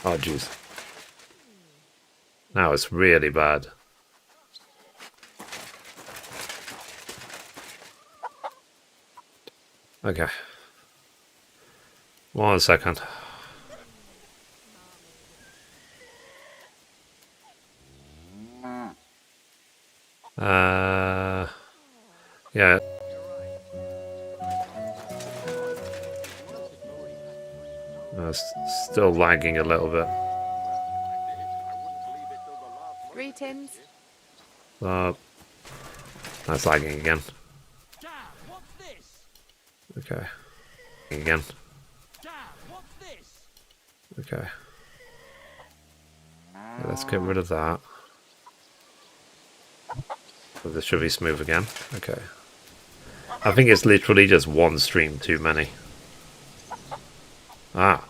Oh, jeez. Now it's really bad. Okay. 1 second. Yeah. It's still lagging a little bit. Greetings. That's lagging again. Okay. Again. Okay. Yeah, let's get rid of that. So this should be smooth again. Okay. I think it's literally just one stream too many. Ah.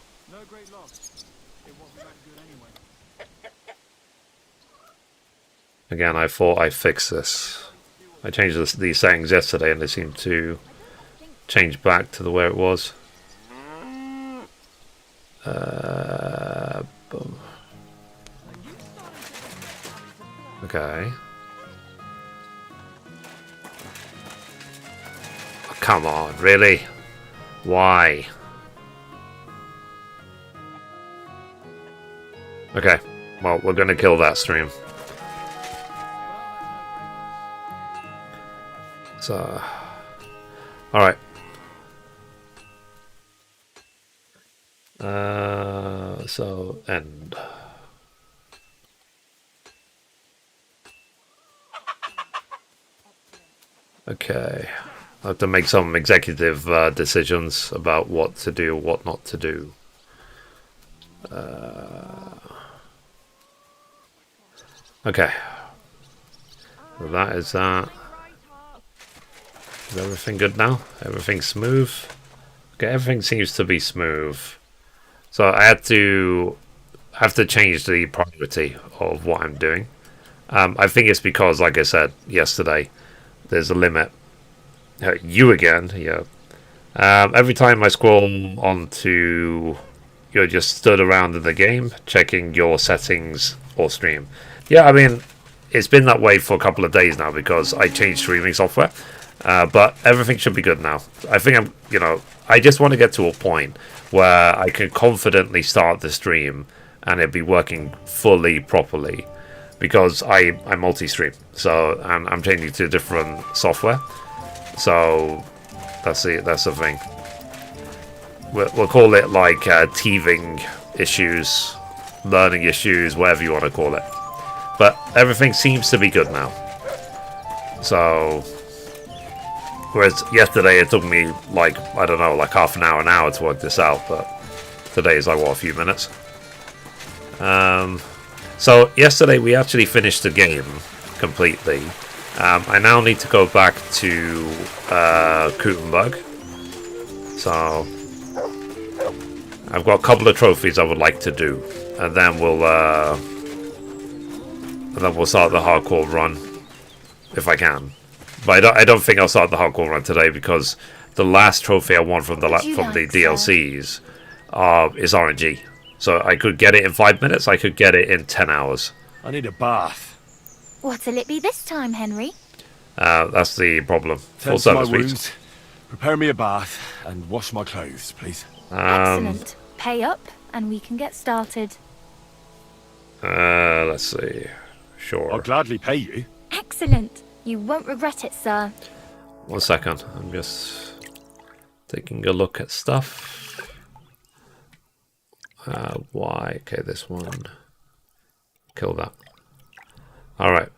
Again, I thought I fixed this. I changed these settings yesterday and they seem to change back to the way it was. Boom. Okay. Oh, come on, really? Why? Okay, well, we're gonna kill that stream. So, alright. So, end. Okay. I have to make some executive decisions about what to do, what not to do. Okay. So that is that. Is everything good now? Everything's smooth? Okay, everything seems to be smooth. So I have to change the priority of what I'm doing. I think it's because, like I said yesterday, there's a limit. You again, yeah. Every time I scroll onto, you're just stood around in the game, checking your settings or stream. Yeah, I mean, it's been that way for a couple of days now because I changed streaming software. But everything should be good now. I think I just want to get to a point where I can confidently start the stream and it be working fully properly, because I multi-stream, so I'm changing to different software. So that's the thing. We'll call it like teething issues, learning issues, whatever you want to call it. But everything seems to be good now. So, whereas yesterday it took me like, I don't know, like half an hour to work this out, but today is like, what, a few minutes? So yesterday we actually finished the game completely. I now need to go back to Kuttenberg. So I've got a couple of trophies I would like to do, and then we'll start the hardcore run if I can. But I don't think I'll start the hardcore run today because the last trophy I won from the DLCs is RNG. So I could get it in 5 minutes. I could get it in 10 hours. I need a bath. What'll it be this time, Henry? That's the problem. Full Tend to my service wounds, prepare me a bath, and wash my clothes, please. Excellent. Pay up, and we can get started. Let's see. Sure. I'll gladly pay you. Excellent. You won't regret it, sir. 1 second. I'm just taking a look at stuff. Why? Okay, this one. Kill that. Alright.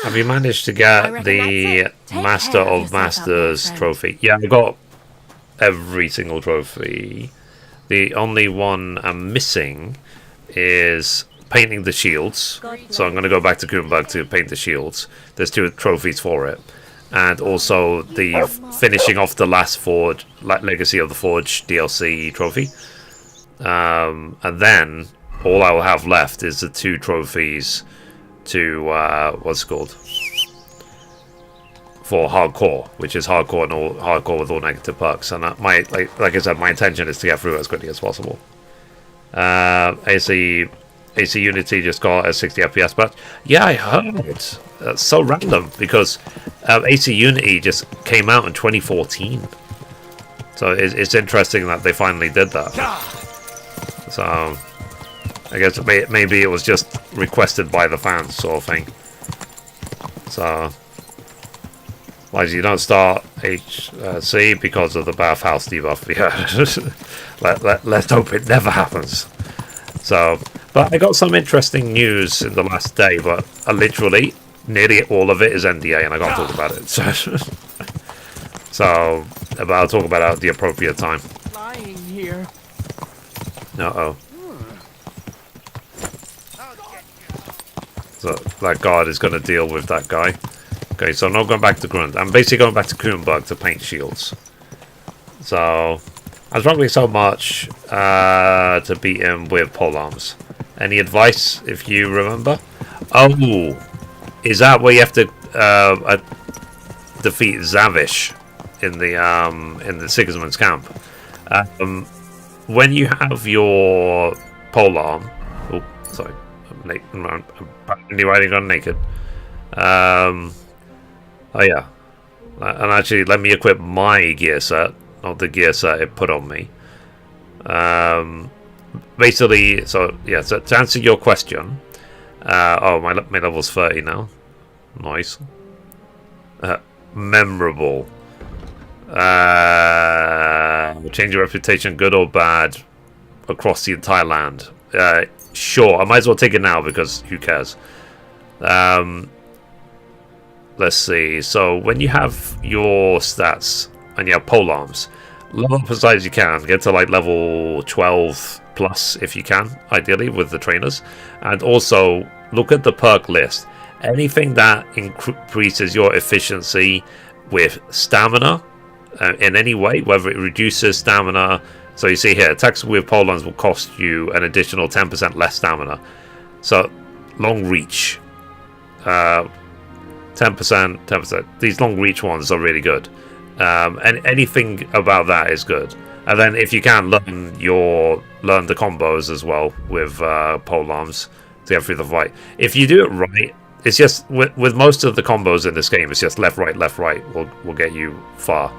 Have you managed to get the Master of Masters trophy? Yeah, I got every single trophy. The only one I'm missing is painting the shields. So I'm going to go back to Kuttenberg to paint the shields. There's 2 trophies for it. And also the finishing off the last Forge, Legacy of the Forge DLC trophy. And then all I will have left is the 2 trophies to, what's it called? for hardcore, which is hardcore and all hardcore with all negative perks. And my like I said, my intention is to get through as quickly as possible. AC Unity just got a 60 FPS patch. Yeah, I heard. That's so random because AC Unity just came out in 2014. So it's interesting that they finally did that. So I guess maybe it was just requested by the fans, sort of thing. So, like, you don't start HC because of the bathhouse debuff. Yeah, let's hope it never happens. So, but I got some interesting news in the last day, but literally nearly all of it is NDA, and I can't talk about it. So, but I'll talk about it at the appropriate time. Lying here. Uh-oh. So that guard is going to deal with that guy. Okay, so I'm not going back to Grunt. I'm basically going back to Kuttenberg to paint shields. So I was struggling so much to beat him with polearms. Any advice, if you remember? Oh, is that where you have to defeat Zavish in the Sigismund's camp? When you have your polearm, oh, sorry. I'm apparently riding on naked. Oh yeah, and actually let me equip my gear set, not the gear set it put on me. Basically, so yeah. So to answer your question, oh my level's 30 now. Nice. Memorable. Change your reputation, good or bad, across the entire land. Sure, I might as well take it now because who cares? Let's see. So when you have your stats and you have polearms, level up as high as you can. Get to like level 12 plus if you can, ideally with the trainers. And also look at the perk list. Anything that increases your efficiency with stamina in any way, whether it reduces stamina. So you see here, attacks with polearms will cost you an additional 10% less stamina. So, long reach. 10%, 10%. These long reach ones are really good. And anything about that is good. And then if you can, learn the combos as well with polearms to get through the fight. If you do it right, it's just, with most of the combos in this game, it's just left, right will get you far.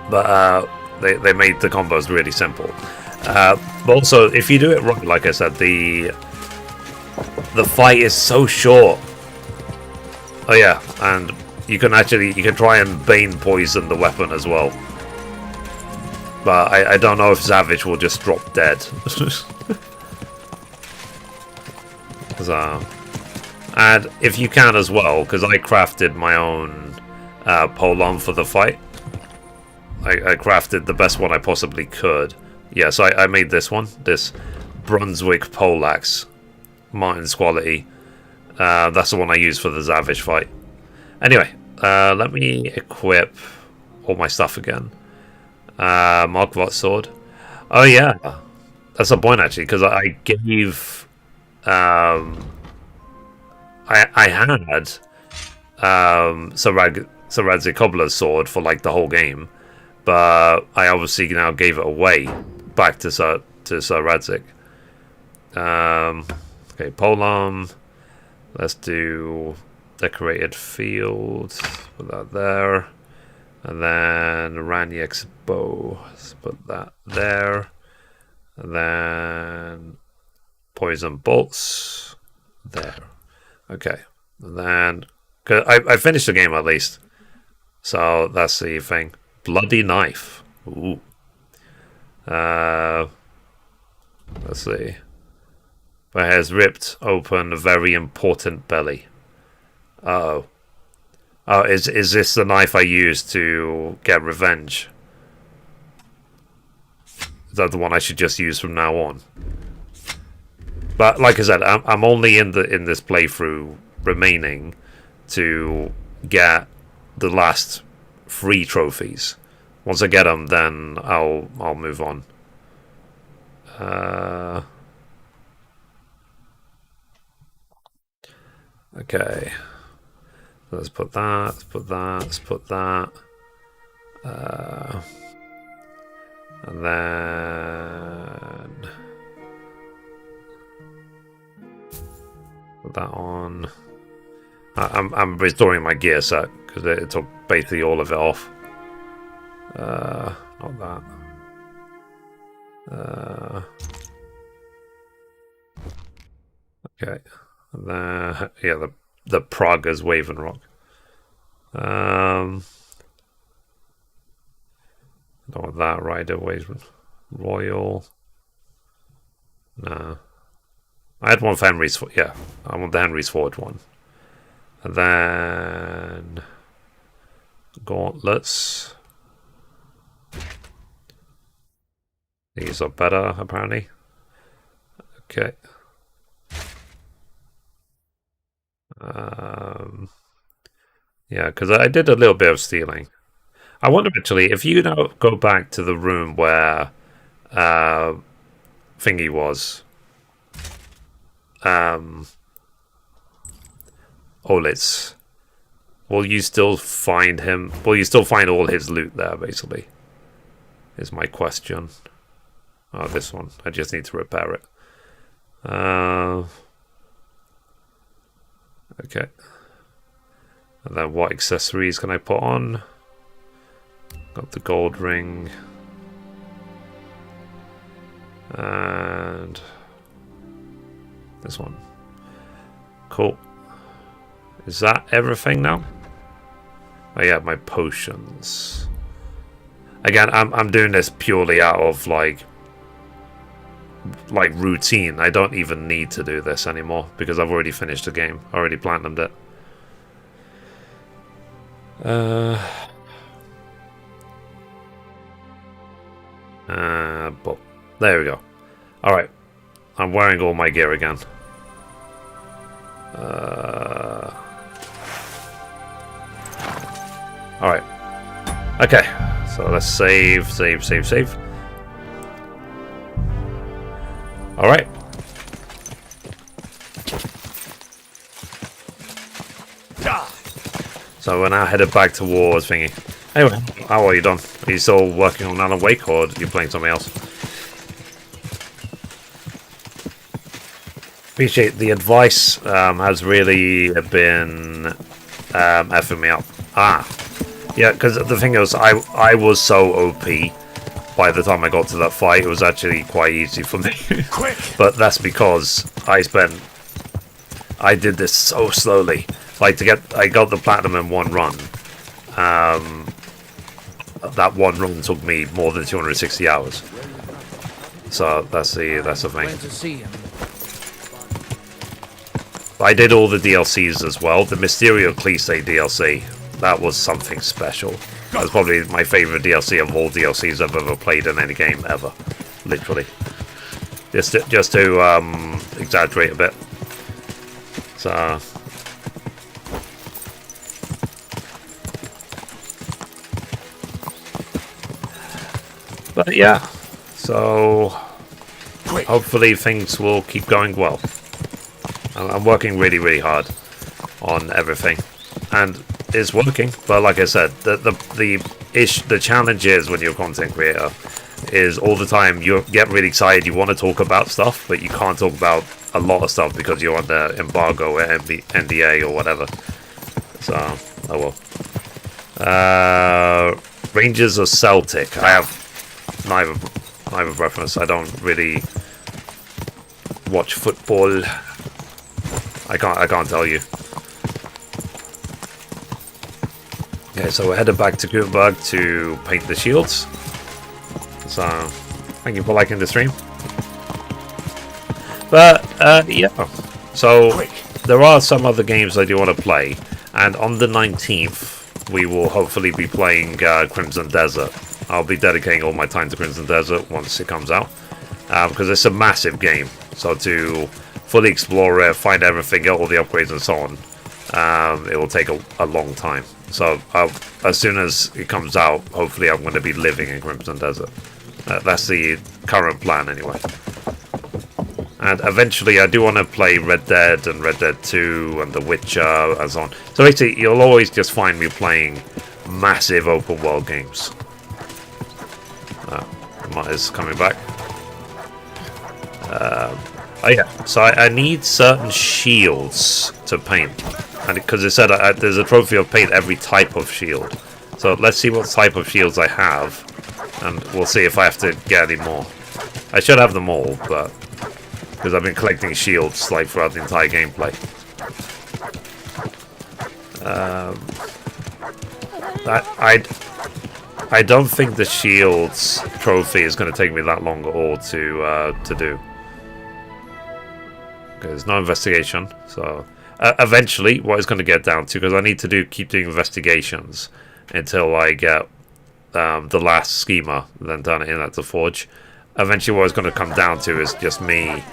But they made the combos really simple. But also, if you do it right, like I said, the fight is so short. Oh yeah, and you can try and bane poison the weapon as well. But I don't know if Zavich will just drop dead. So, and if you can as well, because I crafted my own polearm for the fight. I crafted the best one I possibly could. Yeah, so I made this one. This Brunswick poleaxe. Martin's quality. That's the one I use for the Zavish fight. Anyway, let me equip all my stuff again. Markvart sword. Oh yeah. That's a point actually, because I gave... I had Sir Radzig Cobbler's sword for like the whole game. But I obviously now gave it away back to Sir Radzig. Okay, polearm. Let's do decorated field. Put that there. And then Ranyek's bow. Let's put that there. And then poison bolts. There. Okay. And then... Cause I finished the game at least. So that's the thing. Bloody knife. Ooh. Let's see. But it has ripped open a very important belly. Uh-oh. Oh, is this the knife I used to get revenge? Is that the one I should just use from now on? But like I said, I'm only in this playthrough remaining to get the last 3 trophies. Once I get them, then I'll move on. Okay. Let's put that, let's put that, let's put that. And then put that on. I'm restoring my gear set because it took basically all of it off. Not that. Okay. And then yeah, the Prague's Waven Rock. Don't want that Rider Waven Royal. No. I had one for Henry's. Yeah, I want the Henry's Forge one. And then gauntlets. These are better, apparently. Okay. Yeah, because I did a little bit of stealing. I wonder actually if you now go back to the room where Thingy was. Olitz. Will you still find him? Will you still find all his loot there, basically? Is my question. Oh, this one. I just need to repair it. Okay. And then what accessories can I put on? Got the gold ring. And this one. Cool. Is that everything now? Oh yeah, my potions. Again, I'm doing this purely out of like routine. I don't even need to do this anymore because I've already finished the game. I already platinumed it. But there we go. All right, I'm wearing all my gear again. All right. Okay, so let's save. All right. So we're now headed back towards Thingy. Anyway, how are you done? Are you still working on Alan Wake, or are you playing something else? Appreciate the advice. Has really been effing me up. Yeah, because the thing is, I was so OP by the time I got to that fight. It was actually quite easy for me. Quick! But that's because I did this so slowly. Like I got the platinum in one run. That one run took me more than 260 hours. So that's the thing. I did all the DLCs as well. The Mysterio Cliché DLC, that was something special. That's probably my favorite DLC of all DLCs I've ever played in any game ever. Literally. Just to exaggerate a bit. So. But yeah. So hopefully things will keep going well. I'm working really, really hard on everything, and it's working. But like I said, the challenge is when you're a content creator is all the time you get really excited. You want to talk about stuff, but you can't talk about a lot of stuff because you're under embargo or NDA or whatever. So, oh well. Rangers or Celtic? I have neither preference. I don't really watch football. I can't tell you. Okay, so we're headed back to Kuttenberg to paint the shields. So, thank you for liking the stream. But, yeah. So, there are some other games I do want to play. And on the 19th, we will hopefully be playing Crimson Desert. I'll be dedicating all my time to Crimson Desert once it comes out. Because it's a massive game. So to fully explore it, find everything, get all the upgrades and so on, it will take a long time. So as soon as it comes out, hopefully I'm going to be living in Crimson Desert. That's the current plan anyway. And eventually I do want to play Red Dead and Red Dead 2 and The Witcher and so on. So basically you'll always just find me playing massive open world games. Mutt is coming back. Oh yeah, so I need certain shields to paint. And because it said there's a trophy of paint every type of shield. So let's see what type of shields I have. And we'll see if I have to get any more. I should have them all, but... because I've been collecting shields like throughout the entire gameplay. I don't think the shields trophy is going to take me that long at all to do. Okay, there's no investigation, so eventually what it's going to get down to, because I need to keep doing investigations until I get the last schema, then turn it in at the forge. Eventually what it's going to come down to is just me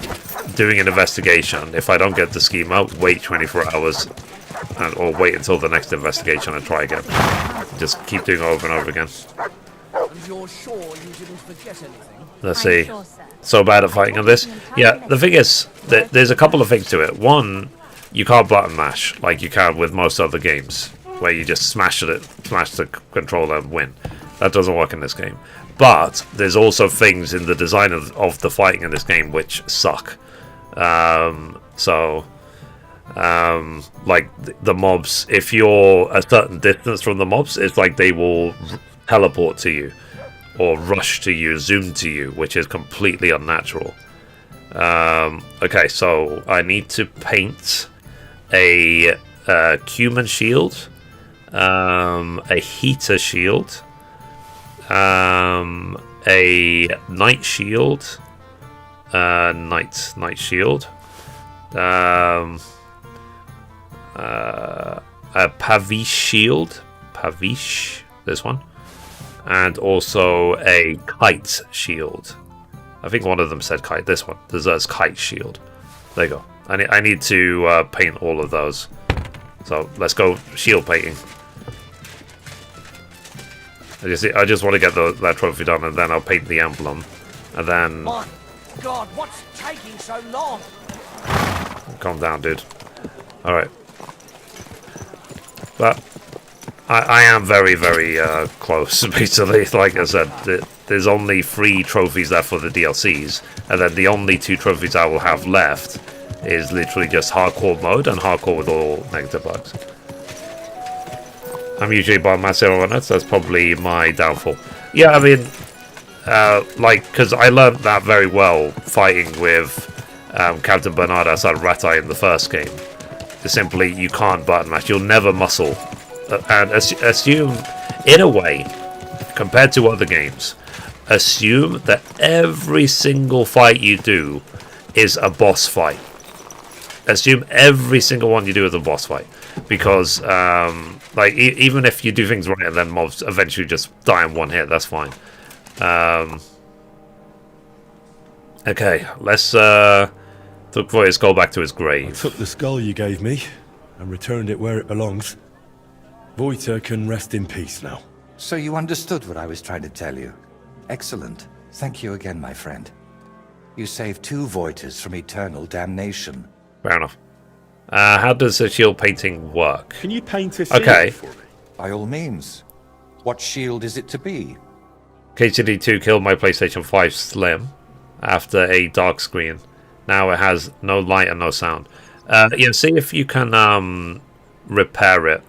doing an investigation. If I don't get the schema, wait 24 hours or wait until the next investigation and try again. Just keep doing it over and over again. And you're sure you didn't forget anything? Let's see. So bad at fighting on this. Yeah, the thing is, there's a couple of things to it. One, you can't button mash like you can with most other games, where you just smash the controller and win. That doesn't work in this game. But there's also things in the design of the fighting in this game which suck. Like the mobs, if you're a certain distance from the mobs, it's like they will teleport to you or rush to you, zoom to you, which is completely unnatural. Okay, so I need to paint a cumin shield, a heater shield, a night shield, night shield, a pavish shield, this one, and also a kite shield. I think one of them said kite. This one, there's kite shield. There you go. I need to paint all of those. So let's go shield painting. I just want to get that trophy done, and then I'll paint the emblem, and then. My God, what's taking so long? Calm down, dude. All right. But I am very, very close, basically. Like I said, there's only 3 trophies left for the DLCs, and then the only 2 trophies I will have left is literally just hardcore mode and hardcore with all negative bugs. I'm usually by myself on it, so that's probably my downfall. Yeah, I mean, because I learned that very well fighting with Captain Bernardo outside Ratai in the first game. Simply, you can't button mash. You'll never muscle. And assume, in a way, compared to other games, assume that every single fight you do is a boss fight. Assume every single one you do is a boss fight. Because, like, even if you do things right and then mobs eventually just die in one hit, that's fine. Okay, let's took Voya's skull back to his grave. I took the skull you gave me and returned it where it belongs. Voiter can rest in peace now. So you understood what I was trying to tell you. Excellent. Thank you again, my friend. You saved 2 Voiters from eternal damnation. Fair enough. How does the shield painting work? Can you paint a shield for me? By all means. What shield is it to be? KCD 2 killed my PlayStation 5 Slim after a dark screen. Now it has no light and no sound. Yeah, see if you can repair it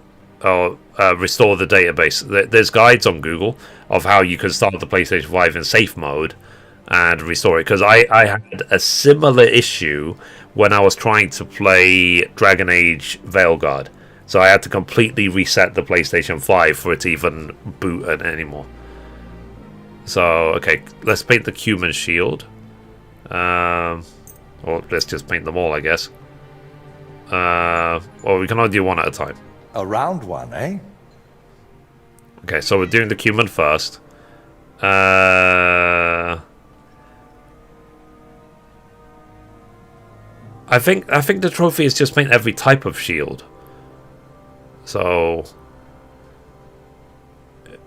or restore the database. There's guides on Google of how you can start the PlayStation 5 in safe mode and restore it. Because I had a similar issue when I was trying to play Dragon Age Veilguard. So I had to completely reset the PlayStation 5 for it to even boot it anymore. So, okay, let's paint the cumin shield. Or let's just paint them all, I guess. Well, we can only do one at a time. A round one, eh? Okay, so we're doing the cumin first. I think the trophy is just paint every type of shield. So,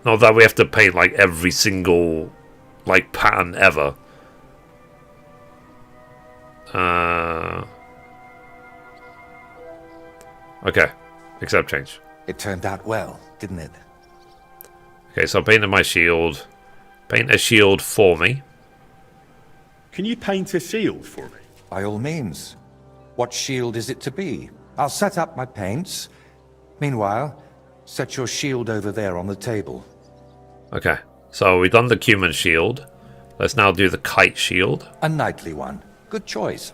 not that we have to paint like every single like pattern ever. Okay, accept change. It turned out well, didn't it? Okay, so I painted my shield. Paint a shield for me. Can you paint a shield for me? By all means. What shield is it to be? I'll set up my paints. Meanwhile, set your shield over there on the table. Okay, so we've done the cumin shield. Let's now do the kite shield. A knightly one. Good choice.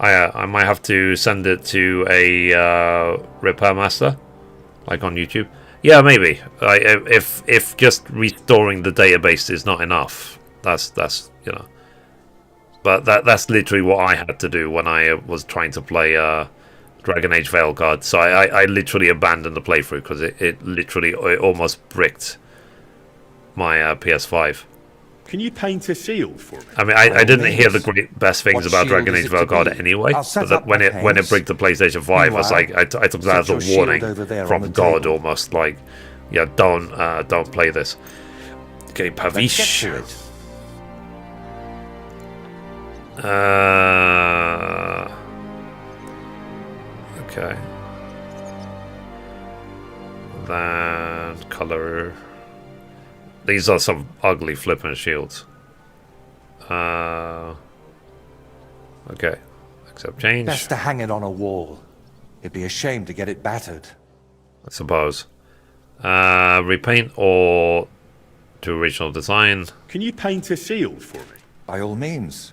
I might have to send it to a repair master, like on YouTube. Yeah, maybe. If just restoring the database is not enough, that's you know. But that's literally what I had to do when I was trying to play Dragon Age Veilguard. So I literally abandoned the playthrough because it literally almost bricked my PS5. Can you paint a shield for me? I mean, I didn't hear the best things about Dragon Age Veilguard anyway. But when it bricked the PlayStation 5, I was like, I took that as a warning from God almost. Like, yeah, don't play this. Okay, Pavish. Okay. Then color. These are some ugly flippin' shields. Okay. Accept change. Best to hang it on a wall. It'd be a shame to get it battered. I suppose. Repaint or to original design. Can you paint a shield for me? By all means.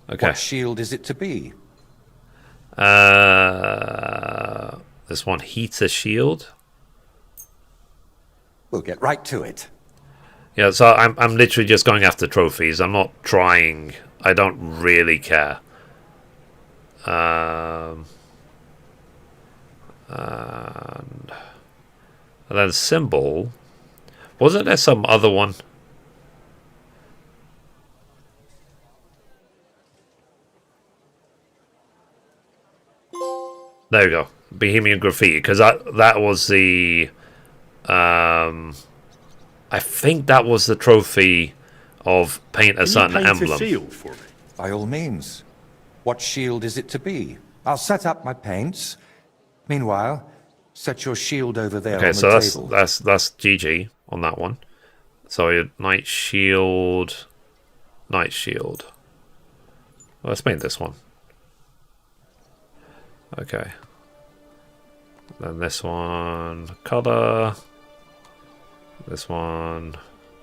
Okay. What shield is it to be? This one, heater shield. We'll get right to it. Yeah, so I'm literally just going after trophies. I'm not trying. I don't really care. And then symbol. Wasn't there some other one? There we go. Bohemian graffiti, because that was the I think that was the trophy of paint a certain emblem. A shield for me? By all means. What shield is it to be? I'll set up my paints. Meanwhile, set your shield over there on the table. Okay, so that's GG on that one. So knight shield, knight shield. Let's paint this one. Okay. Then this one, color. This one,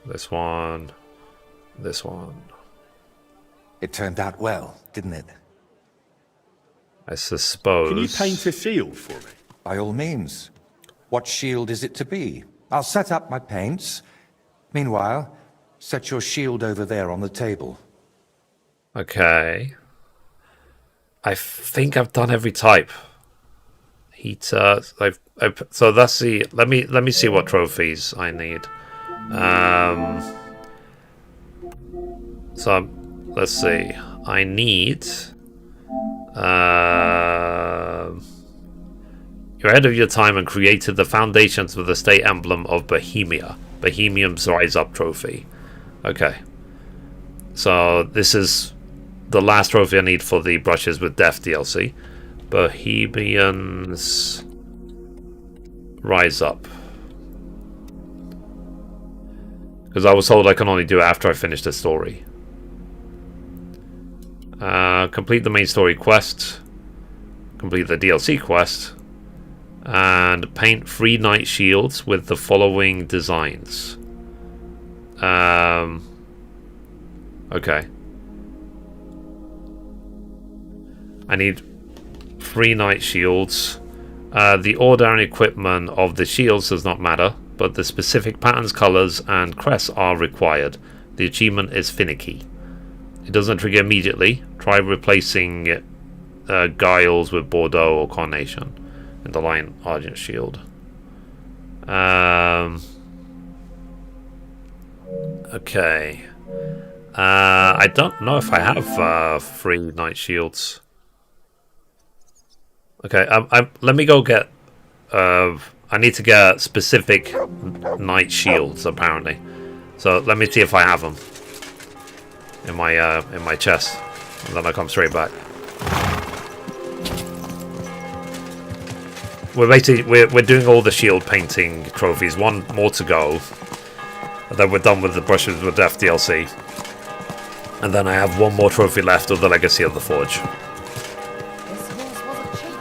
this one, this one. It turned out well, didn't it? I suppose. Can you paint a shield for me? By all means. What shield is it to be? I'll set up my paints. Meanwhile, set your shield over there on the table. Okay. I think I've done every type. Heater. So that's the. Let me see what trophies I need. So let's see. I need. You're ahead of your time and created the foundations for the state emblem of Bohemia. Bohemian's Rise Up trophy. Okay. So this is the last trophy I need for the Brushes with Death DLC. Bohemians Rise Up. Because I was told I can only do it after I finish the story. Complete the main story quest. Complete the DLC quest. And paint 3 knight shields with the following designs. Okay. I need 3 knight shields. The order and equipment of the shields does not matter, but the specific patterns, colors, and crests are required. The achievement is finicky. It doesn't trigger immediately. Try replacing Guiles with Bordeaux or Carnation in the Lion Argent shield. Okay. I don't know if I have 3 knight shields. Okay, let me go get. I need to get specific knight shields apparently. So let me see if I have them in my chest. And then I come straight back. We're doing all the shield painting trophies. One more to go. And then we're done with the Brushes with Death DLC. And then I have one more trophy left of the Legacy of the Forge. This horse wasn't cheap.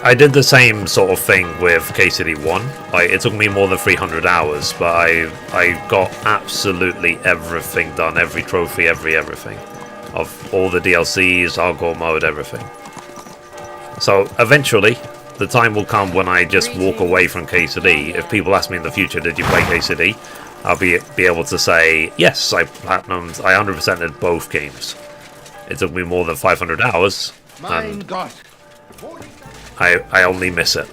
I did the same sort of thing with KCD 1. Like, it took me more than 300 hours, but I got absolutely everything done. Every trophy, everything. Of all the DLCs, hardcore mode, everything. So, eventually, the time will come when I just walk away from KCD. If people ask me in the future, did you play KCD? I'll be able to say, yes, I platinumed, I 100%ed both games. It took me more than 500 hours, and I only miss it.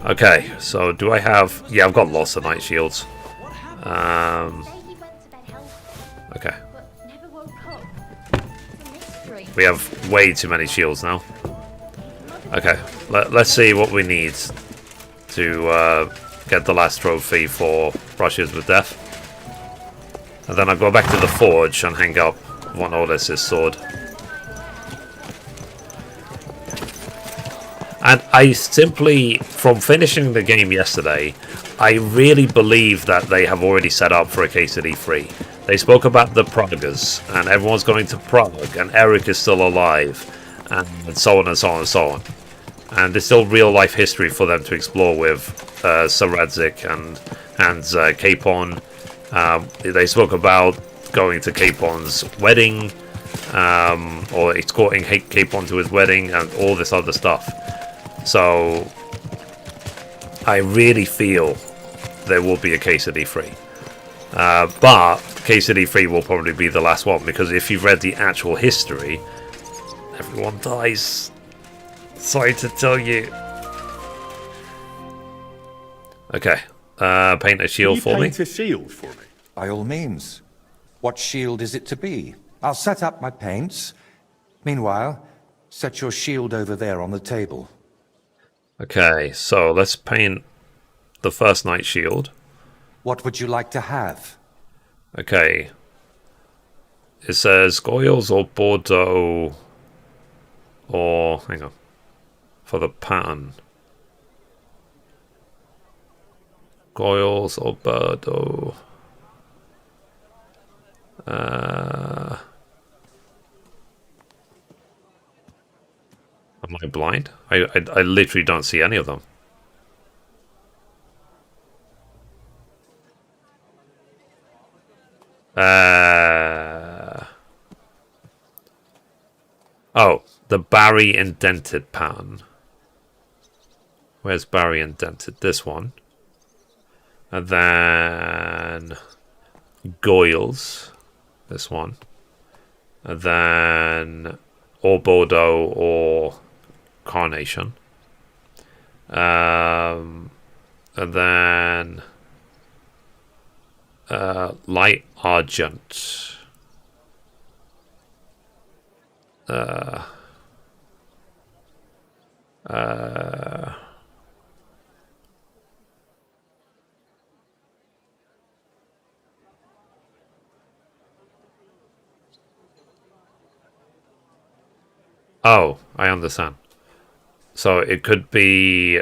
Okay, so do I have... Yeah, I've got lots of Night Shields. Okay. We have way too many shields now. Okay, let's see what we need to get the last trophy for Brushes with Death. And then I'll go back to the forge and hang up Von Olis's sword. And I simply, from finishing the game yesterday, I really believe that they have already set up for a KCD 3. They spoke about the Praguers, and everyone's going to Prague, and Eric is still alive, and so on and so on and so on. And there's still real-life history for them to explore with Sir Radzik and Hans Capon. They spoke about going to Capon's wedding, or escorting Capon to his wedding, and all this other stuff. So, I really feel there will be a KCD 3. But KCD 3 will probably be the last one, because if you've read the actual history, everyone dies. Sorry to tell you. Okay, paint a shield for me. Paint a shield for me. By all means. What shield is it to be? I'll set up my paints. Meanwhile, set your shield over there on the table. Okay, so let's paint the first Night Shield. What would you like to have? Okay. It says Goyles or Bordeaux, or hang on, for the pattern. Goyles or Bordeaux. Am I blind? I literally don't see any of them. Oh, the Barry indented pattern. Where's Barry indented? This one. And then Goyles. This one. And then or Bordeaux or Carnation. And then light argent. Oh, I understand. So it could be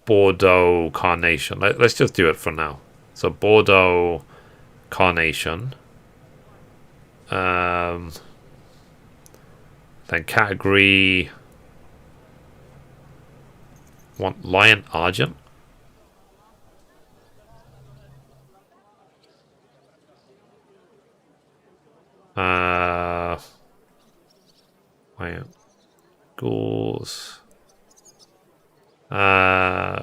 Bordeaux Carnation. Let's just do it for now. So Bordeaux Carnation. Then category. Want Lion Argent? Lion. Ghouls.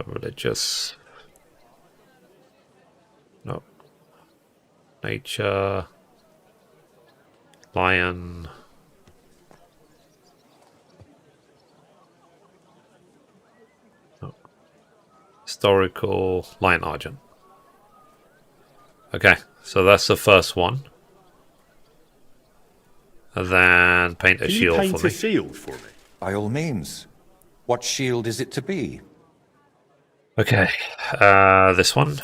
Religious. No. Nature. Lion. No. Historical. Lion Argent. Okay, so that's the first one. And then paint a shield for me. Paint a shield for me. By all means. What shield is it to be? Okay, this one.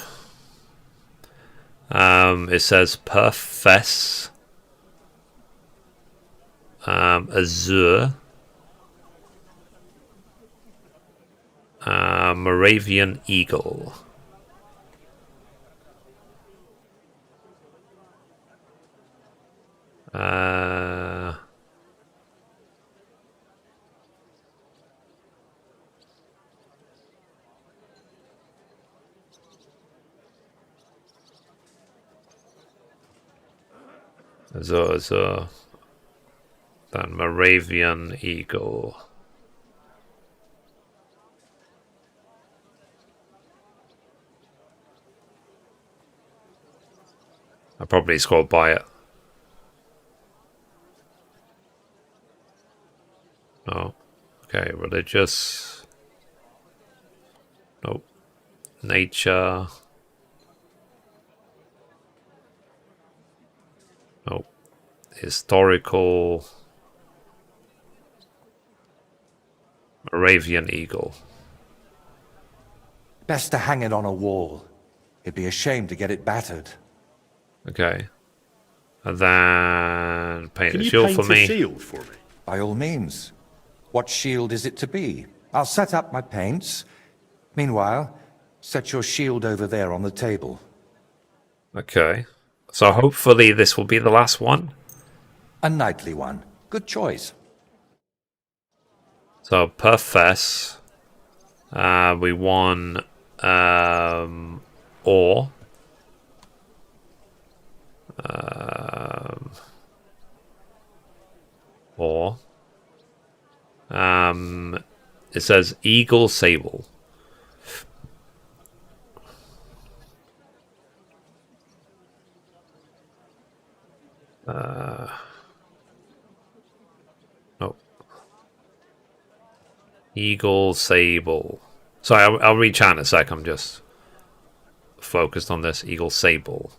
It says Perfess, Azure, Moravian Eagle. Azure, then Moravian Eagle. I probably scrolled by it. Oh, okay, religious. Nope. Nature. Nope. Historical. Moravian Eagle. Best to hang it on a wall. It'd be a shame to get it battered. Okay. And then paint Can a you shield paint for me. a shield for me? By all means. What shield is it to be? I'll set up my paints. Meanwhile, set your shield over there on the table. Okay. So hopefully this will be the last one. A knightly one. Good choice. So Perfess. We won ore. Or it says Eagle Sable. Nope. Eagle Sable. Sorry, I'll reach out in a sec. I'm just focused on this. Eagle Sable.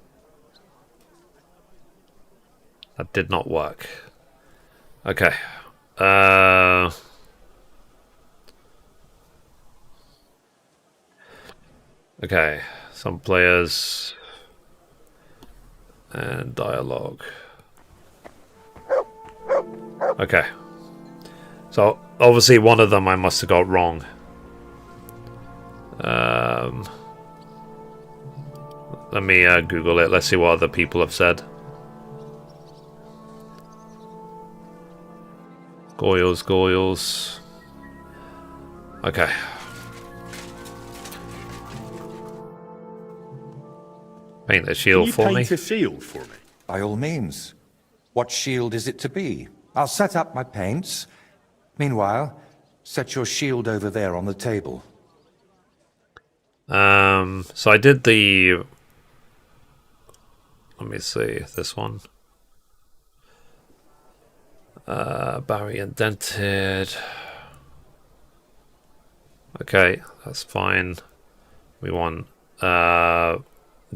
That did not work. Okay. Okay. Some players and dialogue. Okay. So obviously one of them I must have got wrong. Let me Google it. Let's see what other people have said. Goyles. Okay. Paint the shield for me. Can you paint a shield for me? By all means. What shield is it to be? I'll set up my paints. Meanwhile, set your shield over there on the table. So I did the... Let me see, this one. Barry indented. Okay, that's fine. We want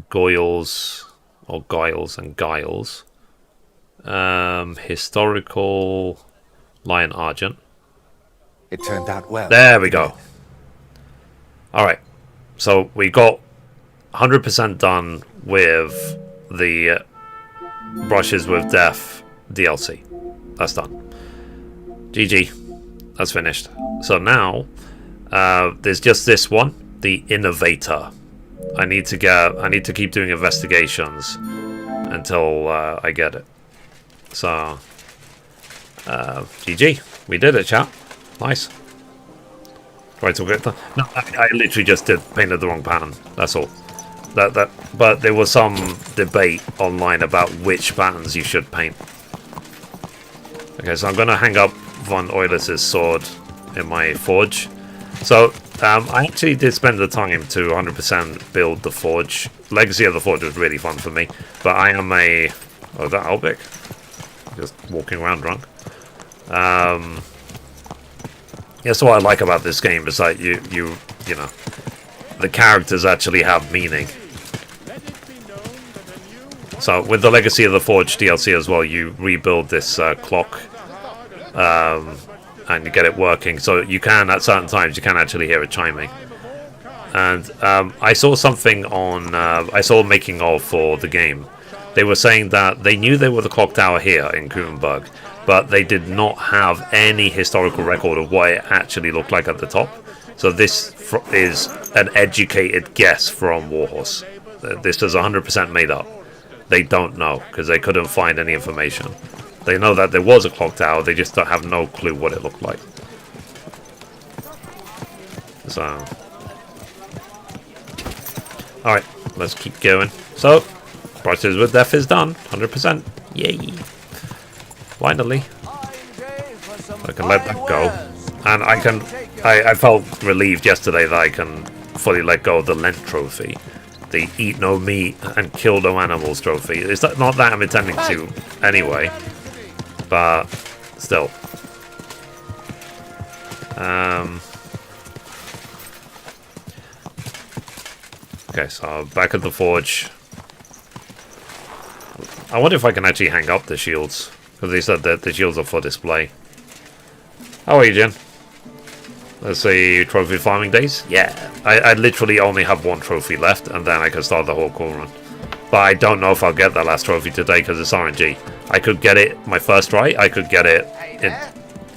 Goyles, or Guiles and Guiles. Historical Lion Argent. It turned out well. There we go. Alright, so we got 100% done with the Brushes with Death DLC. That's done. GG. That's finished. So now, there's just this one, the Innovator. I need to keep doing investigations until I get it. So, GG. We did it, chat. Nice. Right, so no, I literally just painted the wrong pattern. That's all. But there was some debate online about which patterns you should paint. Okay, so I'm going to hang up Von Eulis's sword in my forge. So, I actually did spend the time to 100% build the forge. Legacy of the Forge was really fun for me. But I am a... Oh, is that Albic? Just walking around drunk. That's what I like about this game, is that you know, the characters actually have meaning. So with the Legacy of the Forge DLC as well, you rebuild this clock, and you get it working. So you can, at certain times, you can actually hear it chiming. And I saw something on... I saw making of for the game. They were saying that they knew there was a clock tower here in Kuttenberg, but they did not have any historical record of what it actually looked like at the top. So this is an educated guess from Warhorse. This is 100% made up. They don't know, because they couldn't find any information. They know that there was a clock tower, they just don't have no clue what it looked like. So... Alright, let's keep going. So, Brushes with Death is done, 100%. Yay! Finally. I can let that go. And I felt relieved yesterday that I can fully let go of the Lent trophy. The eat no meat and kill no animals trophy. It's not that I'm intending to anyway. But still. Okay, so back at the forge. I wonder if I can actually hang up the shields. Because they said that the shields are for display. How are you, Jen? Let's see, trophy farming days? Yeah. I literally only have one trophy left, and then I can start the whole cool run. But I don't know if I'll get that last trophy today, because it's RNG. I could get it my first try, I could get it in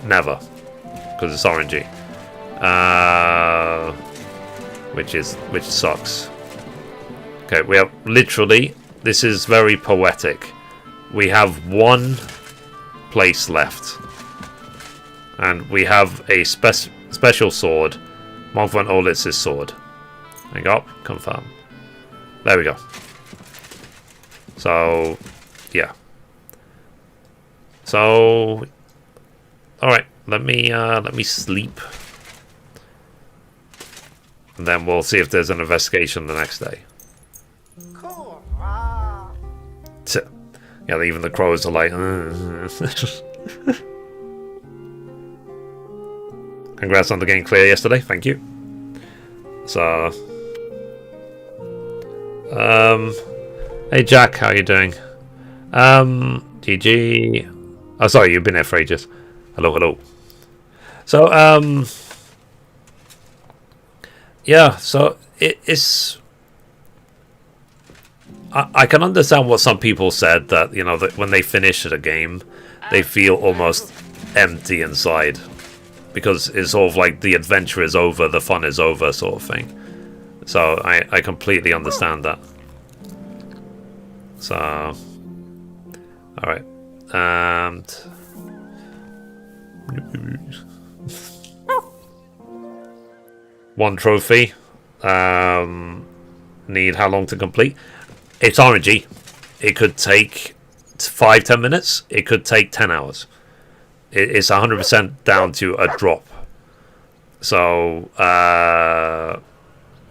never. Because it's RNG. Which sucks. Okay, we have literally, this is very poetic. We have one place left. And we have a special sword. Mark von Olitz's sword. Hang up, confirm. There we go. So, yeah. So, alright, let me sleep. And then we'll see if there's an investigation the next day. Yeah, even the crows are like... Congrats on the game clear yesterday, thank you. So... Hey Jack, how you doing? GG... Oh, sorry, you've been here for ages. Hello, hello. So, yeah, so it's... I can understand what some people said, that, you know, that when they finish a game, they feel almost empty inside. Because it's sort of like the adventure is over, the fun is over sort of thing. So I completely understand that. So... Alright. And... One trophy. Need how long to complete? It's RNG. It could take 5-10 minutes. It could take 10 hours. It's 100% down to a drop. So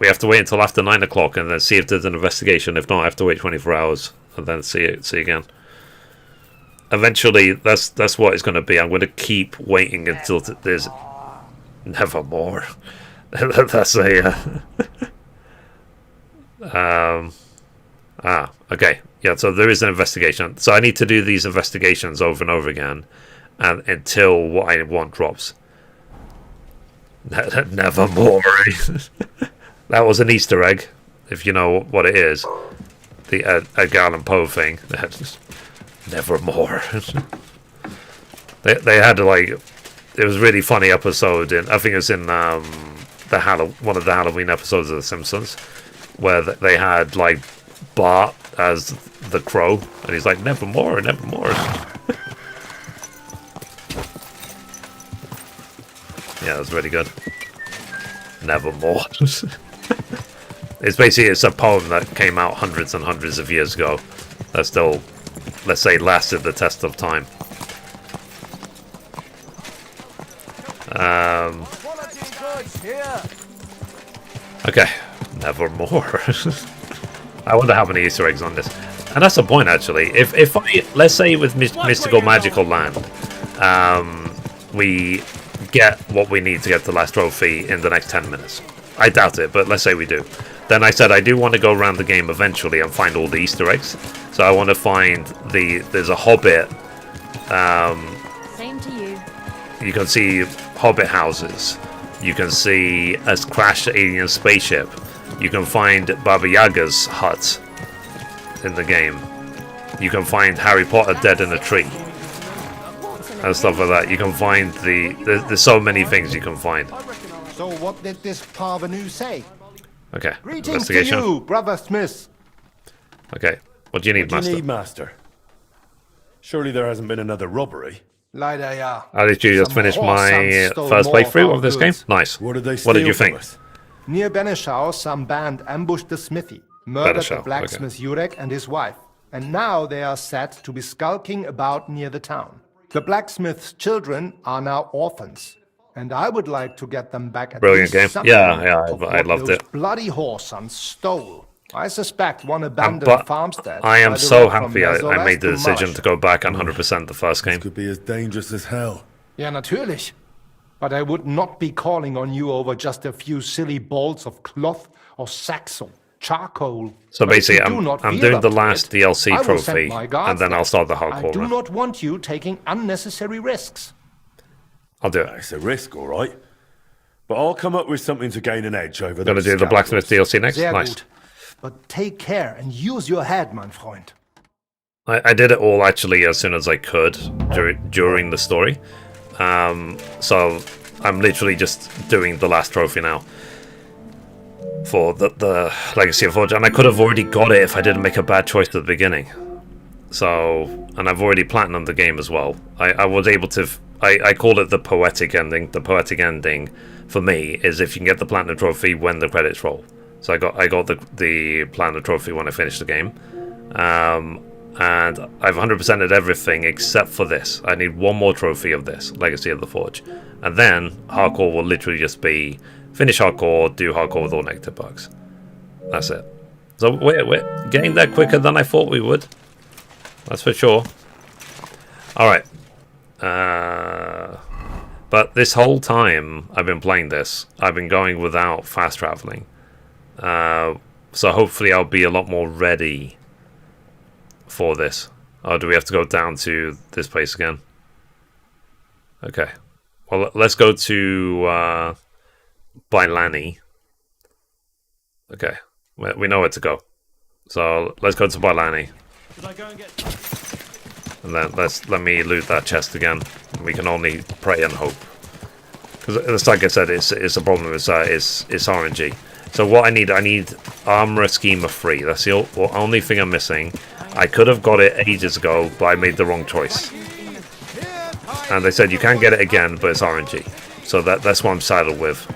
we have to wait until after 9 o'clock and then see if there's an investigation. If not, I have to wait 24 hours and then see again. Eventually, that's what it's going to be. I'm going to keep waiting until there's nevermore. That's a... okay. Yeah, so there is an investigation. So I need to do these investigations over and over again, and until what I want drops. Nevermore. That was an Easter egg, if you know what it is. The Edgar Allan Poe thing. Nevermore. They had like, it was a really funny episode in, I think it was in one of the Halloween episodes of The Simpsons, where they had like Bart as the crow, and he's like, nevermore, nevermore. Yeah, that's really good. Nevermore. It's a poem that came out hundreds and hundreds of years ago that still, let's say, lasted the test of time. Okay, nevermore. I wonder how many Easter eggs on this. And that's the point, actually. If I, let's say with Mystical Magical Land, we get what we need to get the last trophy in the next 10 minutes. I doubt it, but let's say we do. Then I said I do want to go around the game eventually and find all the Easter eggs. So I want to find there's a Hobbit. Same to you. You can see Hobbit houses. You can see a crashed alien spaceship. You can find Baba Yaga's hut in the game. You can find Harry Potter dead in a tree. And stuff like that. You can find there's so many things you can find. So what did this parvenu say? Okay, Greetings to investigation. you, Brother Smith. Okay, what do you need, What do Master? you need, Master? Surely there hasn't been another robbery. Leider ja. I literally just Some finished whoreson my stole first more of playthrough our of this game. goods. Nice. What did they steal What did you from think? us? Near Benishau, some band ambushed the smithy, murdered Benishau, the blacksmith Jurek and his wife, and now they are said to be skulking about near the town. The blacksmith's children are now orphans, and I would like to get them back at Brilliant least game. something Yeah, of I what loved those it. bloody whoresons stole. I suspect one abandoned But farmstead. I am by the so road from happy I Mazoras made the to decision Malasch. to go back and 100% the first game. Could be as dangerous as hell. Ja, natürlich. But I would not be calling on you over just a few silly bolts of cloth or sacks of charcoal. So But if basically, you do not I'm feel doing up the to last it, DLC I will send trophy, my guards and then there. I'll start the I hardcore do run. not want you taking unnecessary risks. I'll do it. It's a risk, all right. But I'll come up with something to gain an edge over Gonna those do the scoundrels. Blacksmith DLC next? Sehr Nice. gut. But take care and use your head, mein Freund. I did it all actually as soon as I could during the story. So I'm literally just doing the last trophy now for the Legacy of Forge, and I could have already got it if I didn't make a bad choice at the beginning. So, and I've already platinumed the game as well. I was able to. I call it the poetic ending. The poetic ending for me is if you can get the platinum trophy when the credits roll. So I got the platinum trophy when I finished the game. And I've 100%ed everything except for this. I need one more trophy of this, Legacy of the Forge. And then hardcore will literally just be finish hardcore, do hardcore with all negative bugs. That's it. So we're getting there quicker than I thought we would. That's for sure. Alright. But this whole time I've been playing this, I've been going without fast traveling. So hopefully I'll be a lot more ready for this. Or do we have to go down to this place again? Okay. Well, let's go to Bailani. Okay. We know where to go. So let's go to Bailani. And then let me loot that chest again. We can only pray and hope. Because like I said, it's a problem. It's RNG. So what I need Armor Schema 3. That's the only thing I'm missing. I could have got it ages ago, but I made the wrong choice. And they said you can get it again, but it's RNG. So that's what I'm saddled with.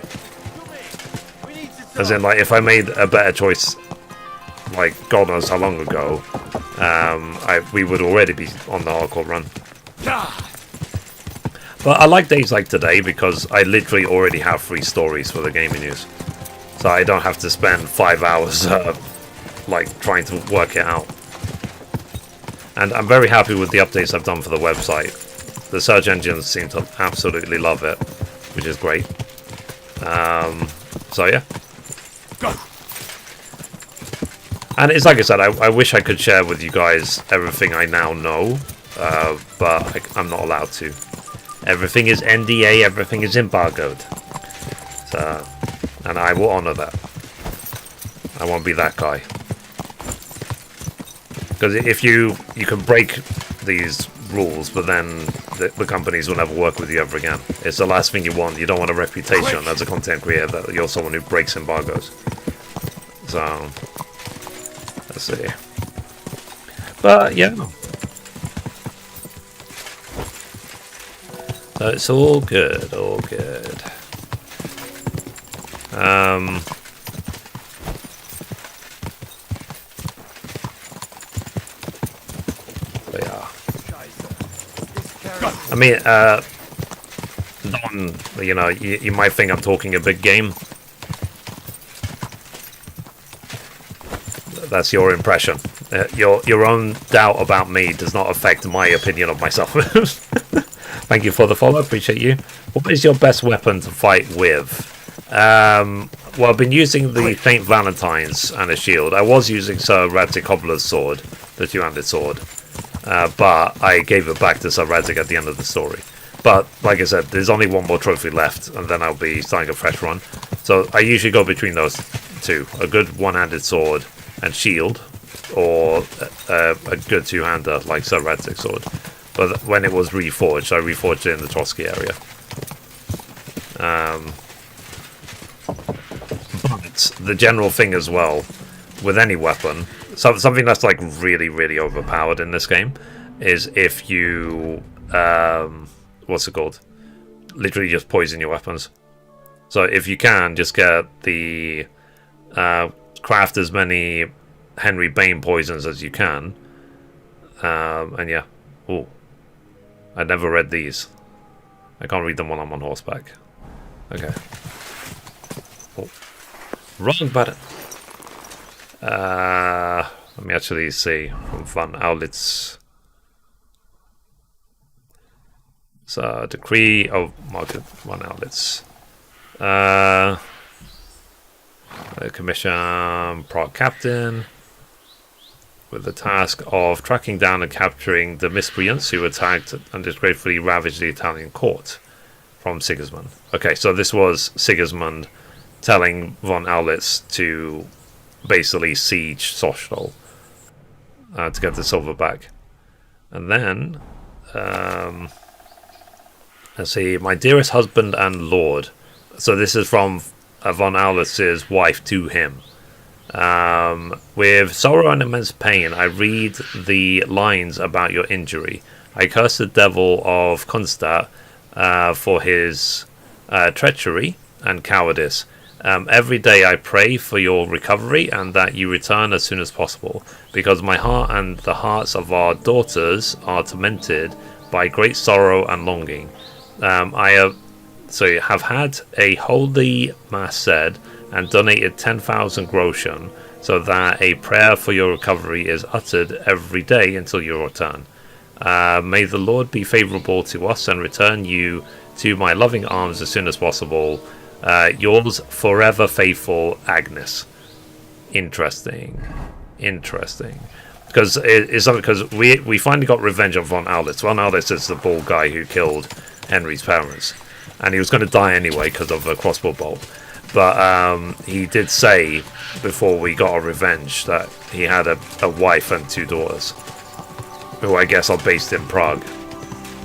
As in, like, if I made a better choice, like, God knows how long ago, we would already be on the hardcore run. But I like days like today because I literally already have 3 stories for the gaming news. So I don't have to spend 5 hours, like, trying to work it out. And I'm very happy with the updates I've done for the website. The search engines seem to absolutely love it, which is great. So yeah. Go. And it's like I said, I wish I could share with you guys everything I now know, but I'm not allowed to. Everything is NDA, everything is embargoed. So, and I will honor that. I won't be that guy. Because if you can break these rules, but then the companies will never work with you ever again. It's the last thing you want. You don't want a reputation as a content creator that you're someone who breaks embargoes. So, let's see. But yeah. So it's all good, all good. They are. I mean, you know, you might think I'm talking a big game. That's your impression. Your own doubt about me does not affect my opinion of myself. Thank you for the follow, appreciate you. What is your best weapon to fight with? Well, I've been using the St. Valentine's and a shield. I was using Sir Radzik Cobbler's sword, the two-handed sword. But I gave it back to Sir Radzik at the end of the story. But like I said, there's only one more trophy left, and then I'll be starting a fresh run. So I usually go between those two: a good one-handed sword and shield, or a good two-hander like Sir Rad's sword. But when it was reforged, I reforged it in the Trosky area. But the general thing as well, with any weapon, something that's like really, really overpowered in this game, is if you what's it called? Literally just poison your weapons. So if you can, just get the craft as many Henry Bane poisons as you can, and yeah. Ooh, I never read these. I can't read them when I'm on horseback. Okay. Oh. Wrong button. Let me actually see from Van Outlets. So decree of market Van Outlets. Commission Prague Captain with the task of tracking down and capturing the miscreants who attacked and disgracefully ravaged the Italian court from Sigismund. Okay, so this was Sigismund telling von Aulitz to basically siege Sochtal to get the silver back. And then, let's see, my dearest husband and lord. So this is from von Aulitz's wife to him. With sorrow and immense pain, I read the lines about your injury. I curse the devil of Kunstadt for his treachery and cowardice. Every day I pray for your recovery and that you return as soon as possible, because my heart and the hearts of our daughters are tormented by great sorrow and longing. I have had a holy mass said and donated 10,000 groschen, so that a prayer for your recovery is uttered every day until your return. May the Lord be favourable to us and return you to my loving arms as soon as possible. Yours forever faithful, Agnes. Interesting. Because we finally got revenge on von Aulitz. Von Aulitz is the bald guy who killed Henry's parents, and he was going to die anyway because of a crossbow bolt. But he did say before we got our revenge that he had a wife and 2 daughters, who I guess are based in Prague.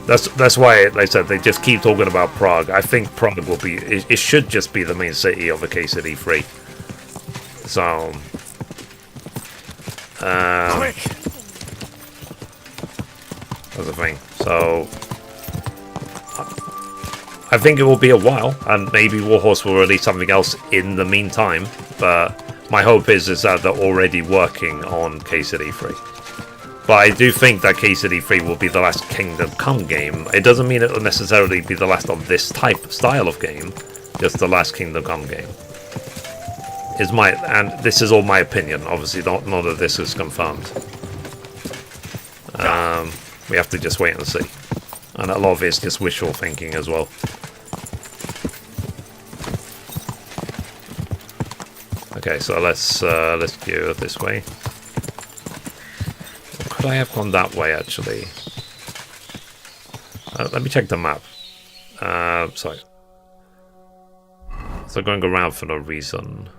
That's why they said they just keep talking about Prague. I think Prague will be. It should just be the main city of a KCD 3. So. That's the thing. So. I think it will be a while, and maybe Warhorse will release something else in the meantime. But my hope is that they're already working on KCD 3. But I do think that KCD 3 will be the last Kingdom Come game. It doesn't mean it will necessarily be the last of this style of game, just the last Kingdom Come game. And this is all my opinion. Obviously, none of this is confirmed. We have to just wait and see. And a lot of it's just wishful thinking as well. Okay, so let's go this way. Or could I have gone that way actually? Let me check the map. Sorry. So going around for no reason.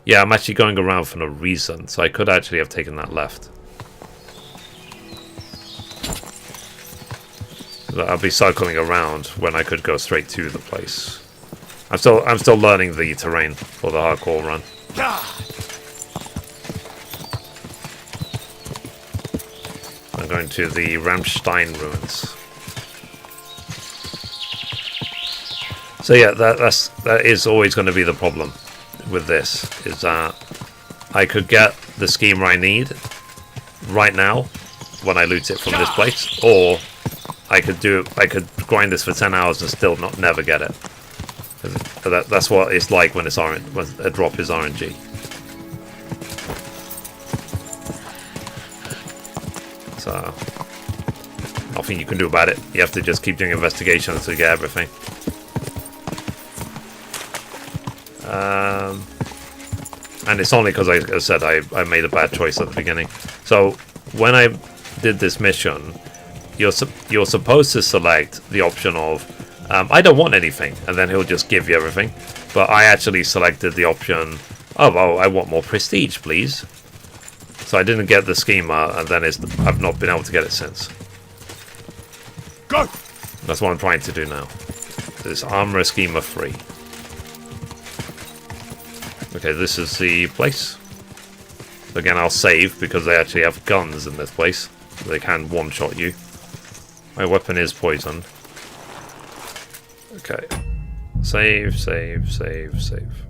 Yeah, I'm actually going around for no reason, so I could actually have taken that left. I'll be cycling around when I could go straight to the place. I'm still learning the terrain for the hardcore run. I'm going to the Rammstein ruins. So yeah, that is always going to be the problem with this, is that I could get the schemer I need right now when I loot it from this place, or I could grind this for 10 hours and still never get it. That's what it's like when it's when a drop is RNG. So nothing you can do about it. You have to just keep doing investigations to get everything. And it's only because I said I made a bad choice at the beginning. So when I did this mission, you're supposed to select the option of I don't want anything, and then he'll just give you everything. But I actually selected the option of, oh, I want more prestige, please. So I didn't get the schema, and then I've not been able to get it since. Go! That's what I'm trying to do now. This armor schema free. Okay, this is the place. Again, I'll save because they actually have guns in this place. They can one-shot you. My weapon is poisoned. Okay. Save, save, save, save.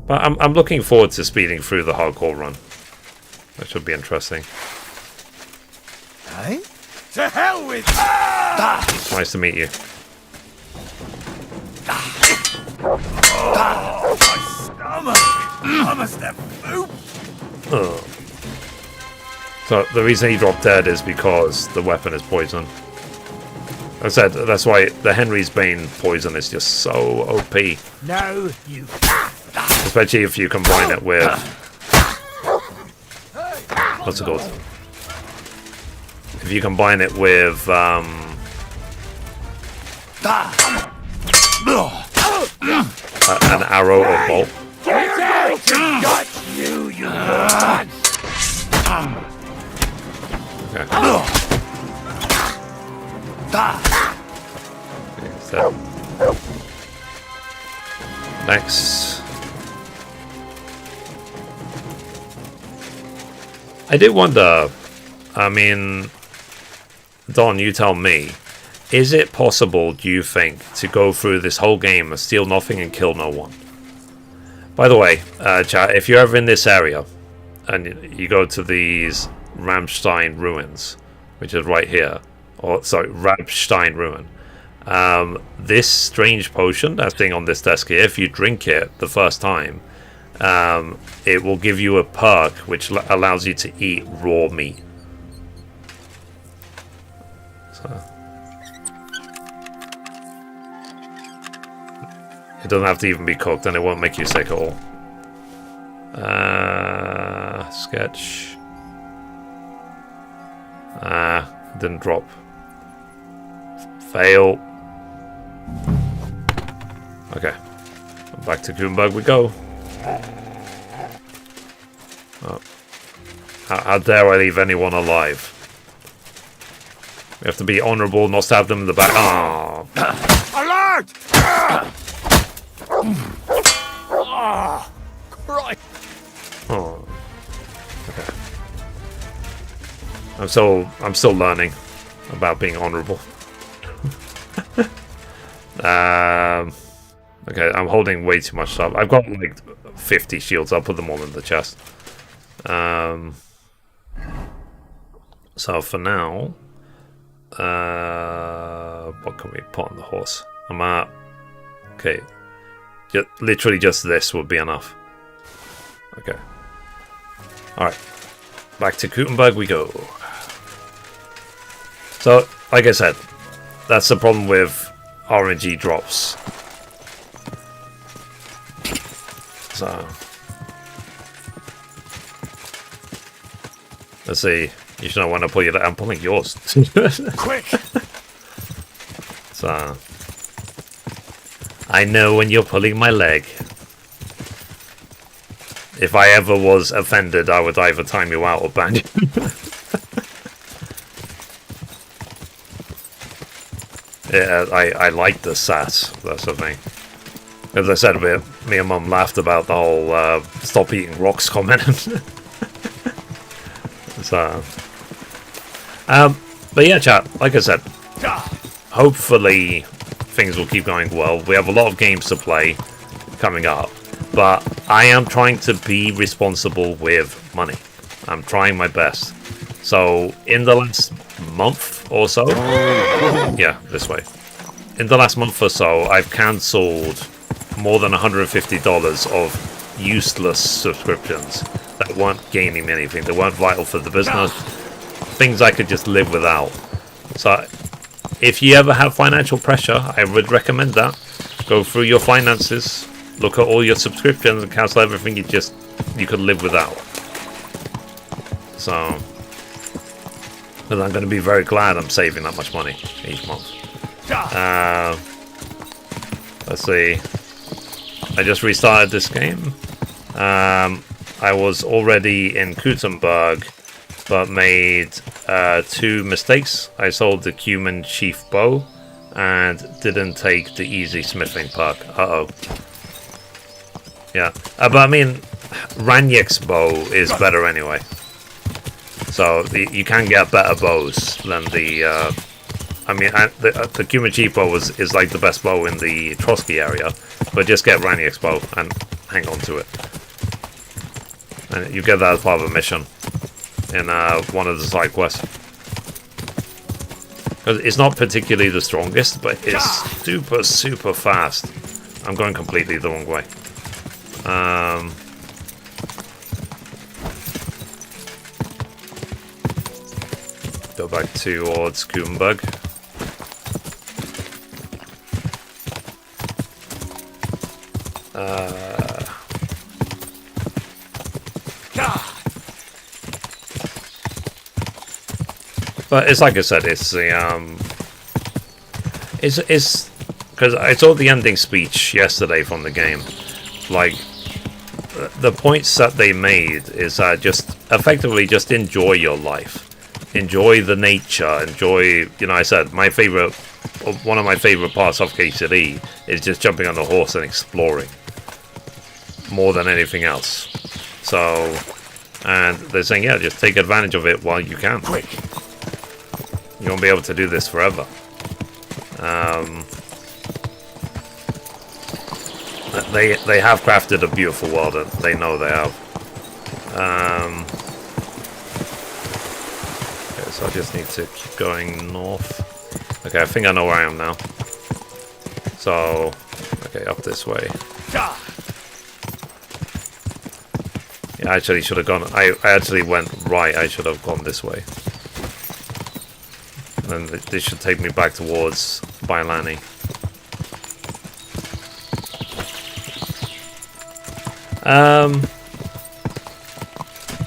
But I'm looking forward to speeding through the hardcore run. That should be interesting. Hey? To hell with... Nice to meet you. My stomach! I must have poop! So the reason he dropped dead is because the weapon is poisoned. I said that's why the Henry's Bane poison is just so OP. No, you... Especially if you combine it with... What's it called? If you combine it with... an arrow or bolt. Got you, you... Okay. So, next. I did wonder, I mean, Don, you tell me, is it possible, do you think, to go through this whole game and steal nothing and kill no one? By the way, chat, if you're ever in this area and you go to these Ramstein ruins, which is right here, or sorry, Rabstein ruin, this strange potion that's being on this desk here, if you drink it the first time, it will give you a perk which allows you to eat raw meat. So it doesn't have to even be cooked, and it won't make you sick at all. Sketch. Didn't drop. Fail. Okay. Back to Kuttenberg we go. Oh. How dare I leave anyone alive? We have to be honourable, not stab them in the back. Oh. Alert! Oh, Christ! Oh. Okay. I'm still learning about being honourable. Okay, I'm holding way too much stuff. I've got like 50 shields. I'll put them all in the chest. So for now, what can we put on the horse? I'm at... Okay. Literally just this would be enough. Okay. Alright. Back to Kuttenberg we go. So, like I said, that's the problem with RNG drops. So... Let's see. You should not want to pull your... I'm pulling yours. Quick! So... I know when you're pulling my leg. If I ever was offended, I would either time you out or ban you. Yeah, I like the sass. That's the thing. As I said, me and Mum laughed about the whole stop eating rocks comment. So, but yeah, chat. Like I said, hopefully things will keep going well. We have a lot of games to play coming up, but I am trying to be responsible with money. I'm trying my best. So in the last month or so, yeah, this way. In the last month or so, I've cancelled more than $150 of useless subscriptions that weren't gaining me anything. They weren't vital for the business. Things I could just live without. So if you ever have financial pressure, I would recommend that. Go through your finances, look at all your subscriptions and cancel everything you could live without. So But I'm going to be very glad I'm saving that much money each month. Let's see. I just restarted this game. I was already in Kuttenberg, but made 2 mistakes. I sold the Cuman Chief Bow and didn't take the easy smithing perk. Uh-oh. Yeah. But I mean, Ranyek's bow is better anyway. So you can get better bows than the... the Cuman Chief Bow is like the best bow in the Trosky area. But just get Ranyek's bow and hang on to it. And you get that as part of a mission in one of the side quests. Because it's not particularly the strongest, but it's super, super fast. I'm going completely the wrong way. Go back towards Kuttenberg. But it's like I said, it's the it's because I saw the ending speech yesterday from the game. Like the points that they made is just effectively just enjoy your life, enjoy the nature, enjoy. I said one of my favorite parts of KCD is just jumping on the horse and exploring more than anything else. So, and they're saying, yeah, just take advantage of it while you can. Quick. You won't be able to do this forever. They have crafted a beautiful world, and they know they have. Okay, so I just need to keep going north. Okay, I think I know where I am now. So, okay, up this way. Yeah, I actually should have gone. I actually went right. I should have gone this way. And this should take me back towards Bailani.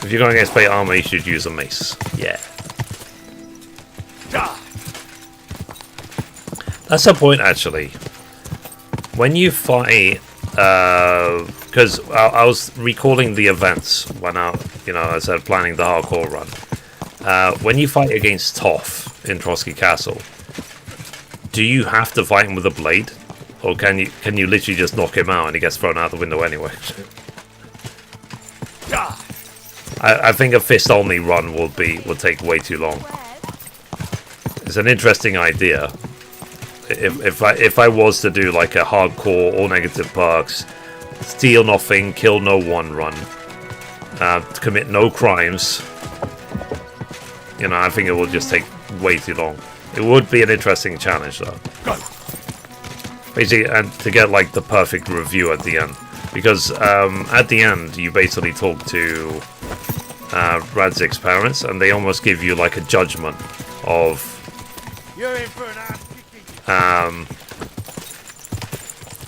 If you're going against plate armor, you should use a mace. Yeah. That's the point, actually. When you fight, because I was recalling the events when I said planning the hardcore run. When you fight against Toff in Trosky Castle, do you have to fight him with a blade, or can you literally just knock him out and he gets thrown out the window anyway? I think a fist only run will take way too long. It's an interesting idea. If I was to do like a hardcore all negative perks, steal nothing, kill no one run, commit no crimes. I think it will just take way too long. It would be an interesting challenge, though. Basically, and to get like the perfect review at the end, because at the end you basically talk to Radzik's parents, and they almost give you like a judgment of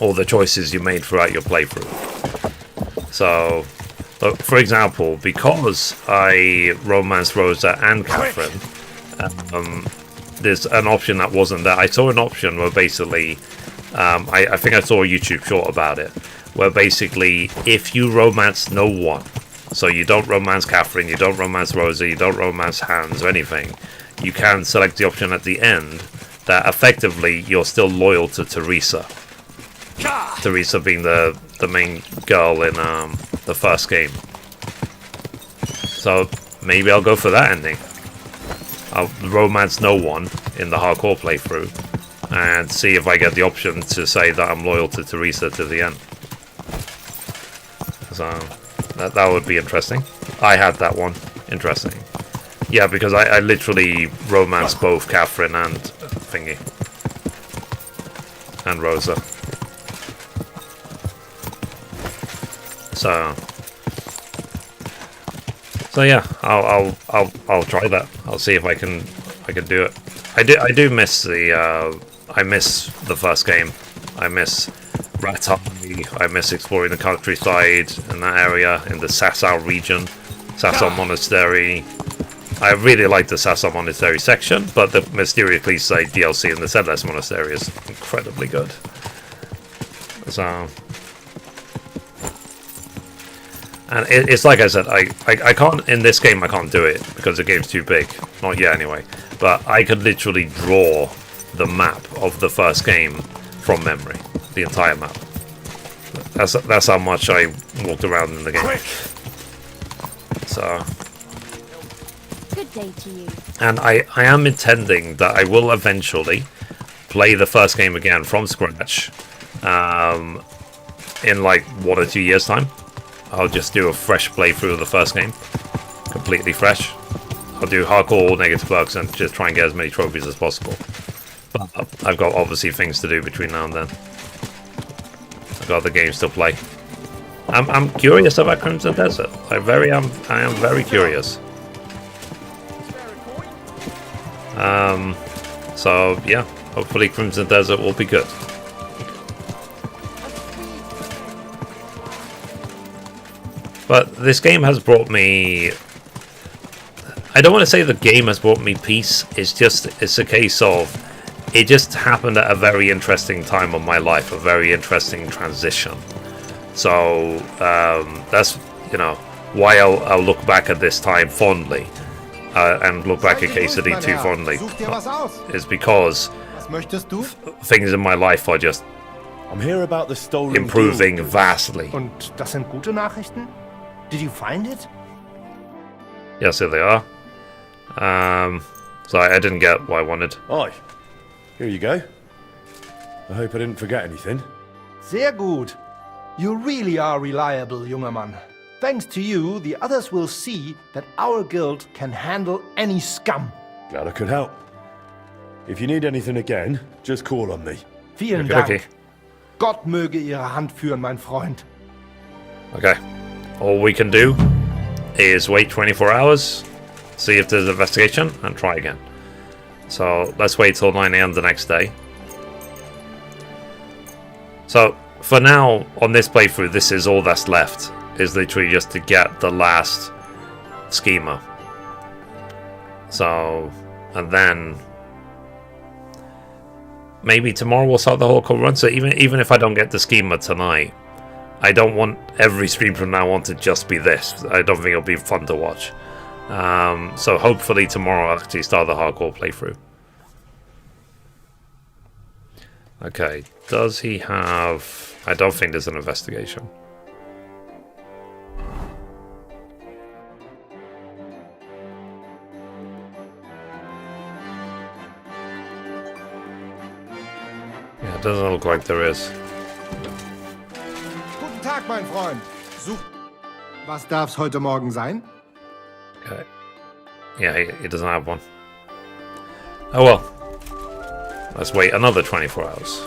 all the choices you made throughout your playthrough. So, for example, because I romanced Rosa and Catherine, there's an option that wasn't there. I saw an option where basically, I think I saw a YouTube short about it, where basically if you romance no one, so you don't romance Catherine, you don't romance Rosa, you don't romance Hans or anything, you can select the option at the end that effectively you're still loyal to Teresa. Teresa being the main girl in the first game. So maybe I'll go for that ending. I'll romance no one in the hardcore playthrough and see if I get the option to say that I'm loyal to Teresa to the end. So that would be interesting. I had that one. Interesting. Yeah, because I literally romanced both Catherine and Thingy. And Rosa. So yeah, I'll try that. I'll see if I can do it. I do miss I miss the first game. I miss Ratai. I miss exploring the countryside in that area, in the Sasau region, Sasau Monastery. I really like the Sassa Monastery section, but the Mysteriously Say DLC in the Sedless Monastery is incredibly good. So, and it's like I said, I can't, in this game I can't do it because the game's too big. Not yet anyway. But I could literally draw the map of the first game from memory. The entire map. That's how much I walked around in the game. So, Good day to you. and I am intending that I will eventually play the first game again from scratch in like 1 or 2 years time. I'll just do a fresh playthrough of the first game, completely fresh. I'll do hardcore all negative bugs and just try and get as many trophies as possible. But I've got obviously things to do between now and then. I've got other games to play. I'm curious about Crimson Desert. I am very curious. So yeah, hopefully Crimson Desert will be good. But this game has brought me... I don't want to say the game has brought me peace. It's a case of... It just happened at a very interesting time of my life. A very interesting transition. So, that's, you know, why I'll look back at this time fondly. And look back at KCD 2 fondly. Is because things in my life are just I'm here about the stolen improving jewel. vastly. Und das sind gute Nachrichten? Did you find it? Yes, here they are. So I didn't get what I wanted. Aye. Here you go. I hope I didn't forget anything. Sehr gut. You really are reliable, junger Mann. Thanks to you, the others will see that our guild can handle any scum. Glad I could help. If you need anything again, just call on me. Vielen Okay, Dank. okay. Gott möge Ihre Hand führen, mein Freund. Okay. All we can do is wait 24 hours, see if there's an investigation, and try again. So let's wait till 9 AM the next day. So for now, on this playthrough, this is all that's left. Is literally just to get the last schema. So, and then maybe tomorrow we'll start the whole core run. So even if I don't get the schema tonight, I don't want every stream from now on to just be this. I don't think it'll be fun to watch. So hopefully tomorrow I'll actually start the hardcore playthrough. Okay, does he have... I don't think there's an investigation. Yeah, it doesn't look like there is. Guten Tag, mein Freund. Was darf's heute Morgen sein? Okay. Yeah, he doesn't have one. Oh well. Let's wait another 24 hours.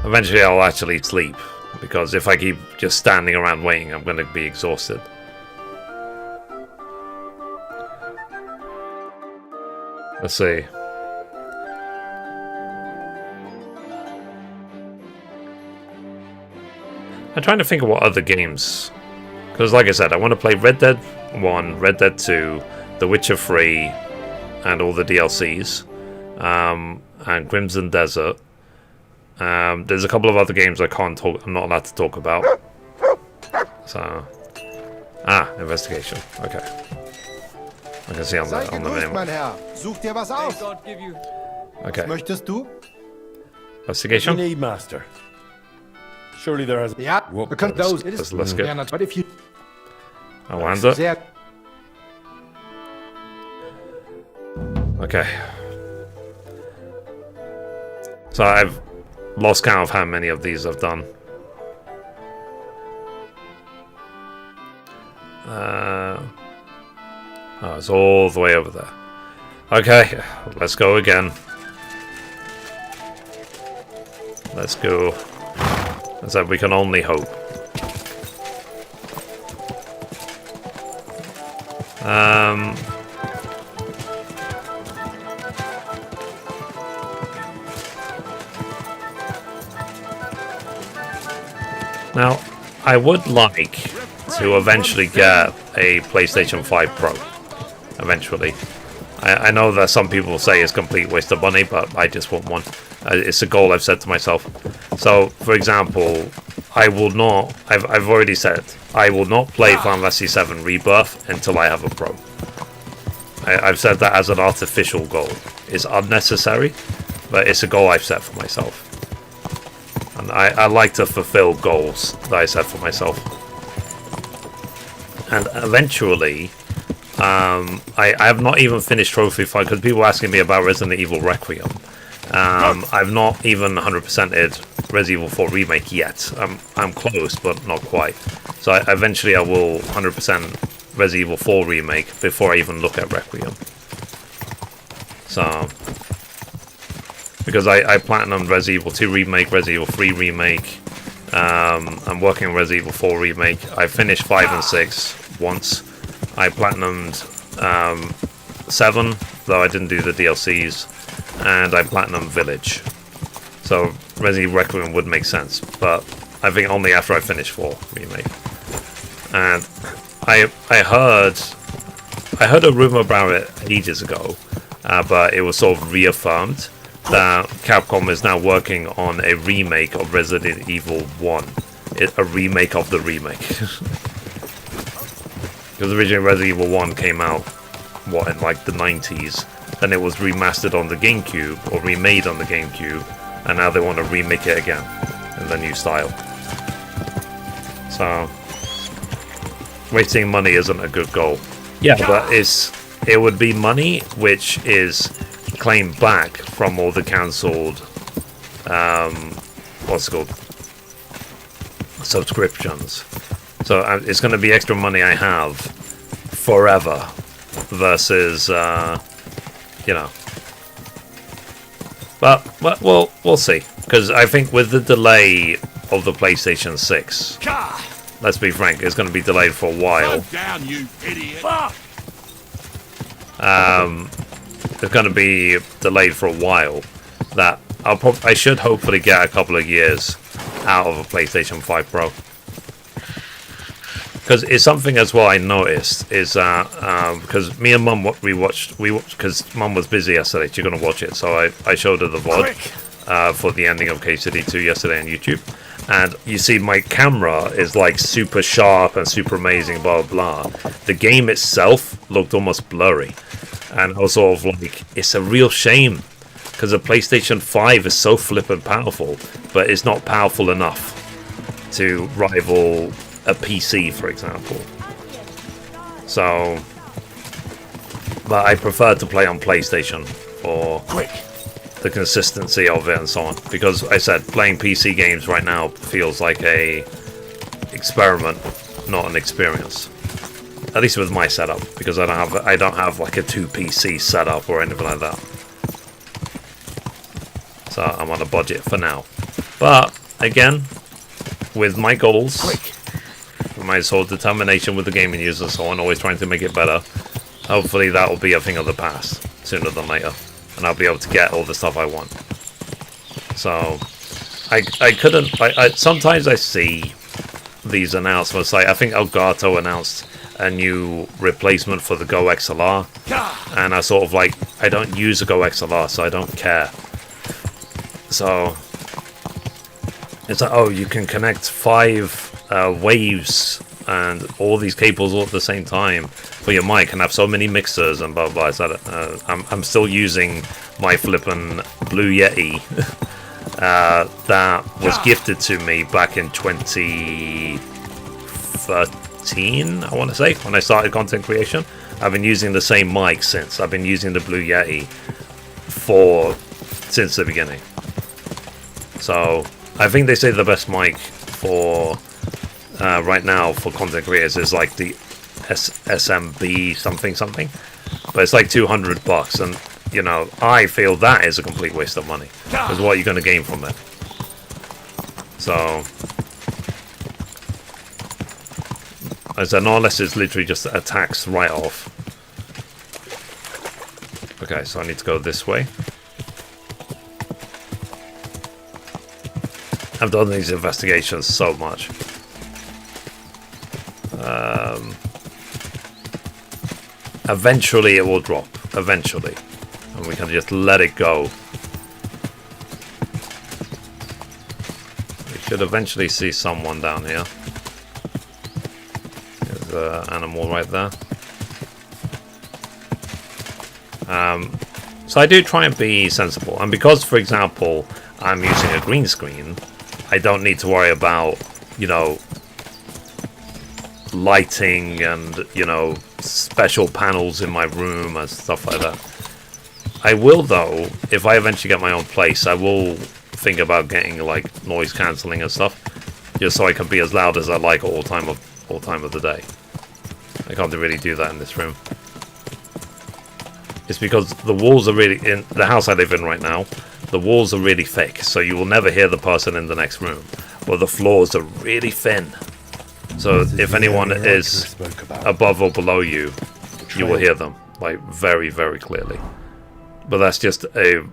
Eventually I'll actually sleep, because if I keep just standing around waiting, I'm going to be exhausted. Let's see. I'm trying to think of what other games, because like I said, I want to play Red Dead 1, Red Dead 2, The Witcher 3, and all the DLCs, and Crimson Desert. There's a couple of other games I'm not allowed to talk about. So, investigation. Okay, I can see on the gegrüßt, mein menu. Herr. Such dir was aus. God give you. Okay, Möchtest du? You investigation. need master. Surely there has... Ja, Whoop, wir können those. Let's go. Ja, natürlich. But if you... I wonder. Sehr... Okay. So I've lost count of how many of these I've done. Oh, it's all the way over there. Okay, let's go again. Let's go. As that we can only hope. Now, I would like to eventually get a PlayStation 5 Pro. Eventually. I know that some people say it's a complete waste of money, but I just want one. It's a goal I've set to myself. So, for example, I will not... I've already said, I will not play Final Fantasy VII Rebirth until I have a Pro. I've said that as an artificial goal. It's unnecessary, but it's a goal I've set for myself. And I like to fulfill goals that I set for myself. And eventually... I have not even finished Trophy 5 because people are asking me about Resident Evil Requiem. I've not even 100%ed Resident Evil 4 Remake yet. I'm close, but not quite. So eventually I will 100% Resident Evil 4 Remake before I even look at Requiem. So... Because I platinumed Resident Evil 2 Remake, Resident Evil 3 Remake. I'm working on Resident Evil 4 Remake. I finished 5 and 6 once. I platinumed 7, though I didn't do the DLCs, and I platinumed Village. So Resident Evil Requiem would make sense, but I think only after I finish 4 Remake. And I heard a rumor about it ages ago, but it was sort of reaffirmed that Capcom is now working on a remake of Resident Evil 1. A remake of the remake. Because originally Resident Evil 1 came out, what, in like the 90s. Then it was remastered on the GameCube, or remade on the GameCube, and now they want to remake it again, in the new style. So, wasting money isn't a good goal. Yeah, but it would be money which is claimed back from all the cancelled, what's it called? Subscriptions. So it's going to be extra money I have forever versus, you know. But we'll see. Because I think with the delay of the PlayStation 6, let's be frank, it's going to be delayed for a while. Down, you idiot. It's going to be delayed for a while. That I should hopefully get a couple of years out of a PlayStation 5 Pro. Because it's something as well I noticed is because me and Mum we watched because Mum was busy yesterday. She's gonna watch it, so I showed her the VOD for the ending of KCD 2 yesterday on YouTube, and you see my camera is like super sharp and super amazing, blah blah blah. The game itself looked almost blurry, and I was sort of like, it's a real shame because the PlayStation 5 is so flippin' powerful, but it's not powerful enough to rival a PC, for example. So, but I prefer to play on PlayStation for the consistency of it and so on. Because I said playing PC games right now feels like a experiment, not an experience. At least with my setup, because I don't have like a 2 PC setup or anything like that. So I'm on a budget for now. But again, with my goals, my sort of determination with the gaming news and so on, always trying to make it better. Hopefully that will be a thing of the past sooner than later, and I'll be able to get all the stuff I want. So I couldn't. Sometimes I see these announcements. Like I think Elgato announced a new replacement for the Go XLR, and I sort of like, I don't use a Go XLR, so I don't care. So it's like, oh, you can connect 5 waves and all these cables all at the same time for your mic and have so many mixers and blah blah. So I'm still using my flippin' Blue Yeti that was gifted to me back in 2013, I want to say, when I started content creation. I've been using the same mic since. I've been using the Blue Yeti since the beginning. So I think they say the best mic for right now for content creators is like the SMB something, but it's like $200, and you know, I feel that is a complete waste of money, because what are you going to gain from it? So I said, no, unless it's literally just a tax write-off. Okay, so I need to go this way. I've done these investigations so much. Eventually it will drop. Eventually. And we can just let it go. We should eventually see someone down here. There's an animal right there. So I do try and be sensible. And because, for example, I'm using a green screen, I don't need to worry about, you know, lighting and, you know, special panels in my room and stuff like that. I will, though, if I eventually get my own place, I will think about getting like noise cancelling and stuff, just so I can be as loud as I like all time of the day. I can't really do that in this room. It's because the walls are really, in the house I live in right now, the walls are really thick, so you will never hear the person in the next room. But the floors are really thin. So if anyone is above or below you, you will hear them, like, very, very clearly. But that's just a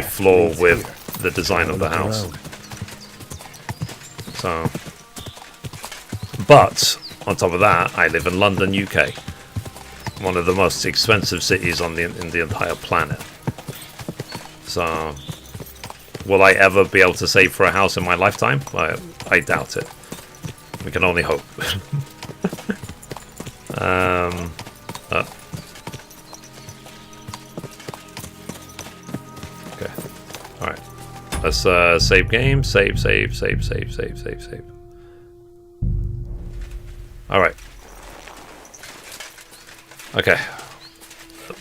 flaw with the design of the house. So, but on top of that, I live in London, UK. One of the most expensive cities in the entire planet. So, will I ever be able to save for a house in my lifetime? I doubt it. We can only hope. Okay. Alright. Let's save game. Save. Alright. Okay.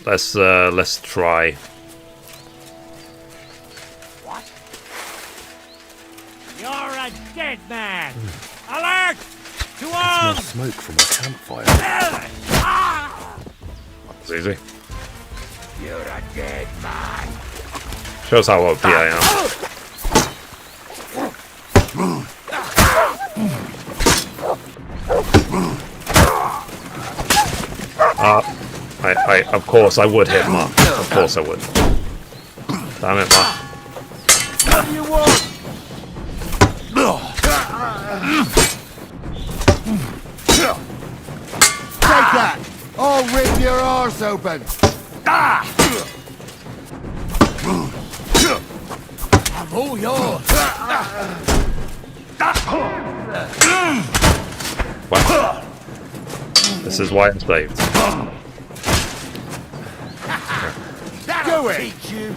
Let's try. What? You're a dead man! Alert! To arms! Smoke from a campfire. That's easy. You're a dead man! Shows how OP I am. Of course I would hit Mark. Of course I would. Damn it, Mark. What do you want? Take that! I'll rip your arse open! I'm all yours! Wow. This is why I'm saved. That'll teach you!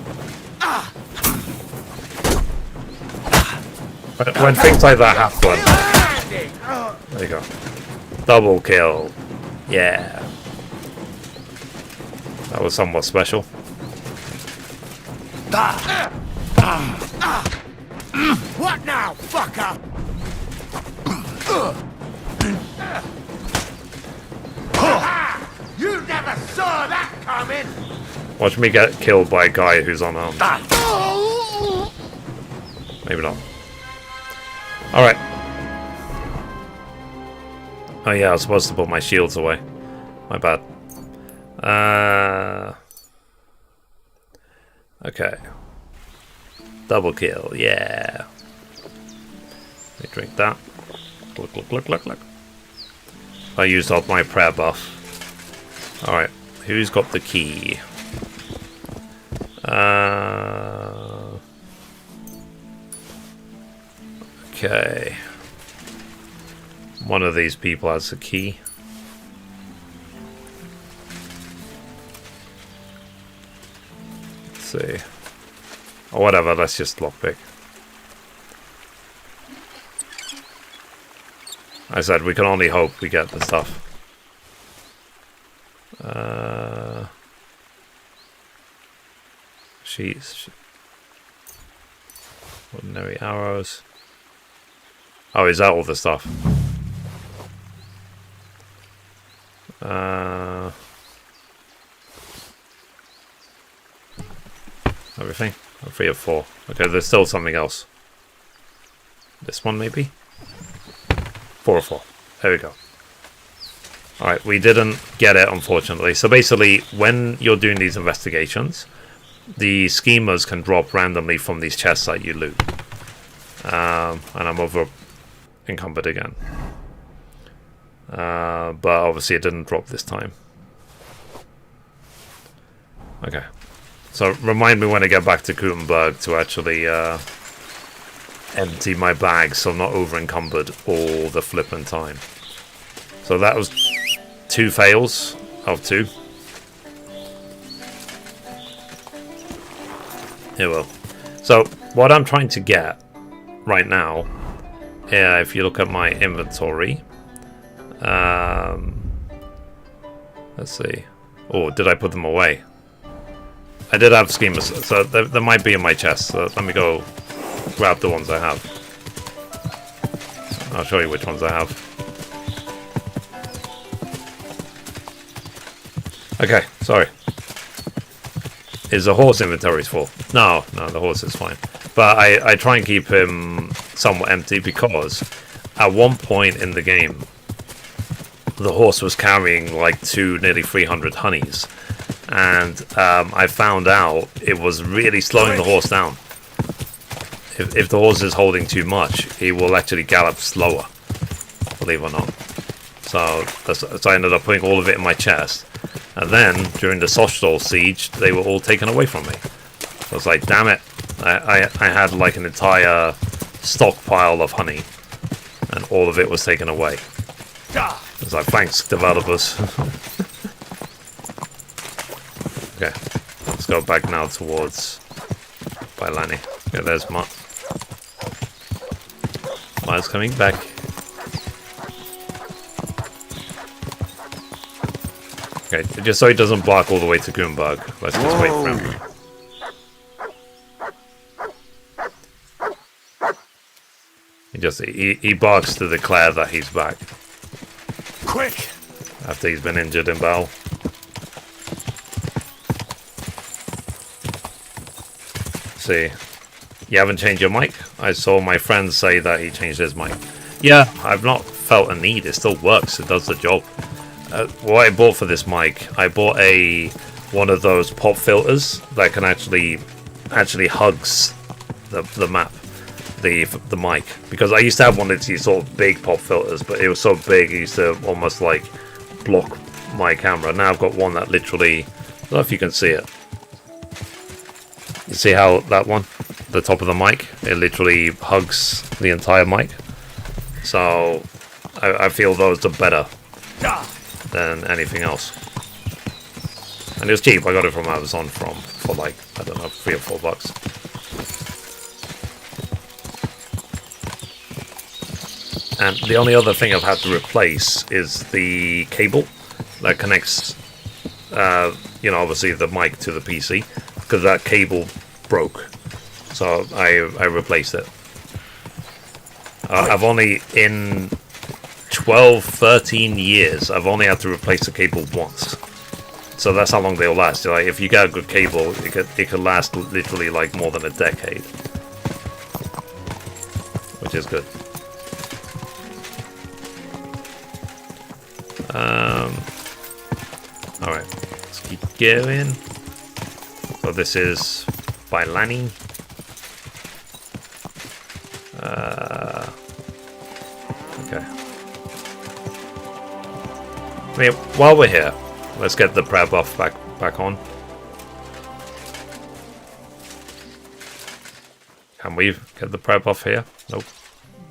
When things like that happen, there you go. Double kill. Yeah. That was somewhat special. What now, fucker? You never saw that coming! Watch me get killed by a guy who's unarmed. Maybe not. Alright. Oh yeah, I was supposed to put my shields away. My bad. Okay. Double kill, yeah. Let me drink that. Look. I used up my prayer buff. Alright, who's got the key? Okay. One of these people has the key. Let's see. Or whatever, let's just lockpick. I said we can only hope we get the stuff. Sheets. Ordinary arrows. Oh, is that all the stuff? Everything? 3 of 4. Okay, there's still something else. This one, maybe? 4 of 4. There we go. Alright, we didn't get it, unfortunately. So basically, when you're doing these investigations, the schemers can drop randomly from these chests that you loot. And I'm over encumbered again. But obviously it didn't drop this time. Okay. So remind me when I get back to Kuttenberg to actually empty my bag so I'm not over encumbered all the flipping time. So that was 2 fails of 2. It will. So what I'm trying to get right now, if you look at my inventory, let's see. Oh, did I put them away? I did have schemers, so they might be in my chest. So let me go grab the ones I have. I'll show you which ones I have. Okay, sorry. Is the horse inventories full? No, the horse is fine. But I try and keep him somewhat empty because at one point in the game, the horse was carrying like nearly 300 honeys. And I found out it was really slowing the horse down. If the horse is holding too much, he will actually gallop slower, believe it or not. So I ended up putting all of it in my chest. And then, during the Social siege, they were all taken away from me. So I was like, damn it. I had like an entire stockpile of honey. And all of it was taken away. I was like, thanks, developers. Okay, let's go back now towards Bailani. Okay, there's Mart. Mart's coming back. Okay, just so he doesn't bark all the way to Kuttenberg. Let's just wait for him. He barks to declare that he's back. Quick! After he's been injured in battle. See, you haven't changed your mic? I saw my friend say that he changed his mic. Yeah, I've not felt a need. It still works. It does the job. What I bought for this mic, I bought one of those pop filters that can actually hugs the map, the mic. Because I used to have one of these sort of big pop filters, but it was so big it used to almost like block my camera. Now I've got one that literally, I don't know if you can see it. You see how that one, the top of the mic, it literally hugs the entire mic. So I feel those are better than anything else. And it was cheap. I got it from Amazon for like, I don't know, $3 or $4. And the only other thing I've had to replace is the cable that connects, obviously the mic to the PC. Because that cable broke, so I replaced it. I've only, in 12-13 years, I've only had to replace the cable once. So that's how long they'll last. Like, if you get a good cable, it could last literally like more than a decade, which is good. All right, let's keep going. So this is Bailani. Okay. I mean, while we're here, let's get the prayer buff back on. Can we get the prayer buff here? Nope.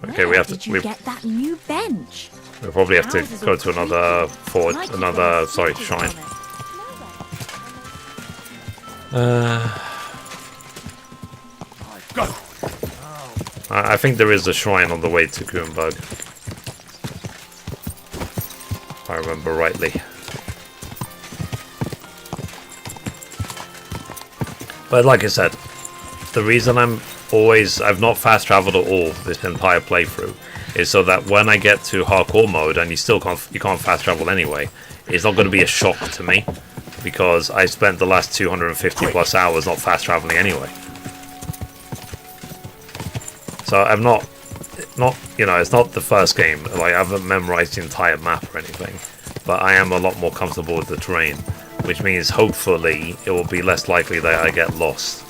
Okay, we have to. Did you get that new bench? We probably have to go to another shrine. I think there is a shrine on the way to Kuttenberg, if I remember rightly. But like I said, the reason I've not fast traveled at all this entire playthrough is so that when I get to hardcore mode and you can't fast travel anyway, it's not going to be a shock to me. Because I spent the last 250 plus hours not fast traveling anyway. So I'm not, it's not the first game. Like, I haven't memorized the entire map or anything. But I am a lot more comfortable with the terrain. Which means, hopefully, it will be less likely that I get lost.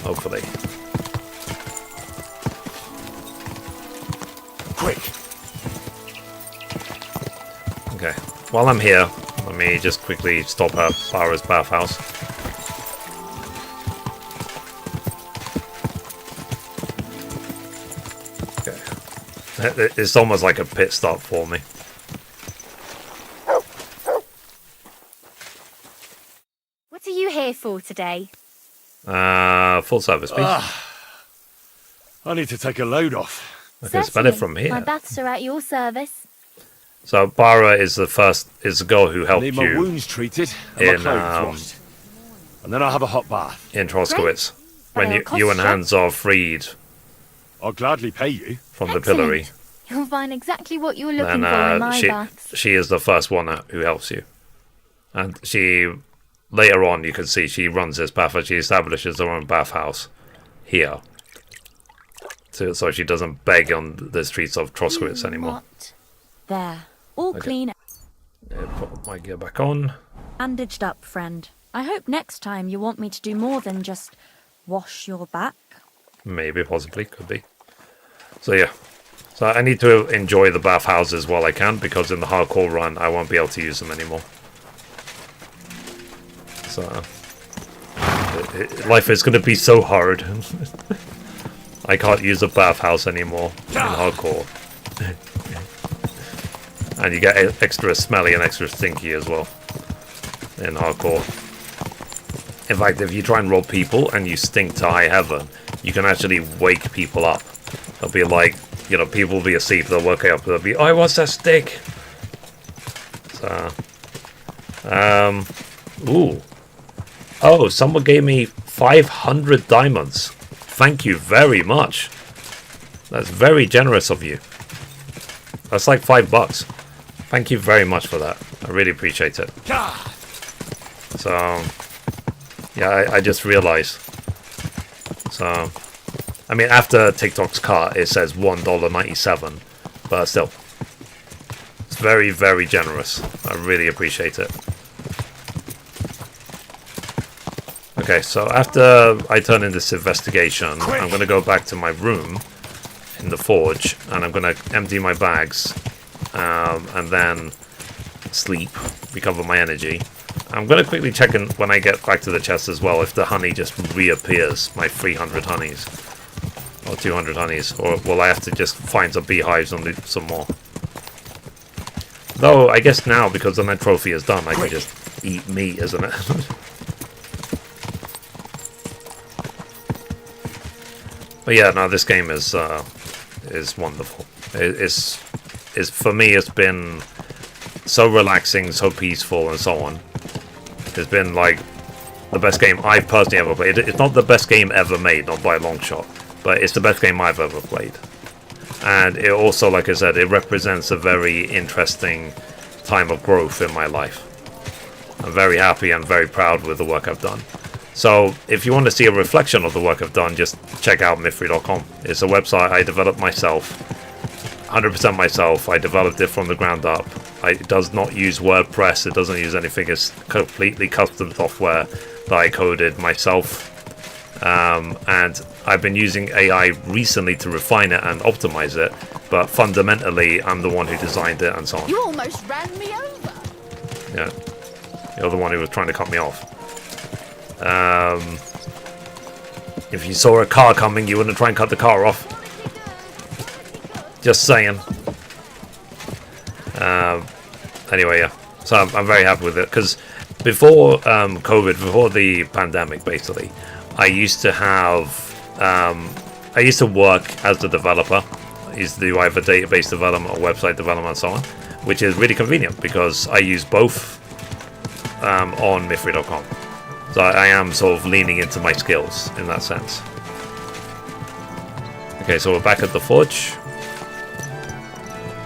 Hopefully. Quick! Okay. While I'm here, let me just quickly stop at Bara's bathhouse. Okay. It's almost like a pit stop for me. What are you here for today? Full service, please. I need to take a load off. Okay, spell it from here. My baths are at your service. So Bara is the girl who I helped need my you wounds treated and in, my clothes washed. And then I'll have a hot bath. in Troskowitz. But When it'll cost you and you. Hans are freed I'll gladly pay you. from the Excellent. pillory, You'll find exactly what you're looking then for in my baths. she is the first one who helps you. And she, later on, you can see she runs this bath and she establishes her own bathhouse here. So she doesn't beg on the streets of Troskowitz anymore. What? There. All clean, Yeah, put my gear back on. bandaged up, friend. I hope next time you want me to do more than just wash your back. Maybe, possibly, could be. So yeah. So I need to enjoy the bathhouses while I can, because in the hardcore run I won't be able to use them anymore. So life is going to be so hard. I can't use a bathhouse anymore in hardcore. And you get extra smelly and extra stinky as well in hardcore. In fact, if you try and rob people and you stink to high heaven, you can actually wake people up. They'll be like, you know, people will be asleep, they'll wake up, they'll be, oh, what's that stick? So, ooh. Oh, someone gave me 500 diamonds. Thank you very much. That's very generous of you. That's like $5. Thank you very much for that. I really appreciate it. So, yeah, I just realized. So, I mean, after TikTok's cut, it says $1.97, but still, it's very, very generous. I really appreciate it. Okay, so after I turn in this investigation, I'm going to go back to my room in the forge, and I'm going to empty my bags, and then sleep, recover my energy. I'm going to quickly check in when I get back to the chest as well if the honey just reappears, my 300 honeys, or 200 honeys, or will I have to just find some beehives and do some more? Though, I guess now, because the night trophy is done, I can just eat meat, isn't it? But yeah, no, this game is wonderful. It's for me, it's been so relaxing, so peaceful, and so on. It's been like the best game I've personally ever played. It's not the best game ever made, not by a long shot, but it's the best game I've ever played. And it also, like I said, it represents a very interesting time of growth in my life. I'm very happy and very proud with the work I've done. So, if you want to see a reflection of the work I've done, just check out mythry.com. It's a website I developed myself, 100% myself. I developed it from the ground up. It does not use WordPress, it doesn't use anything. It's completely custom software that I coded myself. And I've been using AI recently to refine it and optimize it, but fundamentally, I'm the one who designed it and so on. You almost ran me over. Yeah, you're the one who was trying to cut me off. If you saw a car coming, you wouldn't try and cut the car off. Just saying. Anyway, yeah. So I'm very happy with it, because before COVID, before the pandemic, basically, I used to work as a developer. I used to do either database development or website development and so on, which is really convenient because I use both on mythry.com. So I am sort of leaning into my skills in that sense. Okay, so we're back at the forge.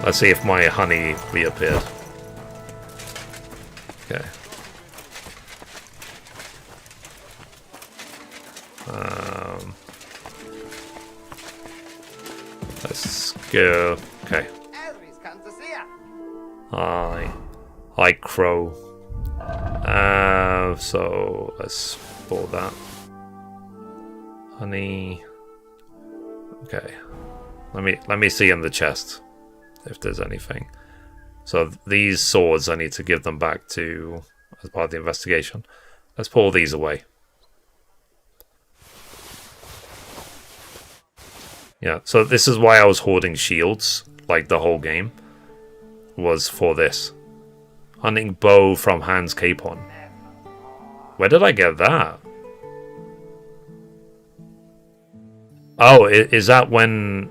Let's see if my honey reappeared. Okay. Let's go. Okay. Hi, Crow. So let's pull that. Honey. Okay. Let me see in the chest if there's anything. So these swords, I need to give them back to as part of the investigation. Let's pull these away. Yeah, so this is why I was hoarding shields, like the whole game, was for this. Hunting bow from Hans Capon. Where did I get that? Oh, is that when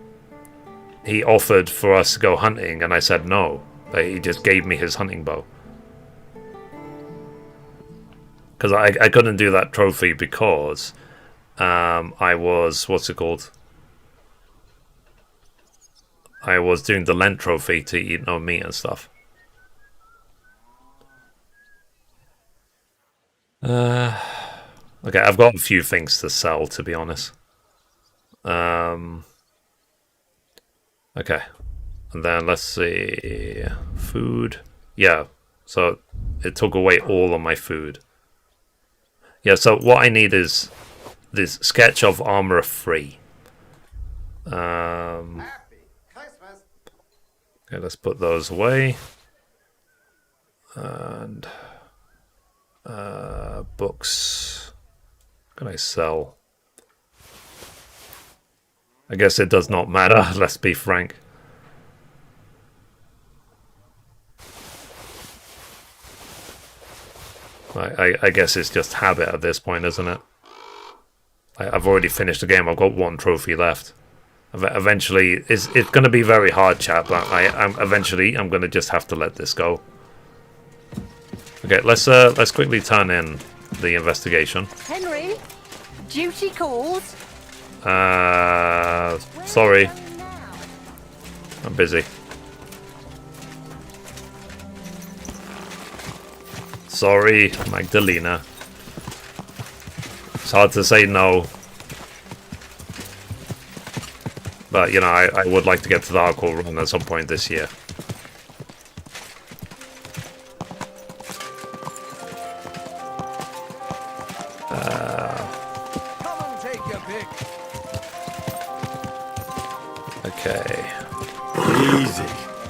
he offered for us to go hunting and I said no? He just gave me his hunting bow. Because I couldn't do that trophy because I was, what's it called? I was doing the Lent trophy to eat no meat and stuff. Okay, I've got a few things to sell, to be honest. Okay. And then let's see. Food. Yeah. So it took away all of my food. Yeah, so what I need is this sketch of armor 3. Okay, let's put those away. And books. What can I sell? I guess it does not matter, let's be frank. I guess it's just habit at this point, isn't it? I've already finished the game. I've got 1 trophy left. Eventually, it's going to be very hard, chat, but eventually I'm going to just have to let this go. Okay, let's quickly turn in the investigation. Henry, duty calls. Sorry. I'm busy. Sorry, Magdalena. It's hard to say no. But, you know, I would like to get to the hardcore run at some point this year. Okay. Easy.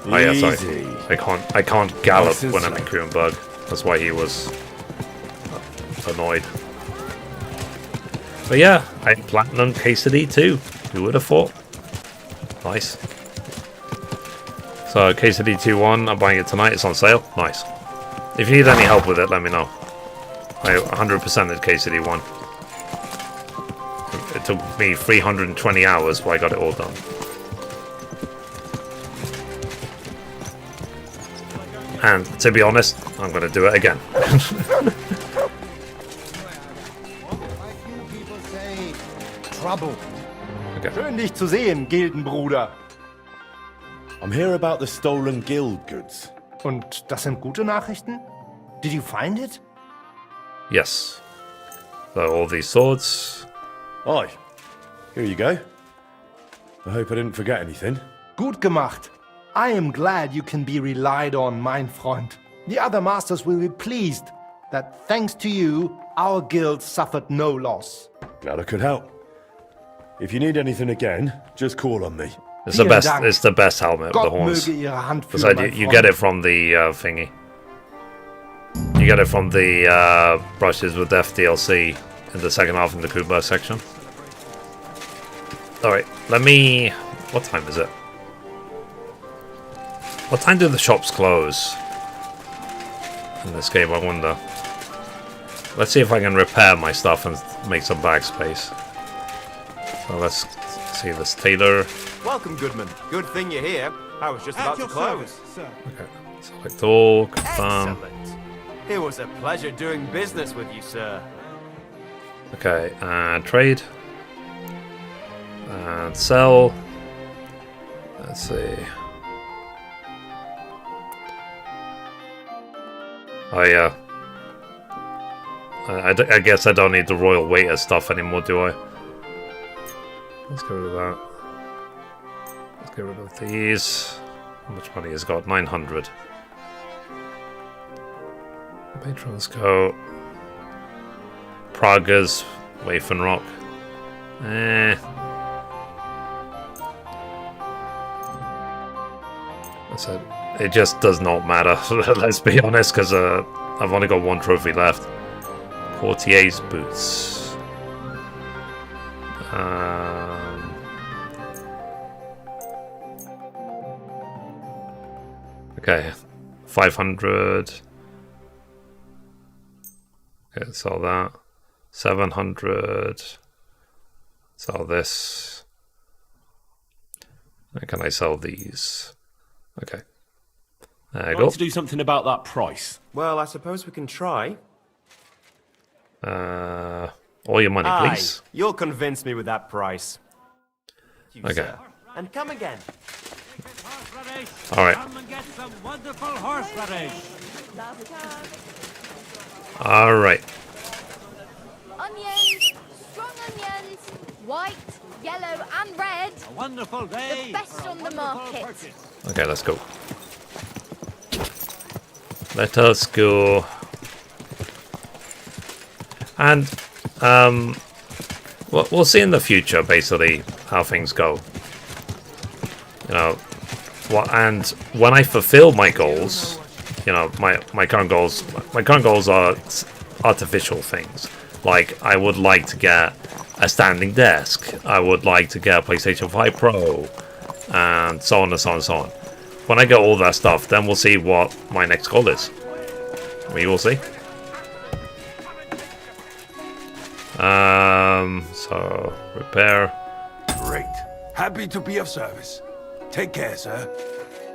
Oh yeah, sorry. I can't gallop when I'm in Kuttenberg. That's why he was annoyed. But yeah, I platinum KCD too. Who would have thought? Nice. So KCD 2.1, I'm buying it tonight. It's on sale. Nice. If you need any help with it, let me know. I 100%ed KCD 1. It took me 320 hours, but I got it all done. And to be honest, I'm going to do it again. Trouble. Okay. Schön dich zu sehen, Gildenbruder. I'm here about the stolen guild goods. Und das sind gute Nachrichten? Did you find it? Yes. So all these swords. Aye. Here you go. I hope I didn't forget anything. Gut gemacht. I am glad you can be relied on, mein Freund. The other masters will be pleased that thanks to you, our guild suffered no loss. Glad I could help. If you need anything again, just call on me. It's the best. It's the best helmet with the Gott horns. möge ihre Hand führen, Besides, mein you Freund. get it from the thingy. You get it from the Brushes with Death DLC in the second half in the Kuttenberg section. Alright, let me... What time is it? What time do the shops close? In this game, I wonder. Let's see if I can repair my stuff and make some bag space. So let's see this tailor. Welcome, Goodman. Good thing you're here. I was just about to close. Okay, select all, confirm. Excellent. It was a pleasure doing business with you, sir. Okay, trade. And sell. Let's see. Oh yeah. I guess I don't need the royal waiter stuff anymore, do I? Let's get rid of that. Let's get rid of these. How much money has got? 900. Patrons go. Prague's Wafen Rock. So it just does not matter. Let's be honest, because I've only got one trophy left. Portier's boots. Okay, 500. Okay, sell that. 700. Sell this. And can I sell these? Okay. There you go. To do something about that price. Well, I suppose we can try. All your money, please. You'll convince me with that price. Okay. Sir. And come again. All right. Come and get some wonderful horseradish. All right. Onions, strong onions, white, yellow and red. A wonderful day. The best on the market. Okay, let's go. Let us go. And we'll see in the future, basically, how things go. You know, and when I fulfill my goals, you know, my current goals are artificial things. Like, I would like to get a standing desk. I would like to get a PlayStation 5 Pro, and so on and so on and so on. When I get all that stuff, then we'll see what my next goal is. We will see. So repair. Great. Happy to be of service. Take care, sir.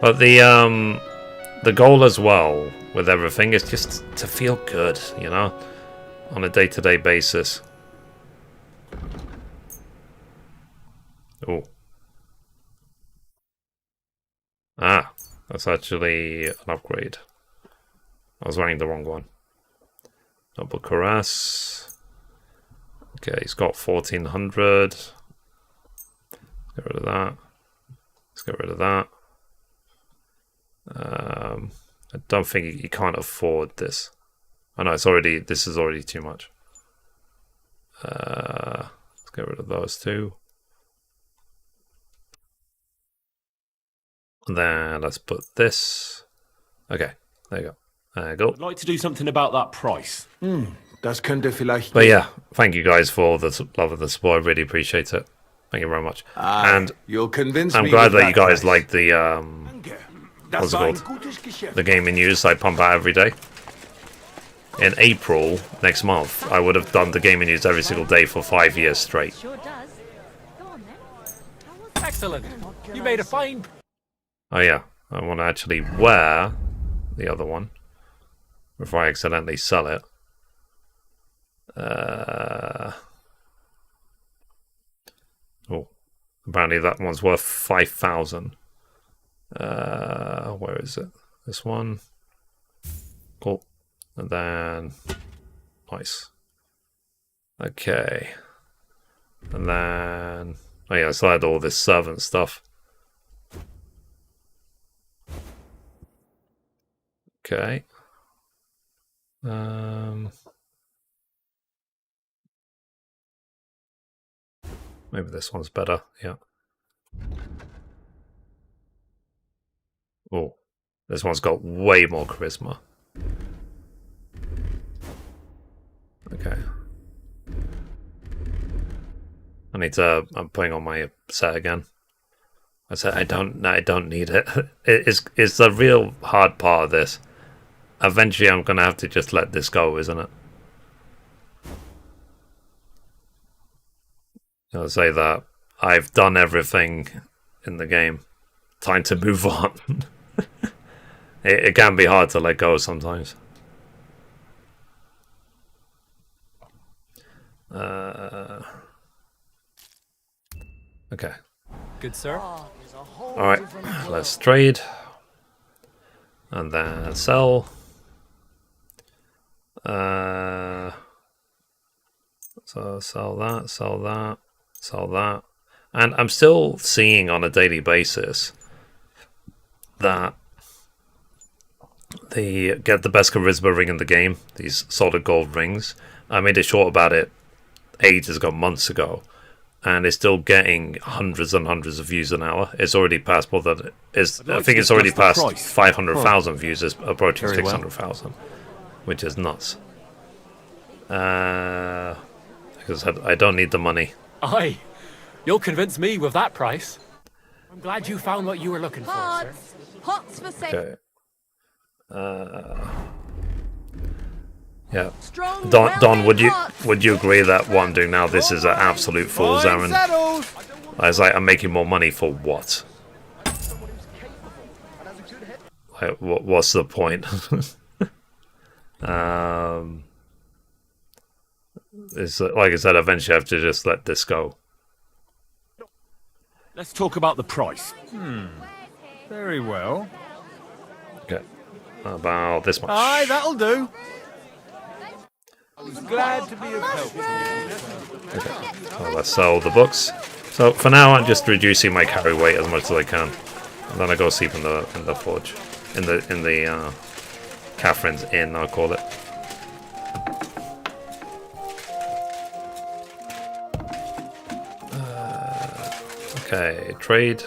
But the goal as well with everything is just to feel good, you know, on a day-to-day basis. Oh. Ah, that's actually an upgrade. I was wearing the wrong one. Double Cuirass. Okay, he's got 1400. Let's get rid of that. Let's get rid of that. I don't think he can't afford this. Oh no, this is already too much. Let's get rid of those two. And then let's put this. Okay, there you go. There you go. I'd like to do something about that price. Das könnte vielleicht... But yeah, thank you guys for all the love and the support. I really appreciate it. Thank you very much. And you'll convince I'm me glad with that you guys price. like the what's it called? The gaming news I pump out every day. In April next month, I would have done the gaming news every single day for 5 years straight. Sure does. Go on then. Excellent. You made a fine. Oh yeah, I want to actually wear the other one before I accidentally sell it. Oh, apparently that one's worth 5,000. Where is it? This one. Cool. And then nice. Okay. And then oh yeah, so I had all this servant stuff. Okay. Maybe this one's better, yeah. Oh, this one's got way more charisma. Okay. I'm putting on my set again. I said I don't need it. It's the real hard part of this. Eventually I'm gonna have to just let this go, isn't it? I'll say that I've done everything in the game. Time to move on. It can be hard to let go sometimes. Okay. Good, sir. Alright, let's trade. And then sell. So sell that, sell that, sell that. And I'm still seeing on a daily basis that they get the best charisma ring in the game, these solid gold rings. I made a short about it ages ago, months ago. and it's still getting hundreds and hundreds of views an hour. It's already past more than I think it's already past 500,000 views. It's approaching 600,000, which is nuts. Because I don't need the money. Aye, you'll convince me with that price. I'm glad you found what you were looking for, sir. Pots for sale. Okay. Yeah. Don, would you agree that what I'm doing now, this is an absolute fool's errand? I was like, I'm making more money for what? Like, what's the point? It's like I said, eventually I have to just let this go. Let's talk about the price. Very well. Okay. About this much. Aye, that'll do. Glad to be of help. Okay. Well, let's sell the books. So for now, I'm just reducing my carry weight as much as I can, and then I go sleep in the forge, in the Catherine's Inn, I'll call it. Okay, trade.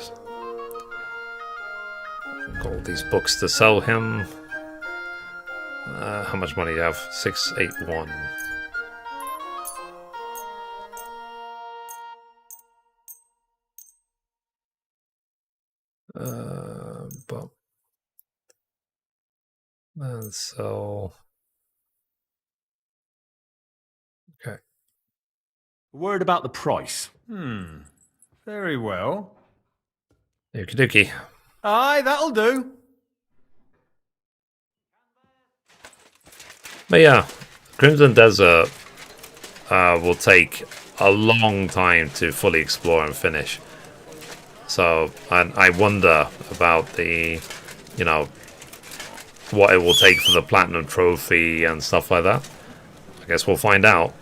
Got all these books to sell him. How much money do you have? 681. But and so okay. Word about the price. Very well. Okie dokie. Aye, that'll do. But yeah, Crimson Desert will take a long time to fully explore and finish. So I wonder about the, you know, what it will take for the Platinum Trophy and stuff like that. I guess we'll find out.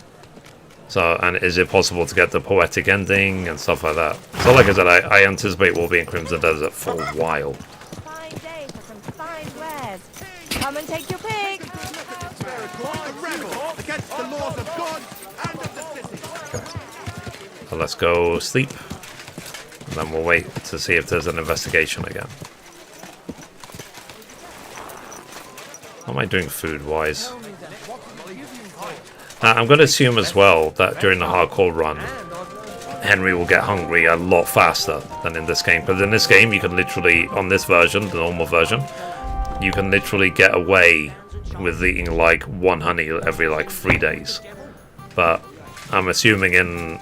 So, and is it possible to get the poetic ending and stuff like that? So like I said, I anticipate we'll be in Crimson Desert for a while. Fine day for some fine wares. Come and take your pick. Against the laws of God and of the city. So let's go sleep. And then we'll wait to see if there's an investigation again. What am I doing food-wise? I'm going to assume as well that during the hardcore run, Henry will get hungry a lot faster than in this game. Because in this game, you can literally, on this version, the normal version, you can literally get away with eating like one honey every like 3 days. But I'm assuming in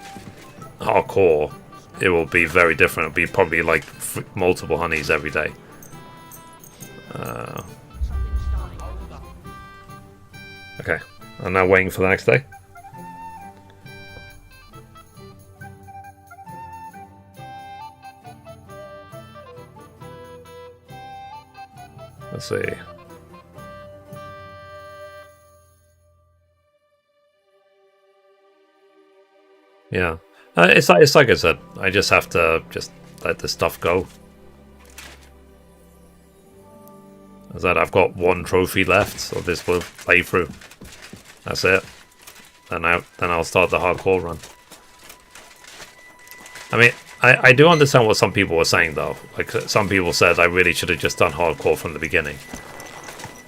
hardcore, it will be very different. It'll be probably like multiple honeys every day. Okay. I'm now waiting for the next day. Let's see. Yeah. It's like I said, I just have to just let this stuff go. As that I've got one trophy left of this playthrough. That's it. Then I'll start the hardcore run. I mean, I do understand what some people were saying though. Like some people said I really should have just done hardcore from the beginning.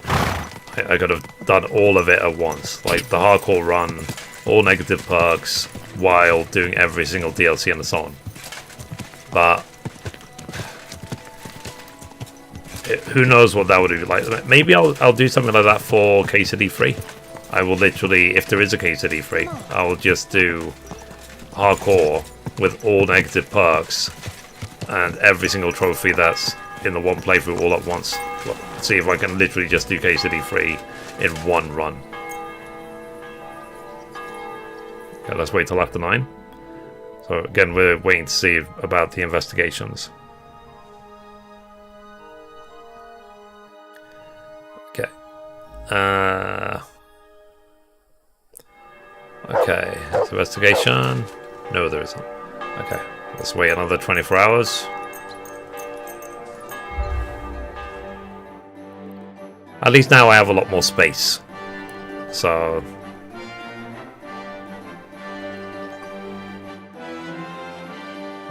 I could have done all of it at once. Like the hardcore run, all negative perks, while doing every single DLC and so on. But who knows what that would be like. Maybe I'll do something like that for KCD 3. I will literally, if there is a KCD 3, I will just do hardcore with all negative perks and every single trophy that's in the one playthrough all at once. See if I can literally just do KCD 3 in one run. Okay, let's wait till after 9. So again, we're waiting to see about the investigations. Okay. Okay, that's investigation. No, there isn't. Okay, let's wait another 24 hours. At least now I have a lot more space. So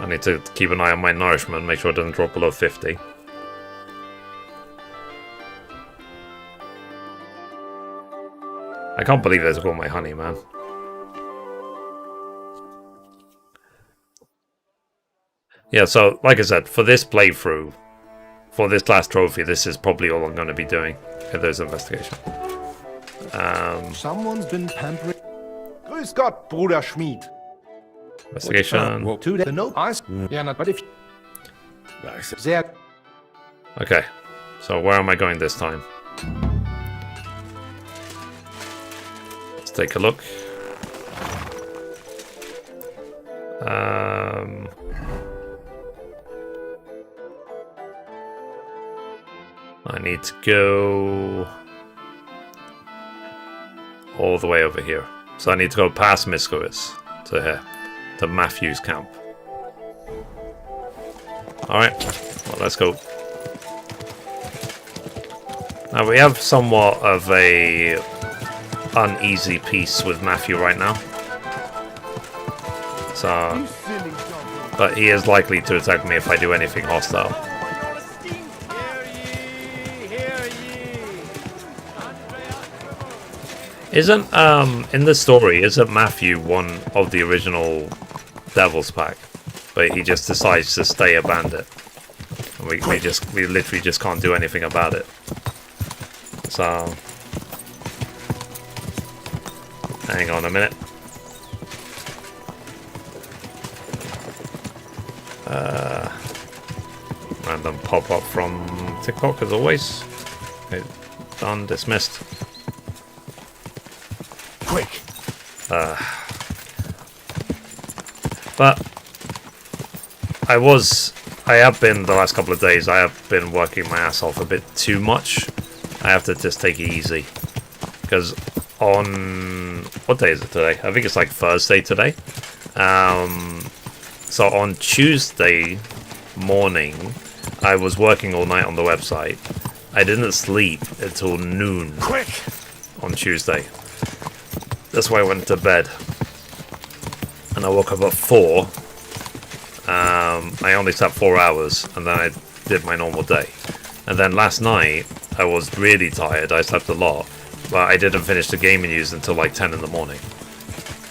need to keep an eye on my nourishment, make sure it doesn't drop below 50. I can't believe they took all my honey, man. Yeah, so, like I said, for this playthrough, for this last trophy, this is probably all I'm going to be doing in those investigation. Someone's been pampering. Grüß Gott, Bruder Schmied. Investigation. Today, the note I... Yeah, not, but if... Sehr... Okay, so where am I going this time? Let's take a look. I need to go all the way over here. So I need to go past Miskowitz to here, to Matthew's camp. Alright, well, let's go. Now we have somewhat of a uneasy peace with Matthew right now. So, but he is likely to attack me if I do anything hostile. Isn't, in the story, isn't Matthew one of the original Devil's Pack? But he just decides to stay a bandit. And we literally just can't do anything about it. So, hang on a minute. Random pop-up from TikTok as always. Okay, done, dismissed. Quick. But I have been the last couple of days, I have been working my ass off a bit too much. I have to just take it easy. Because on... what day is it today? I think it's like Thursday today. So on Tuesday morning, I was working all night on the website. I didn't sleep until noon. Quick. On Tuesday. That's why I went to bed. And I woke up at 4. I only slept 4 hours, and then I did my normal day. And then last night, I was really tired. I slept a lot. But I didn't finish the gaming news until like 10 in the morning.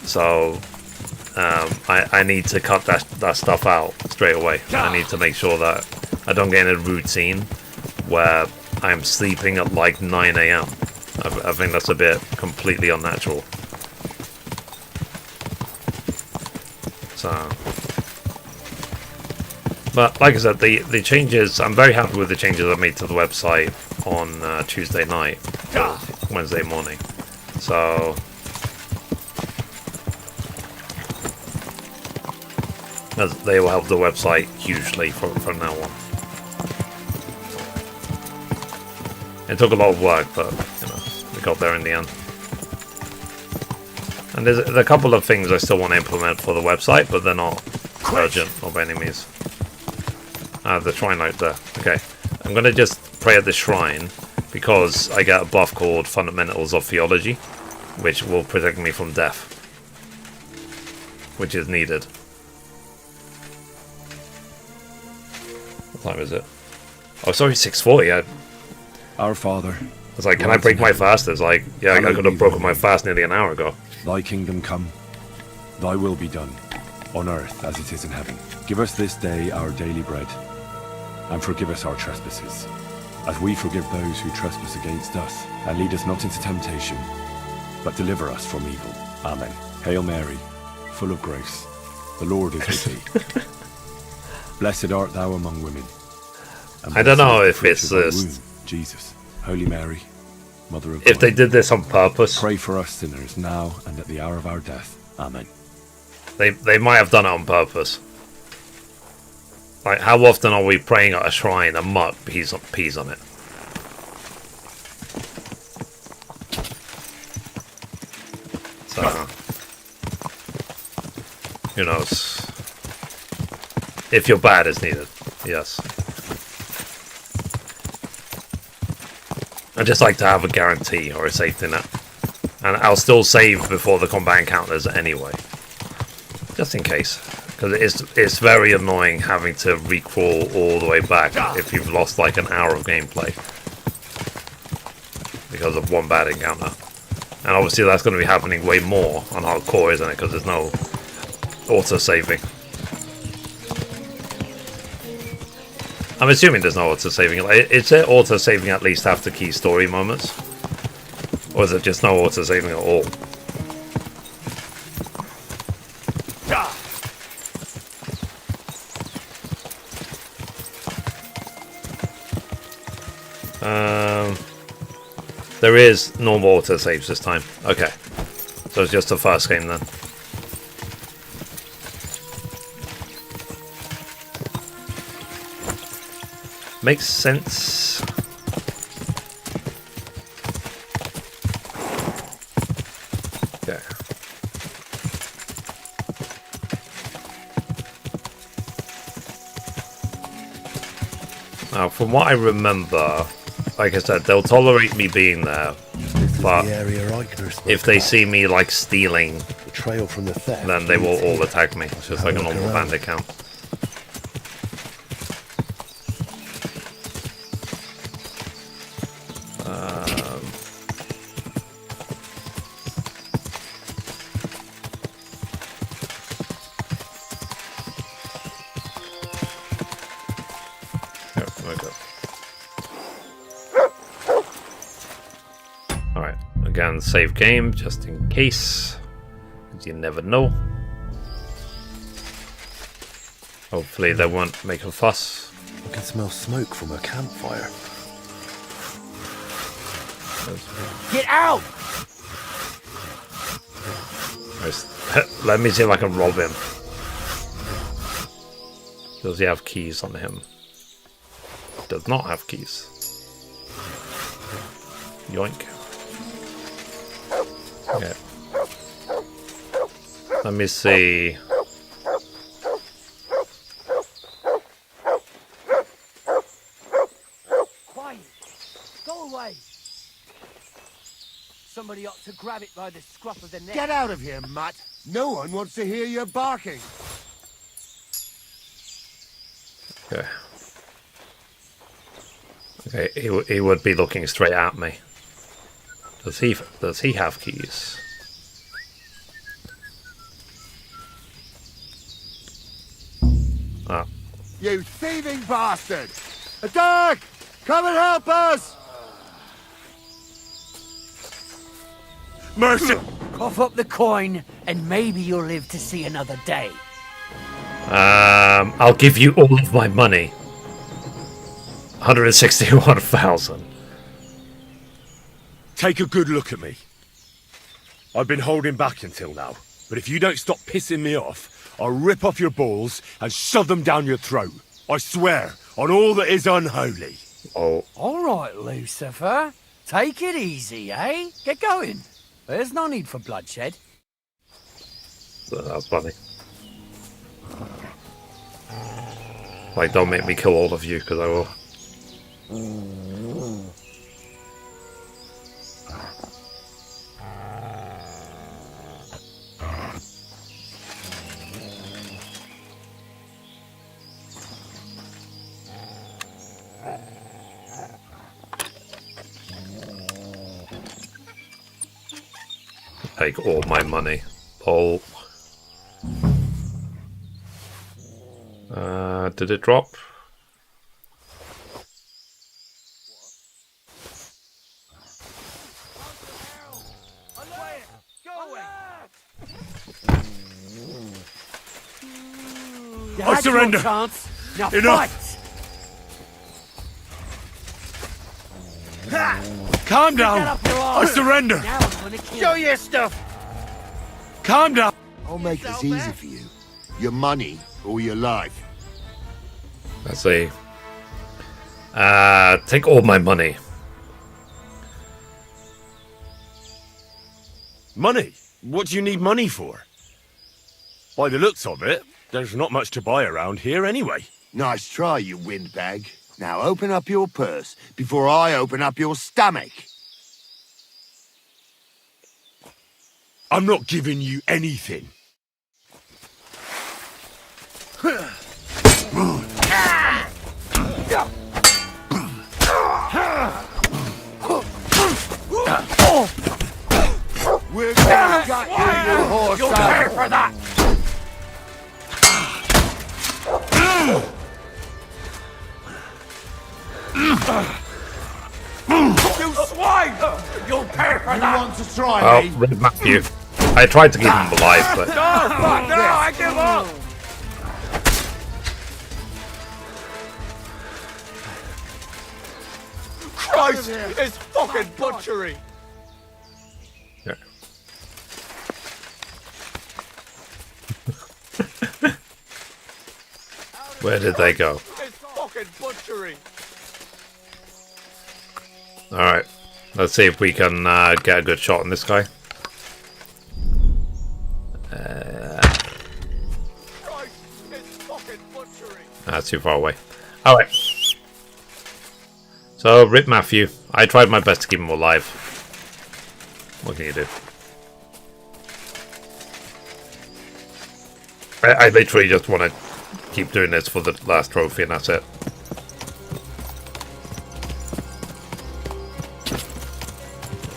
So, I need to cut that stuff out straight away. I need to make sure that I don't get in a routine where I'm sleeping at like 9 AM. I think that's a bit completely unnatural. So, but like I said, the changes, I'm very happy with the changes I made to the website on Tuesday night, or Wednesday morning. So, they will help the website hugely from now on. It took a lot of work, but you know, we got there in the end. And there's a couple of things I still want to implement for the website, but they're not urgent, not by any means. The shrine right there. Okay, I'm going to just pray at the shrine, because I get a buff called Fundamentals of Theology, which will protect me from death. Which is needed. What time is it? Oh, sorry, 6:40. Our Father. I was like, can I break my fast? It's like, yeah, I could have broken my fast nearly an hour ago. Thy kingdom come, thy will be done, on earth as it is in heaven. Give us this day our daily bread, and forgive us our trespasses, as we forgive those who trespass against us. And lead us not into temptation, but deliver us from evil. Amen. Hail Mary, full of grace, the Lord is with thee. Blessed art thou among women. I don't know if it's this. Jesus, Holy Mary, Mother of God. If they did this on purpose. Pray for us sinners now and at the hour of our death. Amen. They might have done it on purpose. Like, how often are we praying at a shrine and mutt peas on it? So, who knows? If you're bad, it's needed. Yes. I just like to have a guarantee or a safety net. And I'll still save before the combat encounters anyway. Just in case. Because it's very annoying having to recrawl all the way back if you've lost like an hour of gameplay because of one bad encounter. And obviously that's going to be happening way more on hardcore, isn't it? Because there's no auto-saving. I'm assuming there's no auto-saving. Is it auto-saving at least after key story moments? Or is it just no auto-saving at all? There is normal auto-saves this time. Okay. So it's just the first game then. Makes sense. Okay. Now, from what I remember, like I said, they'll tolerate me being there, but if they see me like stealing, the trail from the theft, then they will all attack me. It's just like a normal bandit count. Again, save game just in case, because you never know. Hopefully they won't make a fuss. I can smell smoke from a campfire. Get out! Let me see if I can rob him. Does he have keys on him? Does not have keys. Yoink. Okay. Let me see. Quiet! Go away! Somebody ought to grab it by the scruff of the neck. Get out of here, mutt! No one wants to hear you barking. Okay. Okay, he would be looking straight at me. Does he have keys? Ah. You thieving bastard! Attack! Come and help us! Mercy! Cough up the coin, and maybe you'll live to see another day. I'll give you all of my money. 161,000. Take a good look at me. I've been holding back until now, but if you don't stop pissing me off, I'll rip off your balls and shove them down your throat. I swear, on all that is unholy. Oh. All right, Lucifer. Take it easy, eh? Get going. There's no need for bloodshed. That's funny. Like, don't make me kill all of you, because I will. Take all my money. Oh. Did it drop? I surrender. Now Enough. fight. Calm down. I surrender. Now I'm gonna kill. Show your stuff! Calm down. I'll make this easy for you. Your money or your life. Let's see. Take all my money. Money? What do you need money for? By the looks of it, there's not much to buy around here anyway. Nice try, you windbag. Now open up your purse before I open up your stomach. I'm not giving you anything. We're gonna gut your horse. You'll pay for that! You swine! You'll pay for that! You want to try Oh, me? Red Matthew. I tried to keep him alive, but... No, fuck, no, I give up! Christ, it's fucking butchery. Yeah. Where did they go? It's fucking butchery. Alright. Let's see if we can get a good shot on this guy. Christ, it's fucking butchery. That's too far away. Alright. So, Rip Matthew. I tried my best to keep him alive. What can you do? I literally just want to keep doing this for the last trophy and that's it.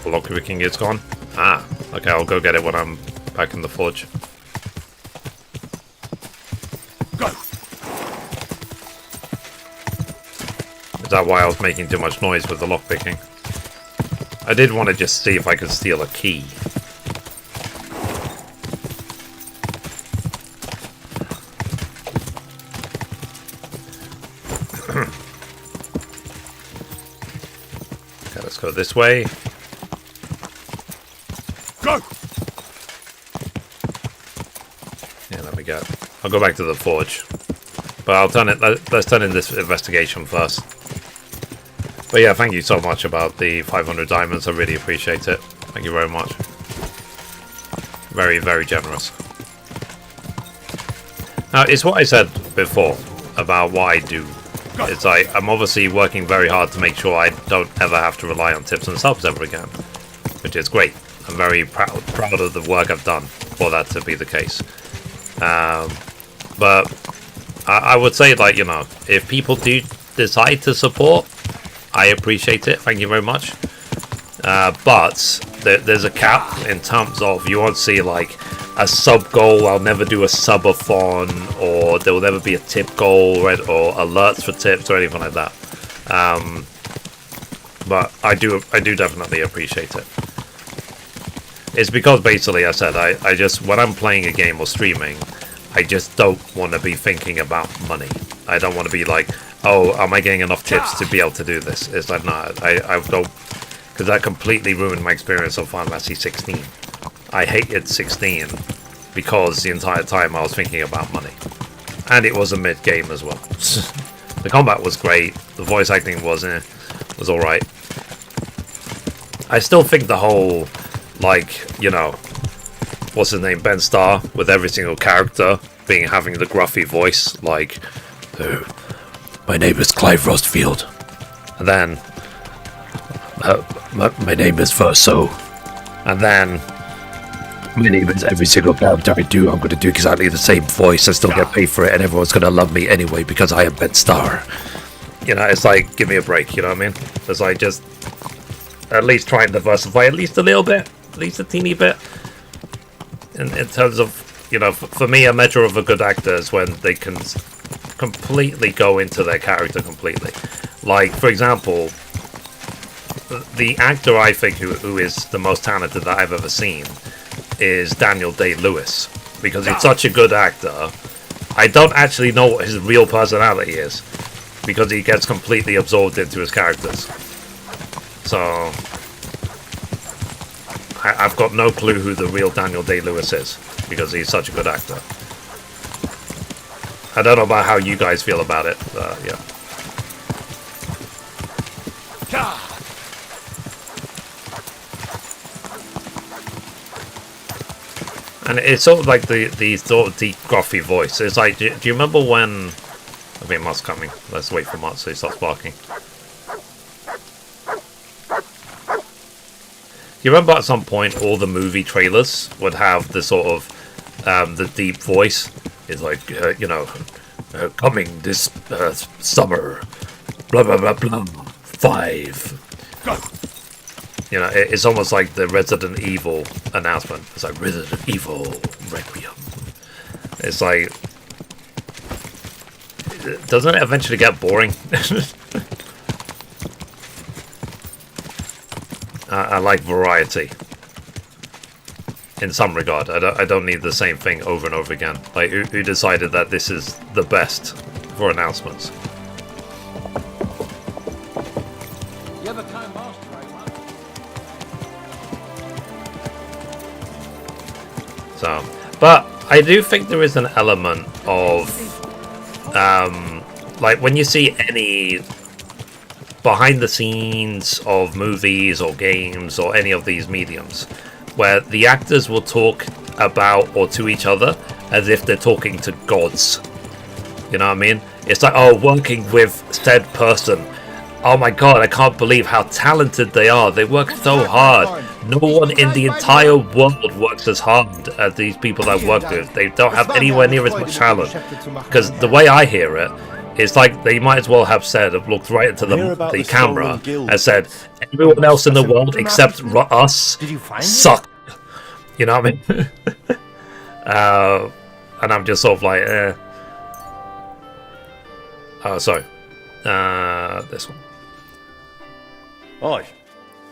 Lockpicking is gone. Ah, okay, I'll go get it when I'm back in the forge. Go. Is that why I was making too much noise with the lockpicking? I did want to just see if I could steal a key. Okay, let's go this way. Go. Yeah, there we go. I'll go back to the forge, but I'll turn it. Let's turn in this investigation first. But yeah, thank you so much about the 500 diamonds. I really appreciate it. Thank you very much. Very, very generous. Now, it's what I said before about what I do. It's like I'm obviously working very hard to make sure I don't ever have to rely on tips and subs ever again, which is great. I'm very proud of the work I've done for that to be the case. But I would say, like, you know, if people do decide to support, I appreciate it. Thank you very much. But there's a cap in terms of you won't see like a sub goal. I'll never do a subathon, or there will never be a tip goal, right, or alerts for tips or anything like that. But I do definitely appreciate it. It's because basically I said I just, when I'm playing a game or streaming, I just don't want to be thinking about money. I don't want to be like, oh, am I getting enough tips to be able to do this? It's like, no, I don't, because that completely ruined my experience of Final Fantasy 16. I hated 16 because the entire time I was thinking about money. And it was a mid-game as well. The combat was great, the voice acting was alright. I still think the whole, like, you know, what's his name, Ben Starr, with every single character having the gruffy voice, like, oh, my name is Clive Rostfield, and then my name is Verso, and then my name is every single character I do, I'm going to do exactly the same voice, I still get paid for it, and everyone's going to love me anyway because I am Ben Starr. You know, it's like, give me a break, you know what I mean? It's like, just at least try and diversify at least a little bit, at least a teeny bit. In terms of, you know, for me, a measure of a good actor is when they can completely go into their character completely. Like, for example, the actor I think who is the most talented that I've ever seen is Daniel Day-Lewis, because he's such a good actor. I don't actually know what his real personality is, because he gets completely absorbed into his characters. So I've got no clue who the real Daniel Day-Lewis is, because he's such a good actor. I don't know about how you guys feel about it, yeah. And it's sort of like the sort of deep, gruffy voice. It's like, do you remember when... I think Mutt's coming. Let's wait for Mutt so he stops barking. You remember at some point all the movie trailers would have the sort of the deep voice? It's like, you know, coming this summer, blah blah blah blah 5. You know, it's almost like the Resident Evil announcement. It's like Resident Evil Requiem. It's like, doesn't it eventually get boring? I like variety. In some regard, I don't need the same thing over and over again. Like, who decided that this is the best for announcements? So, but I do think there is an element of, like when you see any behind the scenes of movies or games or any of these mediums, where the actors will talk about or to each other as if they're talking to gods. You know what I mean? It's like, oh, working with said person. Oh my god, I can't believe how talented they are. They work so hard. No one in the entire world works as hard as these people I've worked with. They don't have anywhere near as much talent. Because the way I hear it, it's like they might as well have said, have looked right into the camera and said, everyone else in the world except us suck. You know what I mean? And I'm just sort of like, oh, sorry. This one. Aye.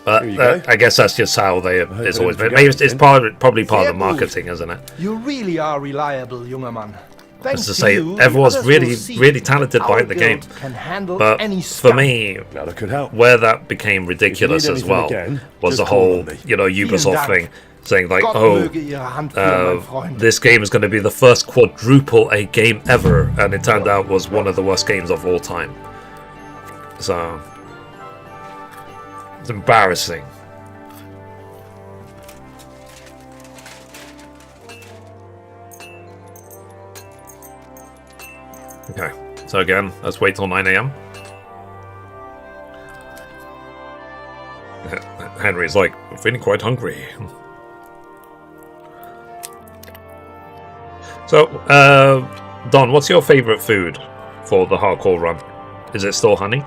But I guess that's just how it's always been. Maybe it's probably part of the marketing, isn't it? You really are reliable, junger man. As to say, everyone's really talented behind the game. But for me, where that became ridiculous as well was the whole, you know, Ubisoft thing, saying like, oh, this game is going to be the first quadruple A game ever, and it turned out was one of the worst games of all time. So it's embarrassing. Okay, so again, let's wait till 9 AM. Henry's like, I'm feeling quite hungry. So, Don, what's your favorite food for the hardcore run? Is it still honey?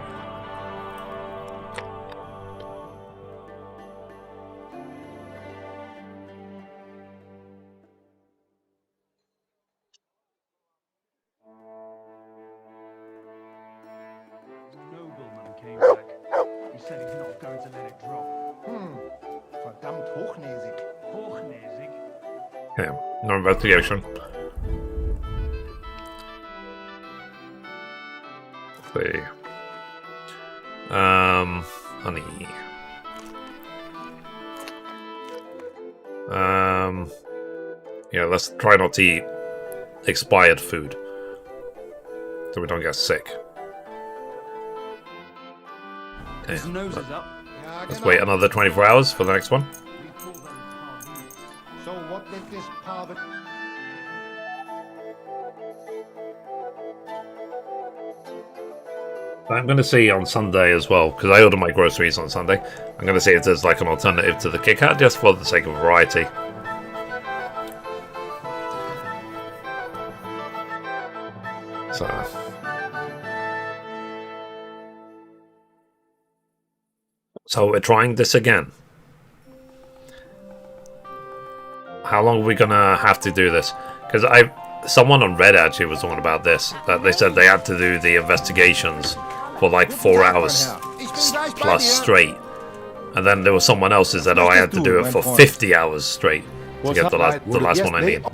Okay, no investigation. Let's see. Honey. Yeah, let's try not to eat expired food so we don't get sick. Okay, let's wait another 24 hours for the next one. So what did this poverty... I'm going to see on Sunday as well, because I order my groceries on Sunday. I'm going to see if there's like an alternative to the Kit Kat, just for the sake of variety. So we're trying this again. How long are we gonna have to do this? Because someone on Reddit actually was talking about this. That they said they had to do the investigations for like 4 hours plus straight, and then there was someone else who said, "Oh, I had to do it for 50 hours straight to get the last one I need."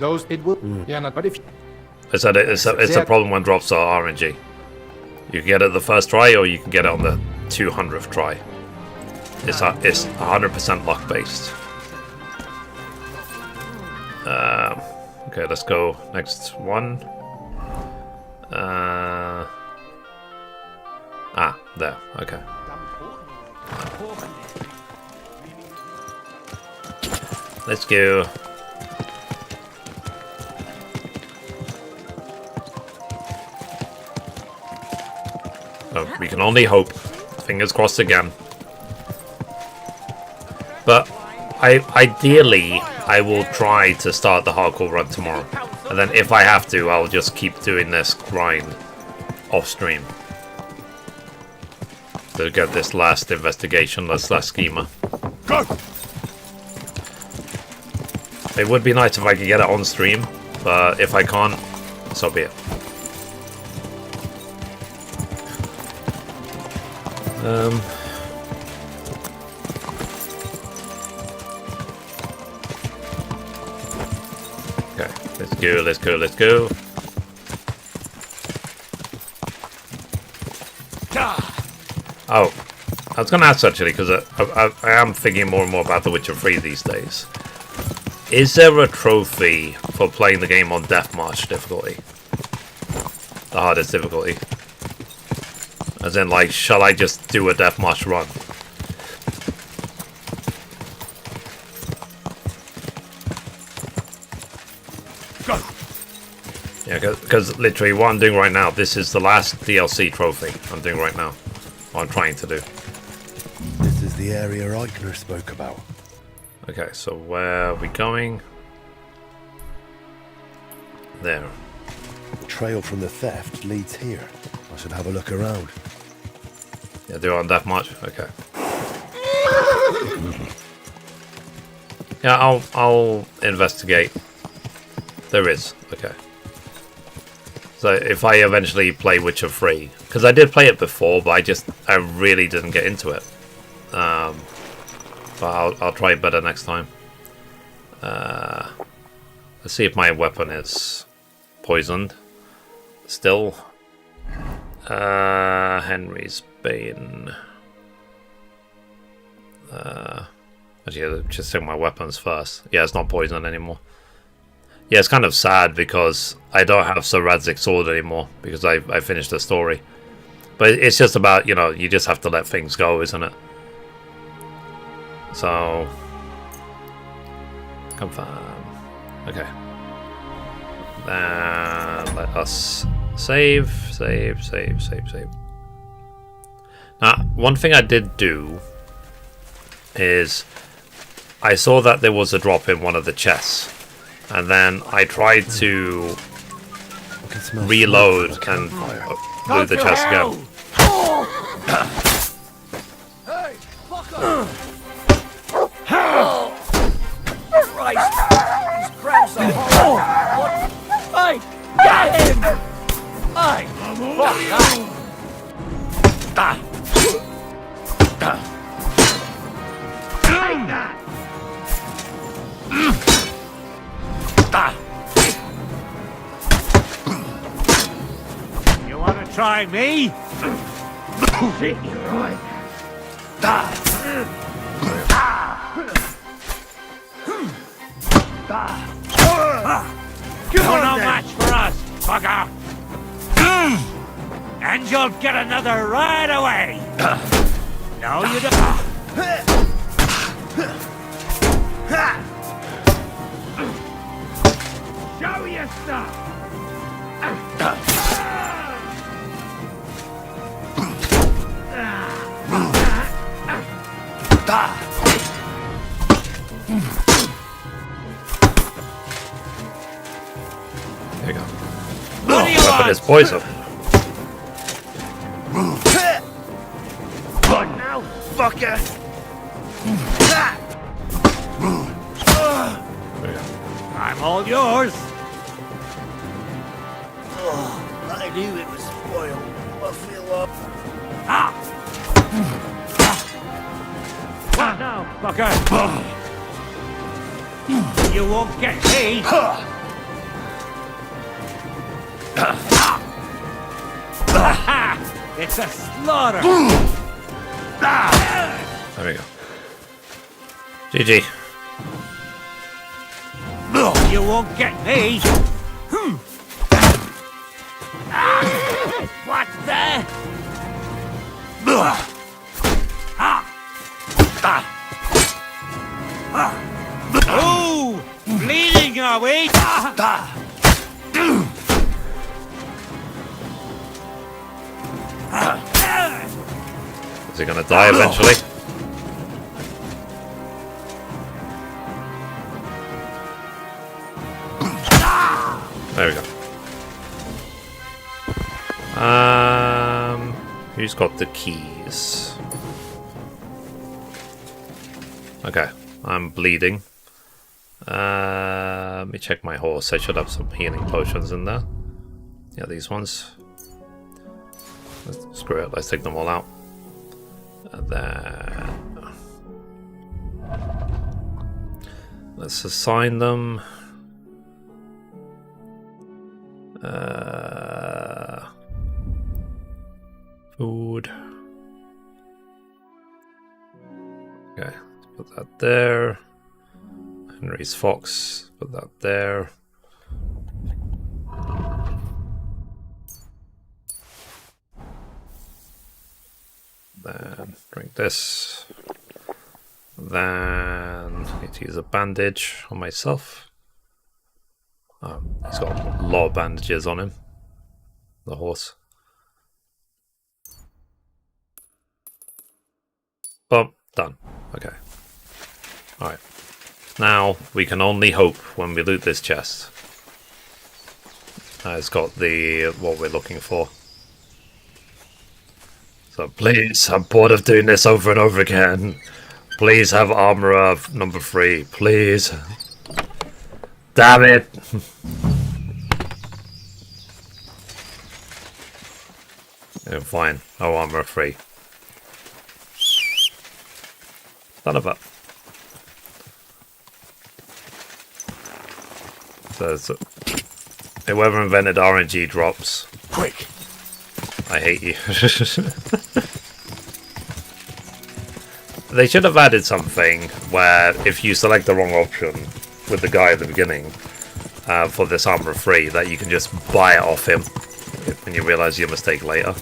I said it's a problem when drops are RNG. You can get it the first try, or you can get it on the 200th try. It's 100% luck based. Okay, let's go next one. There. Okay. Let's go. Oh, we can only hope. Fingers crossed again. But ideally, I will try to start the hardcore run tomorrow. And then if I have to, I'll just keep doing this grind off stream. to get this last investigation, this last schema. Go! It would be nice if I could get it on stream, but if I can't, so be it. Okay, let's go, let's go, let's go. Oh, I was going to ask actually, because I am thinking more and more about The Witcher 3 these days. Is there a trophy for playing the game on Deathmarch difficulty? The hardest difficulty? As in, like, shall I just do a Deathmarch run? Go! Yeah, because literally what I'm doing right now, this is the last DLC trophy I'm doing right now. What I'm trying to do. This is the area Eichner spoke about. Okay, so where are we going? There. The trail from the theft leads here. I should have a look around. Yeah, do it on Deathmarch? Okay. Yeah, I'll investigate. There is. Okay. So if I eventually play Witcher 3, because I did play it before, but I really didn't get into it. But I'll try it better next time. Let's see if my weapon is poisoned. Still. Henry's Bane. Actually, just check my weapons first. Yeah, it's not poisoned anymore. Yeah, it's kind of sad because I don't have Sir Radzig's sword anymore because I finished the story. But it's just about, you know, you just have to let things go, isn't it? So, confirm. Okay. Let us save. Now, one thing I did do is I saw that there was a drop in one of the chests, and then I tried to reload and loot the chest again. Hey, fuck off! Christ! These crabs are horrible! Hey, get him! Hey, fuck that! You want to try me? Sit your right. You're no match for us, bugger! And you'll get another right away! No, you don't. Show your stuff! There you go. Weapon is poison. What now, fucker? I'm all yours. Oh, I knew it was spoiled. I feel up. Ah! What now, fucker? You won't get me. It's a slaughter. There we go. GG. You won't get me. What's that? Oh, bleeding, are we? Is he gonna die eventually? There we go. Who's Who's got the keys? Okay, I'm bleeding. Let me check my horse. I should have some healing potions in there. Yeah, these ones. Screw it, let's take them all out. And then let's assign them. Food. Okay, put that there. Henry's fox, put that there. Then drink this. Then need to use a bandage on myself. He's got a lot of bandages on him. The horse. Boom, done. Okay. Alright. Now we can only hope when we loot this chest. It's got the what we're looking for. So please, I'm bored of doing this over and over again. Please have armorer number 3, please. Damn it! Yeah, fine, no armorer 3. Son of a... So, whoever invented RNG drops. Quick! I hate you. They should have added something where if you select the wrong option with the guy at the beginning for this armor free, that you can just buy it off him when you realize your mistake later.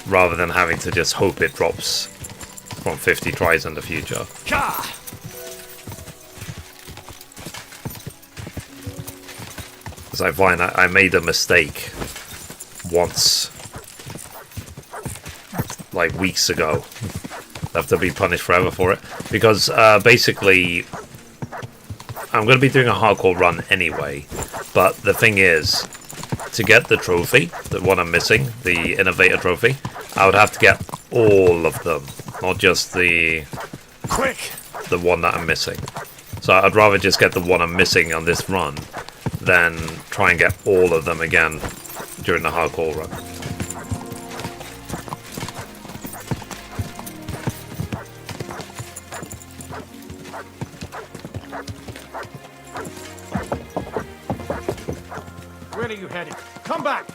Rather than having to just hope it drops from 50 tries in the future. Because I find I made a mistake once, like weeks ago. I have to be punished forever for it. Because basically, I'm going to be doing a hardcore run anyway. But the thing is, to get the trophy, the one I'm missing, the Innovator trophy, I would have to get all of them. Not just the one that I'm missing. So I'd rather just get the one I'm missing on this run than try and get all of them again during the hardcore run. Where are you headed? Come back!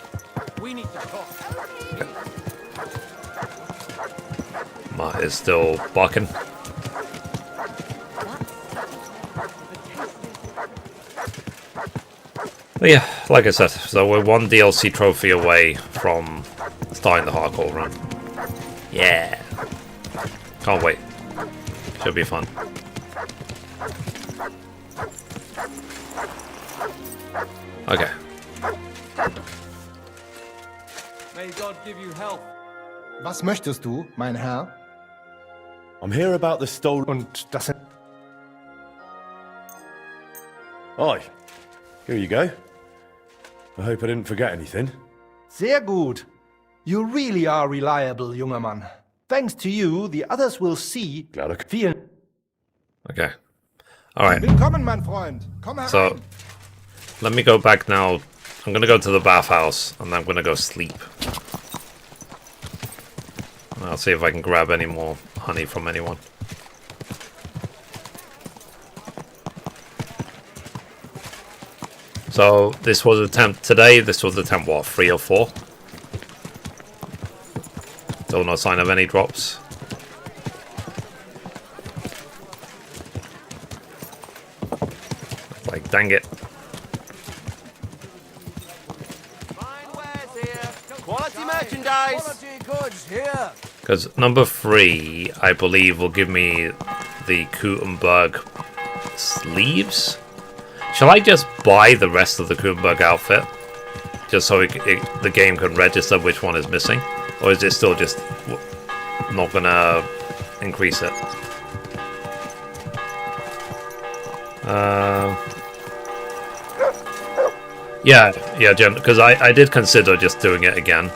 We need to talk. Matt is still barking. But yeah, like I said, so we're one DLC trophy away from starting the hardcore run. Yeah. Can't wait. Should be fun. Okay. May God give you health. Was möchtest du, mein Herr? I'm here about the stolen... Und das... Aye. Here you go. I hope I didn't forget anything. Sehr gut. You really are reliable, junger Mann. Thanks to you, the others will see... Vielen... Okay. Alright. Willkommen, mein Freund. Komm herein. So, let me go back now. I'm gonna go to the bathhouse, and then I'm gonna go sleep. I'll see if I can grab any more honey from anyone. So, this was attempt today. This was attempt, what, 3 or 4? Still no sign of any drops. Like, dang it. Quality merchandise! Quality goods here! Because number 3, I believe, will give me the Kuttenberg sleeves. Shall I just buy the rest of the Kuttenberg outfit? Just so the game can register which one is missing? Or is it still just not gonna increase it? Yeah, Jen, because I did consider just doing it again.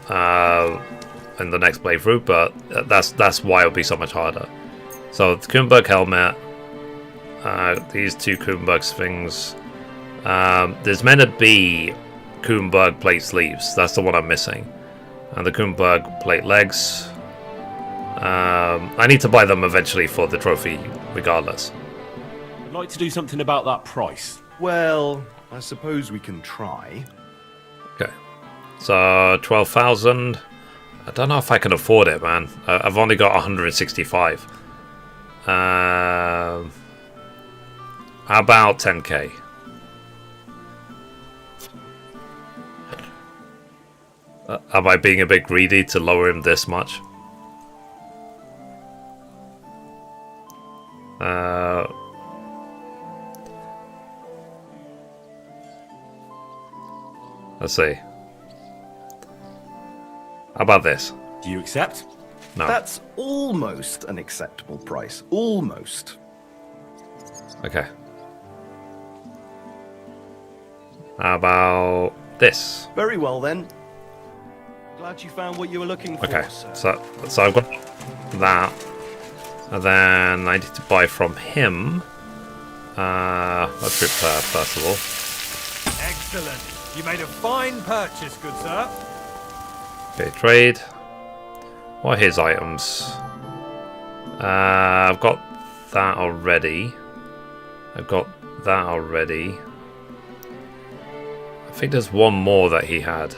in the next playthrough, but that's why it'll be so much harder. So the Kuttenberg helmet, these two Kuttenberg things. There's meant to be Kuttenberg plate sleeves. That's the one I'm missing, and the Kuttenberg plate legs. I need to buy them eventually for the trophy, regardless. I'd like to do something about that price. Well, I suppose we can try. Okay, so 12,000. I don't know if I can afford it, man. I've only got 165. How about 10k? Am I being a bit greedy to lower him this much? Let's see. How about this? Do you accept? No. That's almost an acceptable price. Almost. Okay. How about this? Very well then. Glad you found what you were looking for. Okay, sir. so I've got that, and then I need to buy from him. Let's repair first of all. Excellent. You made a fine purchase, good sir. Okay, trade. What are his items? I've got that already. I've got that already. I think there's one more that he had.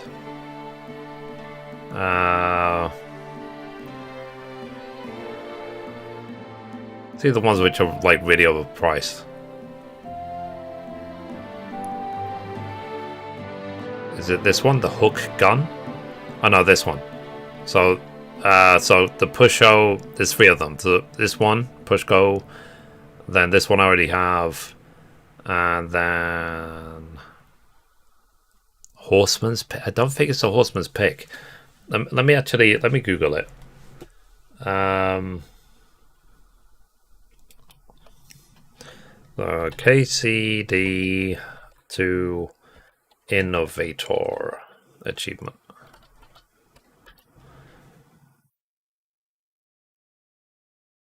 See the ones which are like really overpriced. Is it this one, the hook gun? Oh no, this one. So, so the push-go, there's 3 of them. So this one, push-go, then this one I already have, and then Horseman's Pick. I don't think it's a Horseman's Pick. Let me Google it. KCD to Innovator achievement.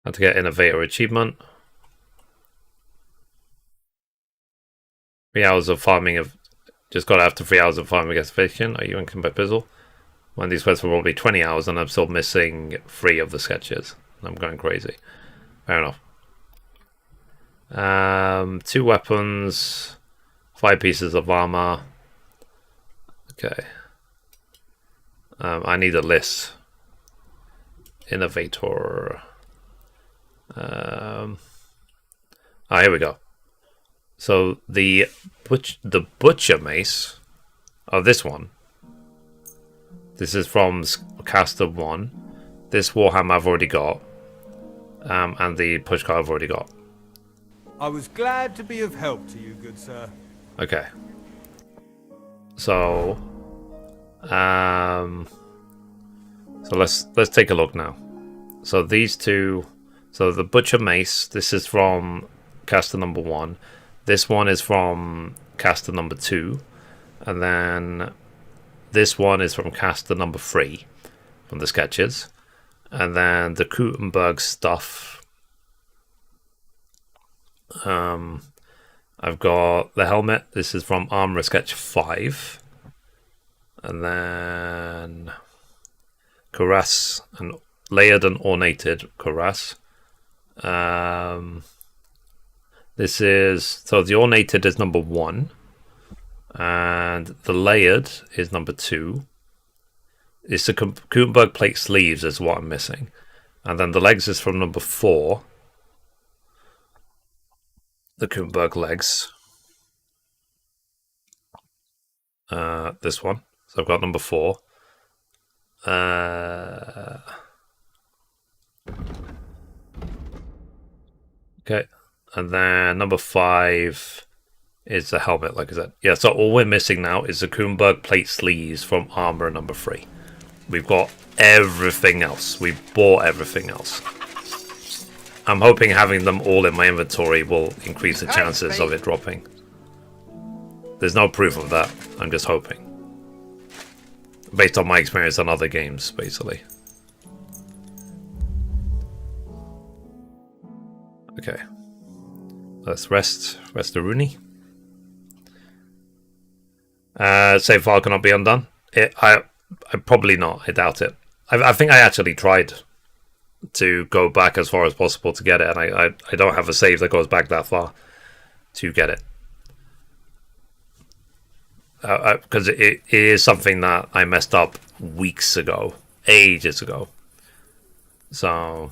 How to get Innovator achievement. 3 hours of farming of just got after 3 hours of farming excavation. Are you in combat puzzle? One of these quests for probably 20 hours and I'm still missing 3 of the sketches. I'm going crazy. Fair enough. 2 weapons, 5 pieces of armor. Okay. I need a list. Innovator. Here we go. So the butcher mace. Oh, this one. This is from Caster 1. This Warhammer I've already got. And the pushcart I've already got. I was glad to be of help to you, good sir. Okay. So let's take a look now. So these two, so the butcher mace, this is from caster number 1. This one is from caster number 2, and then this one is from caster number 3 from the sketches, and then the Kuttenberg stuff. I've got the helmet. This is from Armor Sketch 5. And then cuirass, and layered and ornated cuirass. This is, so the ornated is number 1. And the layered is number 2. It's the Kuttenberg plate sleeves is what I'm missing. And then the legs is from number 4. The Kuttenberg legs. This one. So I've got number 4. Okay. And then number 5 is the helmet, like I said. Yeah, so all we're missing now is the Kuttenberg plate sleeves from armor number 3. We've got everything else. We bought everything else. I'm hoping having them all in my inventory will increase the chances of it dropping. There's no proof of that. I'm just hoping. based on my experience on other games, basically. Okay. Let's rest the Rooney. Save file cannot be undone. I probably not. I doubt it. I think I actually tried to go back as far as possible to get it, and I don't have a save that goes back that far to get it. Because it is something that I messed up weeks ago, ages ago. So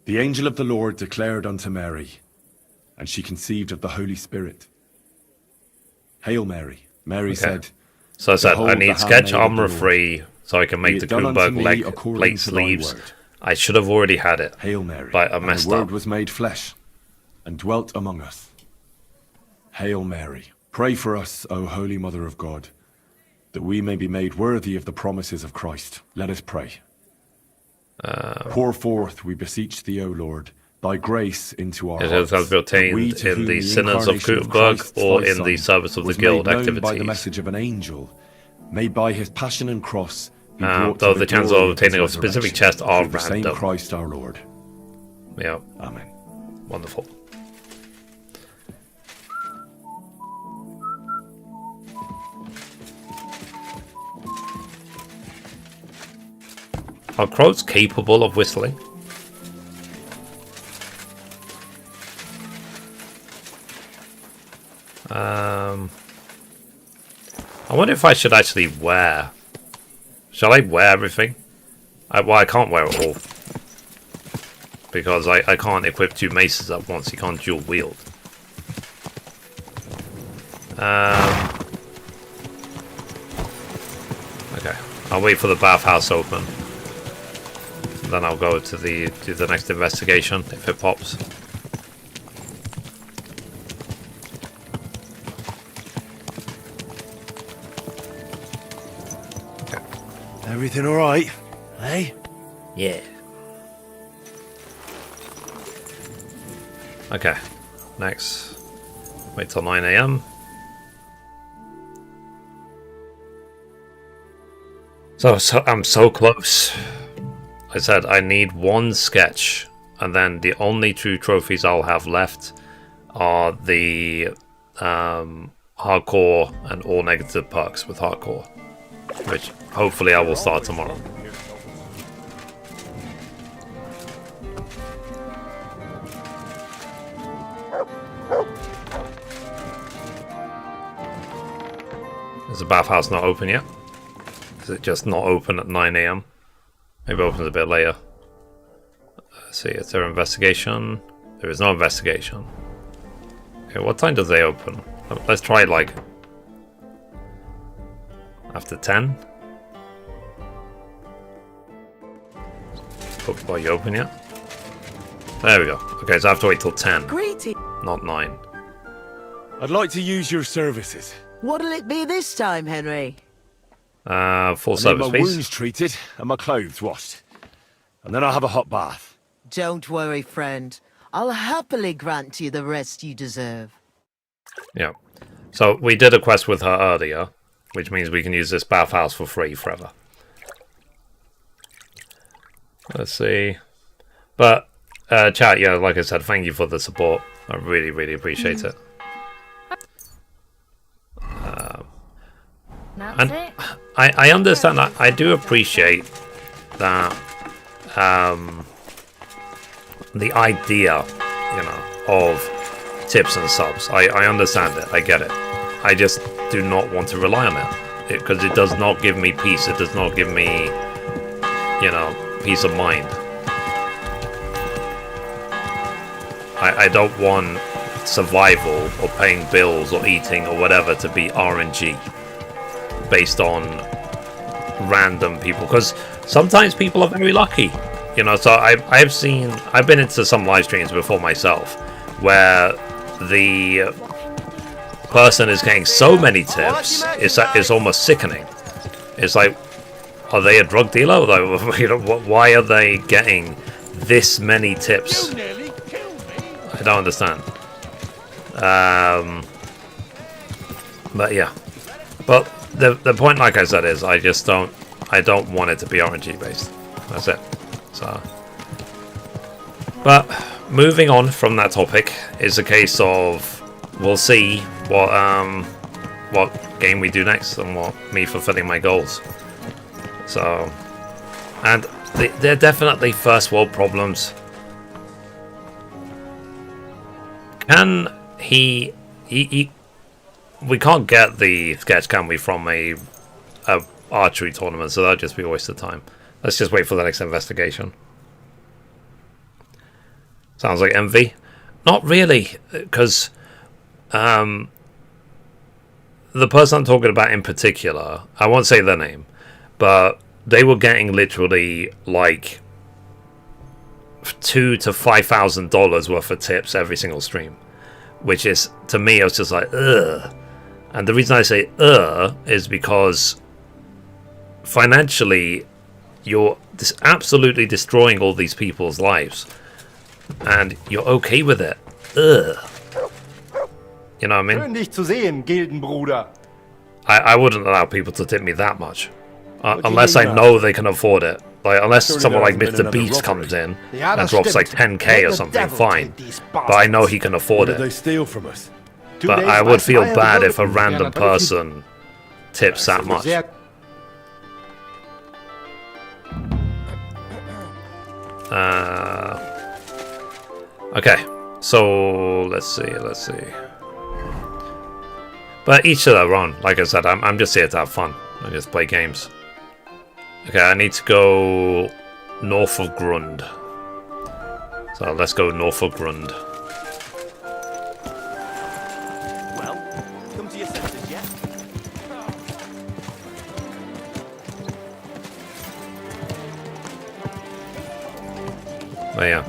the angel of the Lord declared unto Mary, and she conceived of the Holy Spirit. Hail Mary. Mary said, so I said, I "Behold, need the sketch handmaid of the armor Lord. 3 so I can make Be the it done unto Kuttenberg me leg according plate to thy sleeves. word." I should have already had it. Hail Mary. But I And messed the Word up. was made flesh and dwelt among us. Hail Mary. Pray for us, O Holy Mother of God, that we may be made worthy of the promises of Christ. Let us pray. Pour forth, we beseech thee, O Lord, thy grace into our It hearts. has been that we, obtained to in whom the Synods of incarnation Kuttenberg Christ, or thy in the Son, service of the was guild made known activities. by the message of an angel, made by his passion and cross, be brought though to the chances glory of obtaining his a specific resurrection, chest are through the same random. Christ our Lord. Yeah. Amen. Wonderful. Are crows capable of whistling? I wonder if I should actually wear. Shall I wear everything? Well, I can't wear it all. Because I can't equip 2 maces at once. You can't dual wield. Okay. I'll wait for the bathhouse open. And then I'll go to the next investigation if it pops. Everything all right, eh? Yeah. Okay. Next. Wait till 9 AM. So I'm so close. I said I need 1 sketch, and then the only 2 trophies I'll have left are the hardcore and all negative perks with hardcore, which hopefully I will start tomorrow. Is the bathhouse not open yet? Is it just not open at 9 AM? Maybe it opens a bit later. Let's see, is there an investigation? There is no investigation. Okay, what time does they open? Let's try it like after 10. Oh, are you open yet? There we go. Okay, so I have to wait till 10. Greeting. Not 9. I'd like to use your services. What'll it be this time, Henry? Full I need service, my please. wounds treated and my clothes washed. And then I'll have a hot bath. Don't worry, friend. I'll happily grant you the rest you deserve. Yeah. So we did a quest with her earlier, which means we can use this bathhouse for free forever. Let's see. But, chat, yeah, like I said, thank you for the support. I really, really appreciate it. That's it. I understand that. I do appreciate that the idea, you know, of tips and subs. I understand it. I get it. I just do not want to rely on it because it does not give me peace. It does not give me, you know, peace of mind. I don't want survival or paying bills or eating or whatever to be RNG based on random people, because sometimes people are very lucky, you know. So I've been into some live streams before myself where the person is getting so many tips, it's almost sickening. It's like, are they a drug dealer? Like, you know, why are they getting this many tips? don't understand. But yeah. But the point, like I said, is I don't want it to be RNG based. That's it. So, but moving on from that topic is a case of we'll see what game we do next and what me fulfilling my goals. So, and they're definitely first world problems. Can we can't get the sketch, can we, from a archery tournament, so that'd just be a waste of time. Let's just wait for the next investigation. Sounds like envy. Not really, because the person I'm talking about in particular, I won't say their name, but they were getting literally like $2,000 to $5,000 worth of tips every single stream, which is, to me, I was just like, ugh. And the reason I say is because financially you're absolutely destroying all these people's lives, and you're okay with it. Ugh. You know what I mean? Schön dich zu sehen, Gildenbruder. I wouldn't allow people to tip me that much, unless I know they can afford it. Like, unless someone like Mr. Beats comes in and drops like 10k or something, fine. But I know he can afford it. They steal from us. But I would feel bad if a random person tips that much. Okay, so let's see. But each of their own. Like I said, I'm just here to have fun and just play games. Okay, I need to go north of Grund. So let's go north of Grund. Well, come to your senses yet? But yeah.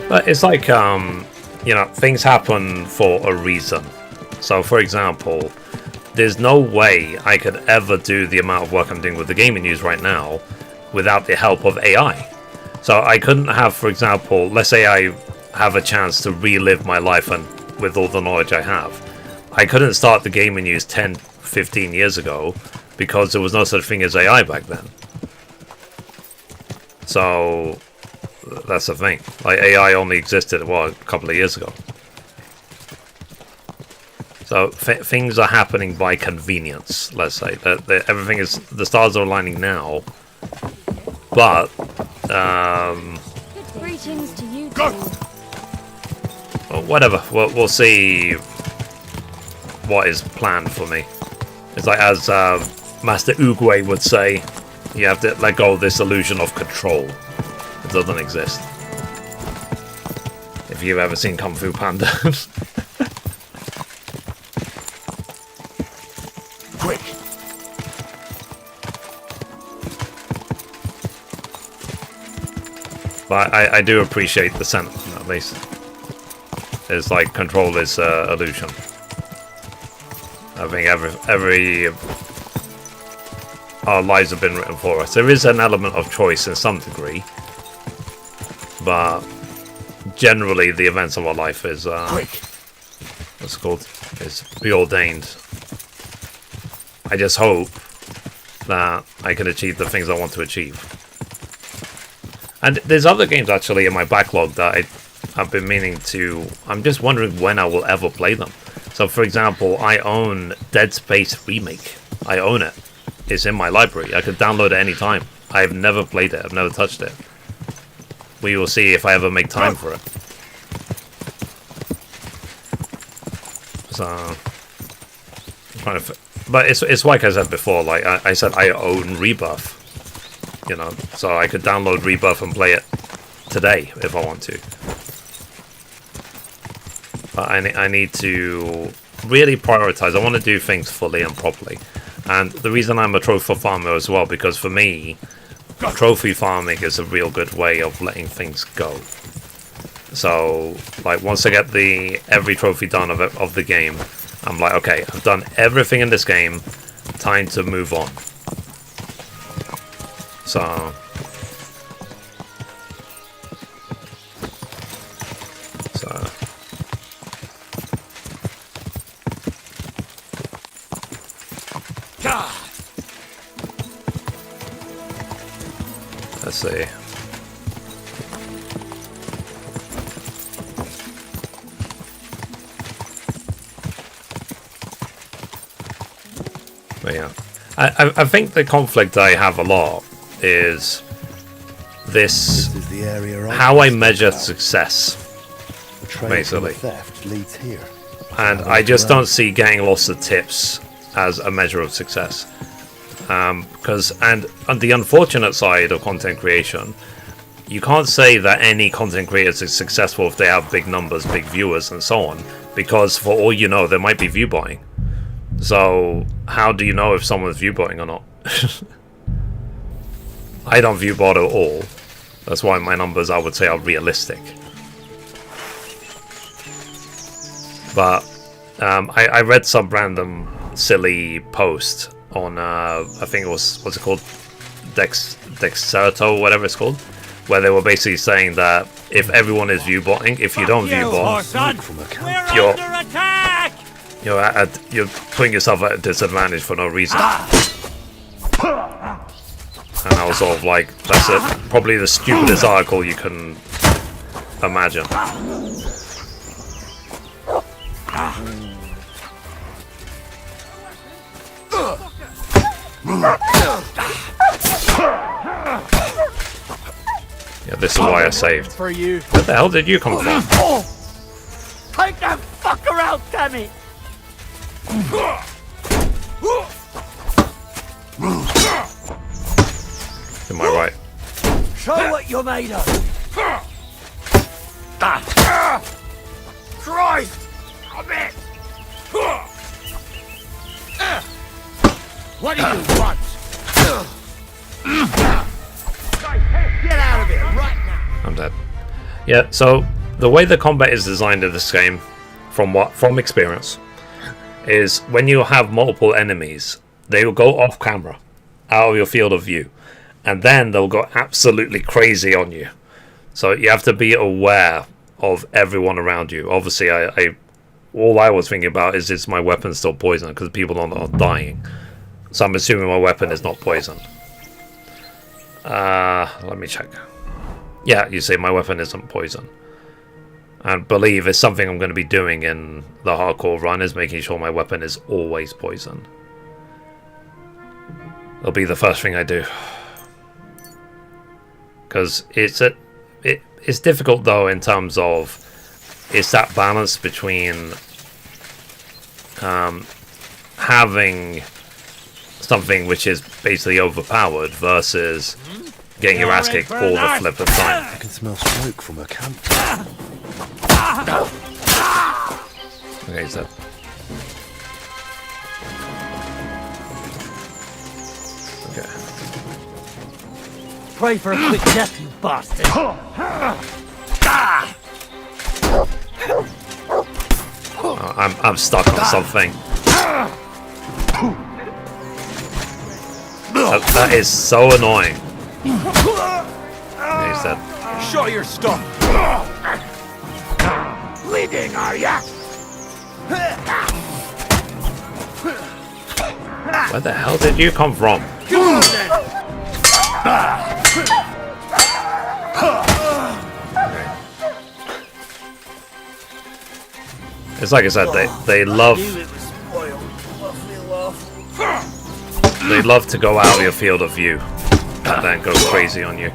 But it's like, you know, things happen for a reason. So, for example, there's no way I could ever do the amount of work I'm doing with the gaming news right now without the help of AI. So I couldn't have, for example, let's say I have a chance to relive my life and with all the knowledge I have. I couldn't start the gaming news 10, 15 years ago because there was no such thing as AI back then. So that's the thing. Like, AI only existed, well, a couple of years ago. So things are happening by convenience, let's say. Everything is, the stars are aligning now. But Greetings to you well, whatever. We'll see what is planned for me. It's like, as Master Oogway would say, you have to let go of this illusion of control. It doesn't exist. If you've ever seen Kung Fu Panda. Quick! But I do appreciate the sentiment, at least. It's like, control is illusion. I think every our lives have been written for us. There is an element of choice in some degree, but generally the events of our life is what's it called? Is preordained. I just hope that I can achieve the things I want to achieve. And there's other games actually in my backlog that I've been meaning to. I'm just wondering when I will ever play them. So, for example, I own Dead Space Remake. I own it. It's in my library. I could download it any time. I've never played it. I've never touched it. We will see if I ever make time for it. So, I'm trying to. But it's like I said before. Like I said, I own Rebirth. You know, so I could download Rebirth and play it today if I want to. But I need to really prioritize. I want to do things fully and properly. And the reason I'm a trophy farmer as well, because for me, trophy farming is a real good way of letting things go. So, like, once I get every trophy done of the game, I'm like, okay, I've done everything in this game. Time to move on. So let's see. But yeah, I think the conflict I have a lot is this is the area how I measure success, the trail basically. from the theft leads here. And I just don't see getting lots of tips as a measure of success. Because and on the unfortunate side of content creation, you can't say that any content creators is successful if they have big numbers, big viewers, and so on. Because for all you know, there might be view buying. So how do you know if someone's view buying or not? I don't view bot at all. That's why my numbers, I would say, are realistic. But I read some random silly post on I think it was, what's it called, Dexerto, whatever it's called, where they were basically saying that if everyone is view botting, if you don't view bot, you're putting yourself at a disadvantage for no reason. And I was sort of like, that's probably the stupidest article you can imagine. Yeah, this is why I saved. For you. Where the hell did you come from? Take that fucker out, damn it! Am I right? Show what you're made of! Christ! Stop it! What do you want? Get out of here right now! I'm dead. Yeah, so the way the combat is designed in this game, from experience, is when you have multiple enemies, they will go off camera, out of your field of view, and then they'll go absolutely crazy on you. So you have to be aware of everyone around you. Obviously, all I was thinking about is my weapon still poisoned, because people are dying. So I'm assuming my weapon is not poisoned. Let me check. Yeah, you see my weapon isn't poisoned. And believe it's something I'm going to be doing in the hardcore run, is making sure my weapon is always poisoned. It'll be the first thing I do. Because it's difficult though in terms of it's that balance between having something which is basically overpowered versus getting your ass kicked all the flipping time. I can smell smoke from a camp. Okay, so okay. Pray for a quick death, you bastard! I'm stuck on something. That is so annoying. Okay, he's dead. Show your stuff. Bleeding, are ya? Where the hell did you come from? Come on then! It's like I said, they love to go out of your field of view and then go crazy on you.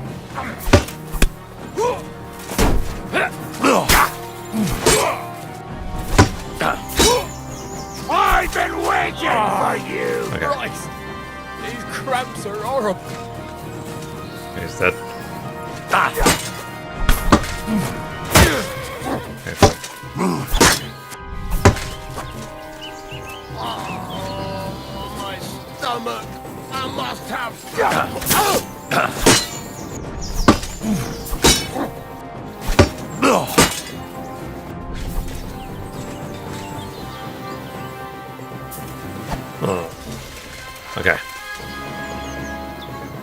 I've been waiting for you! Okay. Christ, these cramps are horrible. He's dead. My stomach! I must have Oh. Okay.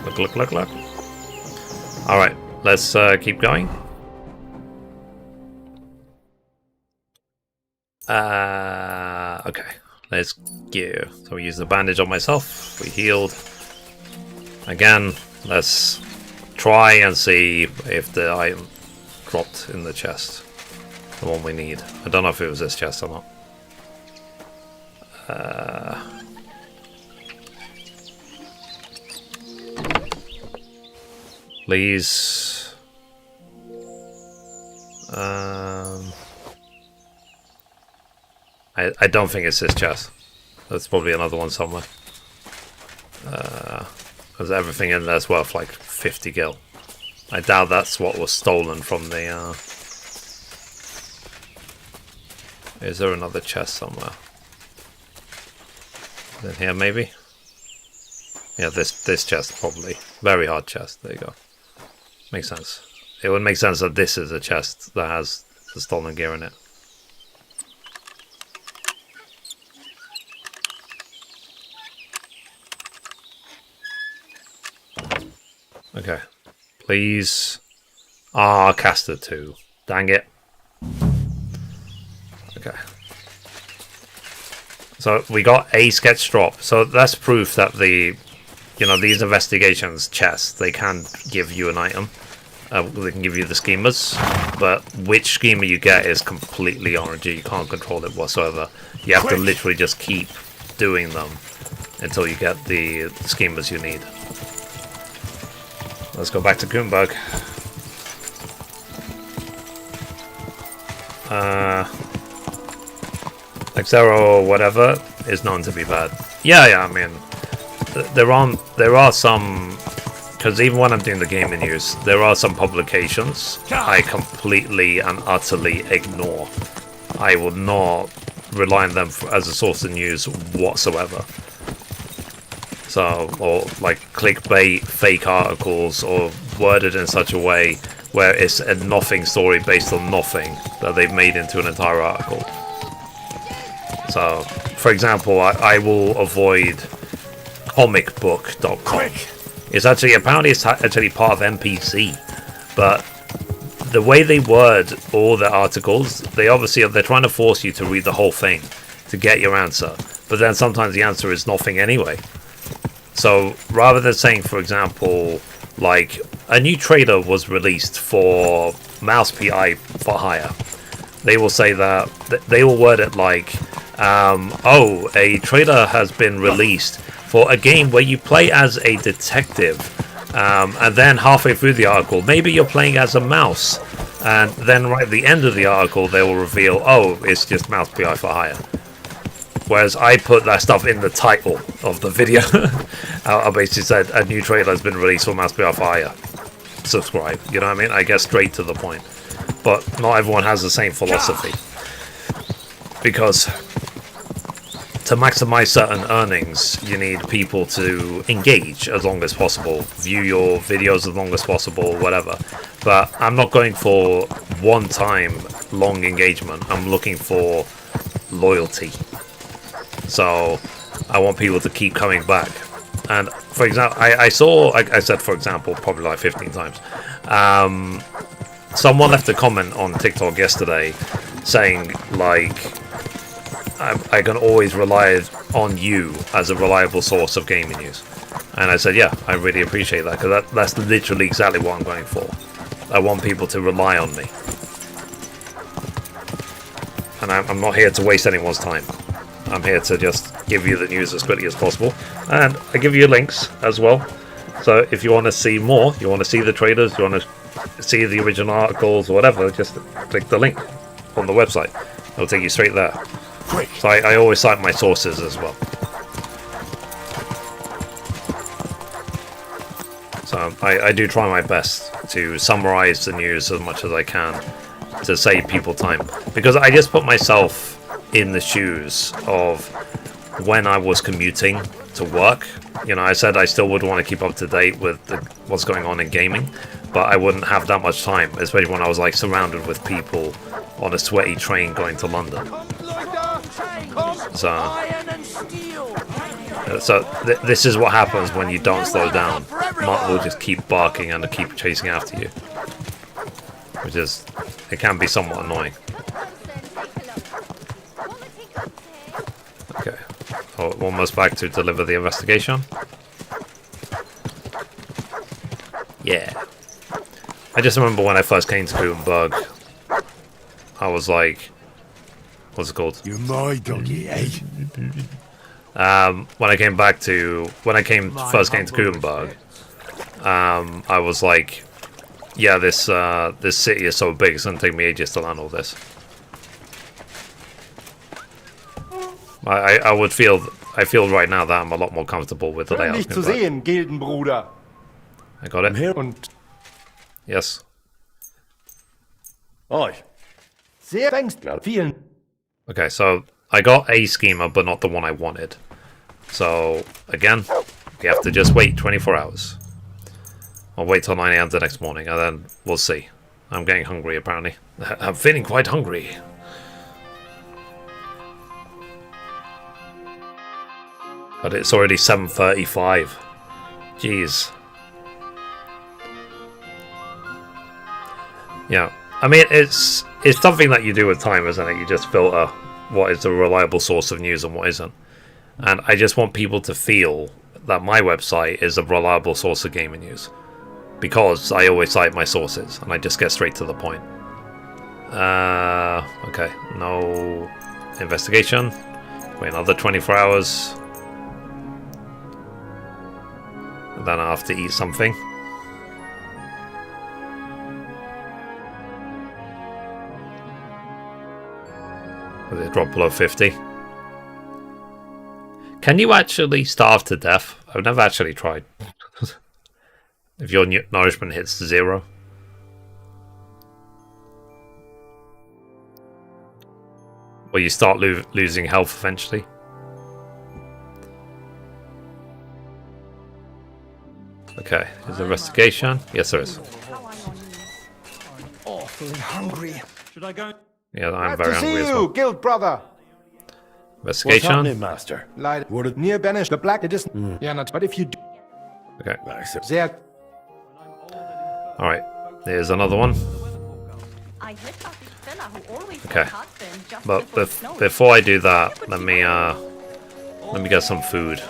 The look. Alright, let's keep going. Okay, let's go. So we use the bandage on myself. We healed. Again, let's try and see if the item dropped in the chest. The one we need. I don't know if it was this chest or not. Please. I don't think it's this chest. There's probably another one somewhere. Because everything in there's worth like 50 gil. I doubt that's what was stolen from the. Is there another chest somewhere? In here maybe? Yeah, this chest probably. Very hard chest. There you go. Makes sense. It would make sense that this is a chest that has the stolen gear in it. Okay. Please. Ah, caster 2. Dang it. Okay. So we got a sketch drop. So that's proof that the, you know, these investigations chests, they can give you an item. They can give you the schemas, but which schema you get is completely RNG. You can't control it whatsoever. You have to literally just keep doing them until you get the schemas you need. Let's go back to Kuttenberg. Xero or whatever is known to be bad. Yeah, I mean, there are some, because even when I'm doing the gaming news, there are some publications I completely and utterly ignore. I will not rely on them as a source of news whatsoever. So, or like clickbait, fake articles, or worded in such a way where it's a nothing story based on nothing that they've made into an entire article. So, for example, I will avoid comicbook.com. It's actually, apparently it's actually part of NPC, but the way they word all the articles, they're trying to force you to read the whole thing to get your answer, but then sometimes the answer is nothing anyway. So rather than saying, for example, like a new trailer was released for Mouse PI for hire, they will say that they will word it like, oh, a trailer has been released for a game where you play as a detective, and then halfway through the article, maybe you're playing as a mouse, and then right at the end of the article, they will reveal, oh, it's just Mouse PI for hire. Whereas I put that stuff in the title of the video. I basically said a new trailer has been released for Mouse PI for hire. Subscribe. You know what I mean? I get straight to the point. But not everyone has the same philosophy. Because to maximize certain earnings, you need people to engage as long as possible, view your videos as long as possible, whatever. But I'm not going for one-time long engagement. I'm looking for loyalty. So I want people to keep coming back. And for example, I saw, I said for example, probably like 15 times. Someone left a comment on TikTok yesterday saying like, I can always rely on you as a reliable source of gaming news. And I said, yeah, I really appreciate that, because that's literally exactly what I'm going for. I want people to rely on me. And I'm not here to waste anyone's time. I'm here to just give you the news as quickly as possible. And I give you links as well. So if you want to see more, you want to see the trailers, you want to see the original articles or whatever, just click the link on the website. It'll take you straight there. So I always cite my sources as well. So I do try my best to summarize the news as much as I can to save people time. Because I just put myself in the shoes of when I was commuting to work. You know, I said I still would want to keep up to date with what's going on in gaming, but I wouldn't have that much time, especially when I was like surrounded with people on a sweaty train going to London. So this is what happens when you don't slow down. mutt will just keep barking and keep chasing after you. Which is, it can be somewhat annoying. Okay. Oh, almost back to deliver the investigation. Yeah. I just remember when I first came to Kuttenberg, I was like, what's it called? You're my doggy, eh? When I first came to Kuttenberg, I was like, yeah, this city is so big, it's gonna take me ages to learn all this. I feel right now that I'm a lot more comfortable with the layout. Nicht zu sehen, Gildenbruder. I got it. Here. Yes. Aye. Sehr thanks. Vielen. Okay, so I got a schemer, but not the one I wanted. So again, we have to just wait 24 hours. I'll wait till 9 AM the next morning, and then we'll see. I'm getting hungry, apparently. I'm feeling quite hungry. But it's already 7:35. Jeez. Yeah, I mean, it's something that you do with time, isn't it? You just filter what is a reliable source of news and what isn't. And I just want people to feel that my website is a reliable source of gaming news. Because I always cite my sources, and I just get straight to the point. Okay, no investigation. Wait another 24 hours. And then I have to eat something. Will it drop below 50? Can you actually starve to death? I've never actually tried. If your nourishment hits 0. Or you start losing health eventually. Okay, is there investigation? Yes, there is. Awfully hungry. Should I go? Yeah, I'm very hungry as well. Guild brother. Investigation. What's happening, master? Light. Near banish the black. It is. Yeah, not. But if you do. Okay. Sehr. All right. There's another one. Okay. But before I do that, let me get some food.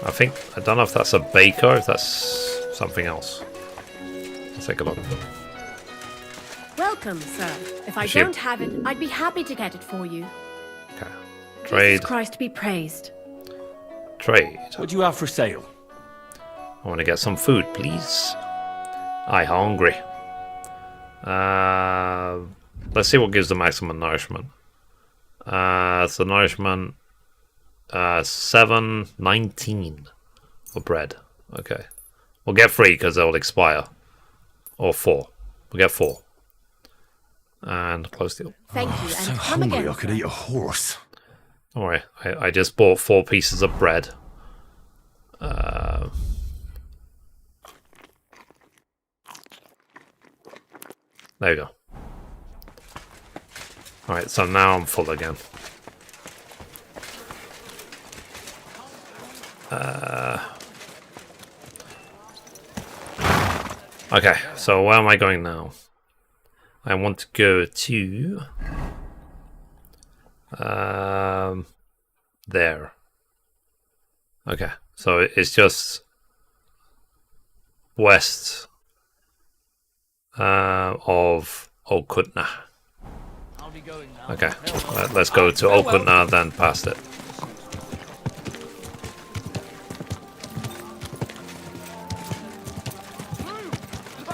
I don't know if that's a baker, or if that's something else. Let's take a look. Welcome, sir. If I don't have it, I'd be happy to get it for you. Okay. Trade. Jesus Christ be praised. Trade. What do you have for sale? I want to get some food, please. I'm hungry. Let's see what gives the maximum nourishment. So nourishment 7.19 for bread. Okay. We'll get 3 because they'll expire. Or 4. We'll get 4. And close deal. Thank you, and So come hungry again. I could eat a horse. Don't worry, I just bought 4 pieces of bread. There you go. Alright, so now I'm full again. Okay, so where am I going now? I want to go to there. Okay, so it's just west of Kuttenberg. Okay, let's go to Kuttenberg, then past it.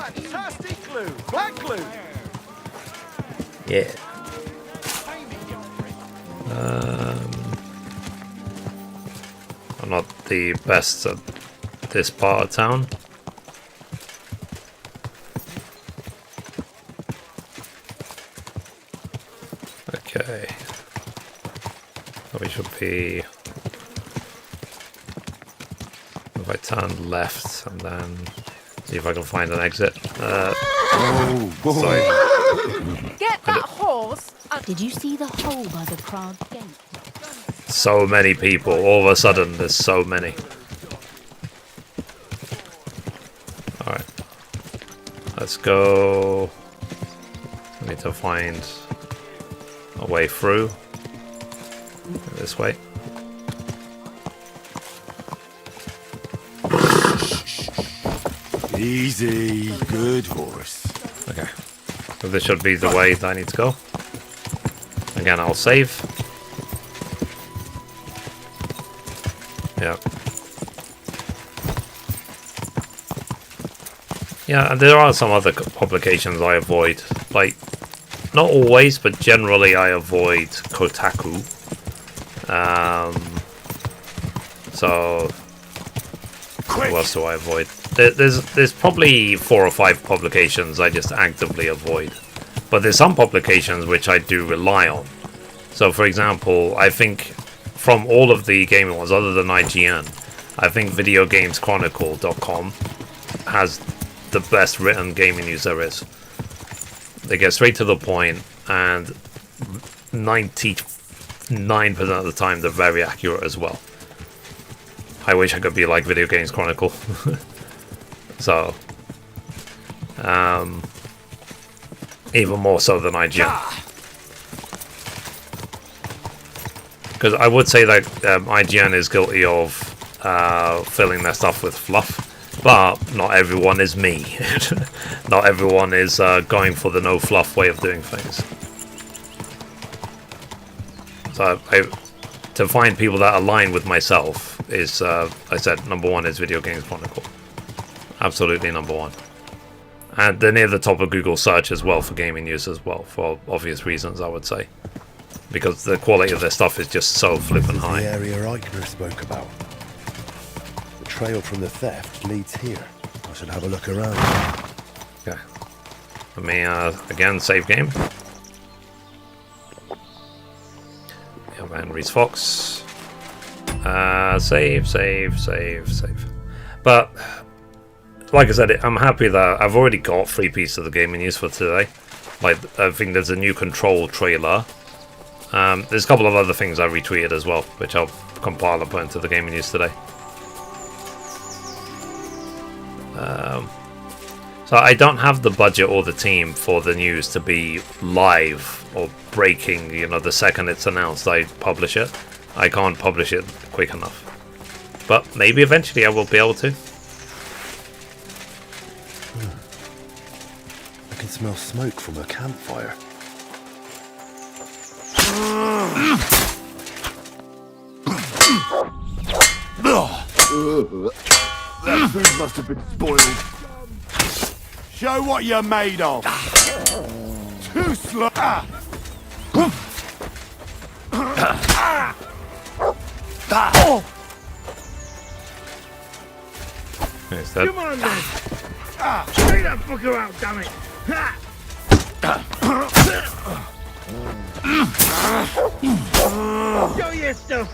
Fantastic glue! Black glue! Yeah. I'm not the best at this part of town. Okay. So we should be... If I turn left and then see if I can find an exit. Sorry. Get that horse! Did you see the hole by the crowd gate? So many people. All of a sudden, there's so many. Let's go. I need to find a way through. This way. Easy, good horse. Okay. So this should be the way that I need to go. Again, I'll save. Yeah. Yeah, and there are some other publications I avoid. Like, not always, but generally I avoid Kotaku. So, what else do I avoid? There's probably 4 or 5 publications I just actively avoid. But there's some publications which I do rely on. So, for example, I think from all of the gaming ones, other than IGN, I think VideoGamesChronicle.com has the best written gaming news there is. They get straight to the point, and 99% of the time they're very accurate as well. I wish I could be like Video Games Chronicle. So, even more so than IGN. Because I would say that IGN is guilty of filling their stuff with fluff. But not everyone is me. Not everyone is going for the no fluff way of doing things. So to find people that align with myself is, I said, #1 is Video Games Chronicle. Absolutely #1. And they're near the top of Google search as well for gaming news as well, for obvious reasons, I would say. Because the quality of their stuff is just so flippin' high. The area Eichner spoke about. The trail from the theft leads here. I should have a look around. Okay. Let me, again, save game. Yeah, man, Reese Fox. Save. But, like I said, I'm happy that I've already got 3 pieces of the gaming news for today. Like, I think there's a new Control trailer. There's a couple of other things I retweeted as well, which I'll compile and put into the gaming news today. So I don't have the budget or the team for the news to be live or breaking, you know, the second it's announced I publish it. I can't publish it quick enough. But maybe eventually I will be able to. I can smell smoke from a campfire. That food must have been spoiled. Show what you're made of. Too slow. Is that? Come on then. Straight that fucker out, damn it. Show your stuff.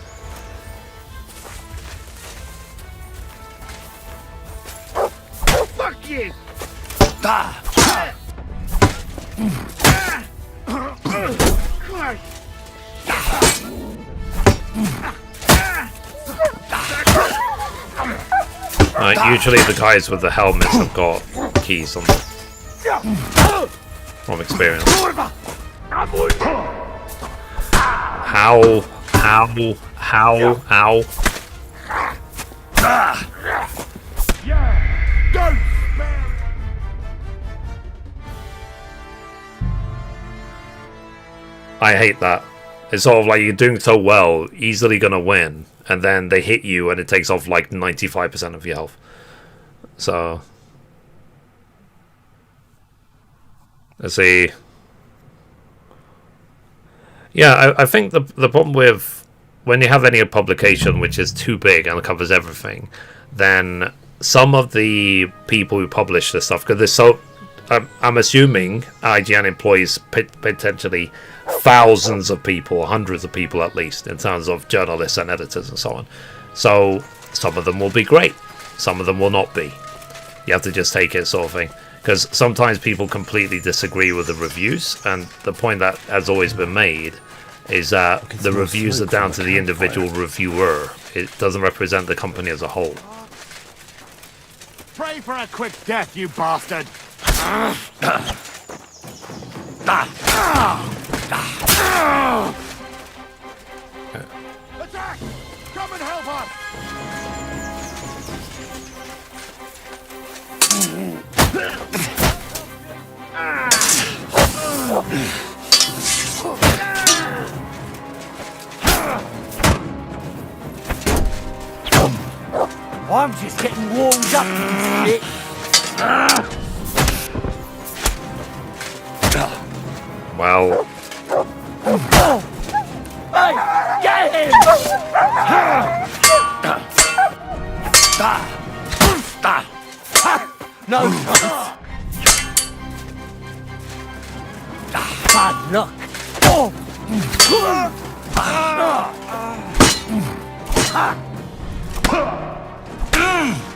Fuck you. Christ. Usually the guys with the helmets have got keys on them. From experience. How? I hate that. It's sort of like you're doing so well, easily gonna win, and then they hit you and it takes off like 95% of your health. So let's see. Yeah, I think the problem with when you have any publication which is too big and covers everything, then some of the people who publish this stuff, because there's so, I'm assuming IGN employs potentially thousands of people, hundreds of people at least, in terms of journalists and editors and so on. So some of them will be great, some of them will not be. You have to just take it, sort of thing. Because sometimes people completely disagree with the reviews, and the point that has always been made is that the reviews are down to the individual reviewer. It doesn't represent the company as a whole. Pray for a quick death, you bastard! Attack! Come and help us! I'm just getting warmed up to this bit. Well, Hey, get him! No chance. Bad luck.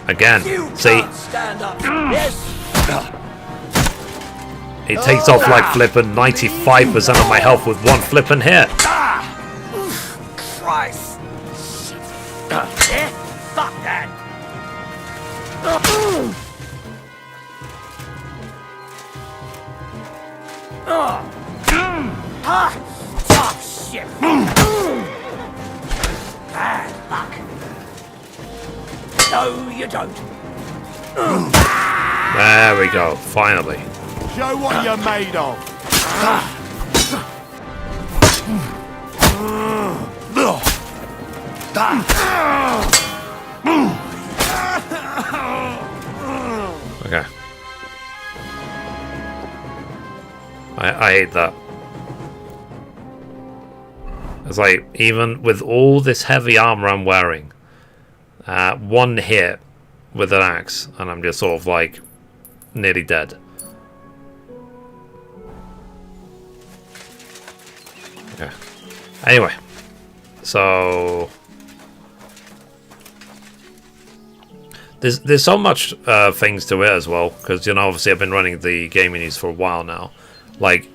again, see, Stand up. Yes. it takes off like flippin' 95% of my health with one flippin' hit. Christ. Yeah, fuck that. Tough shit. Bad luck. No, you don't. There we go, finally. Show what you're made of. Okay. I hate that. It's like, even with all this heavy armor I'm wearing, one hit with an axe, and I'm just sort of like nearly dead. Okay. Anyway, so there's so much things to it as well, because you know, obviously I've been running the gaming news for a while now. Like,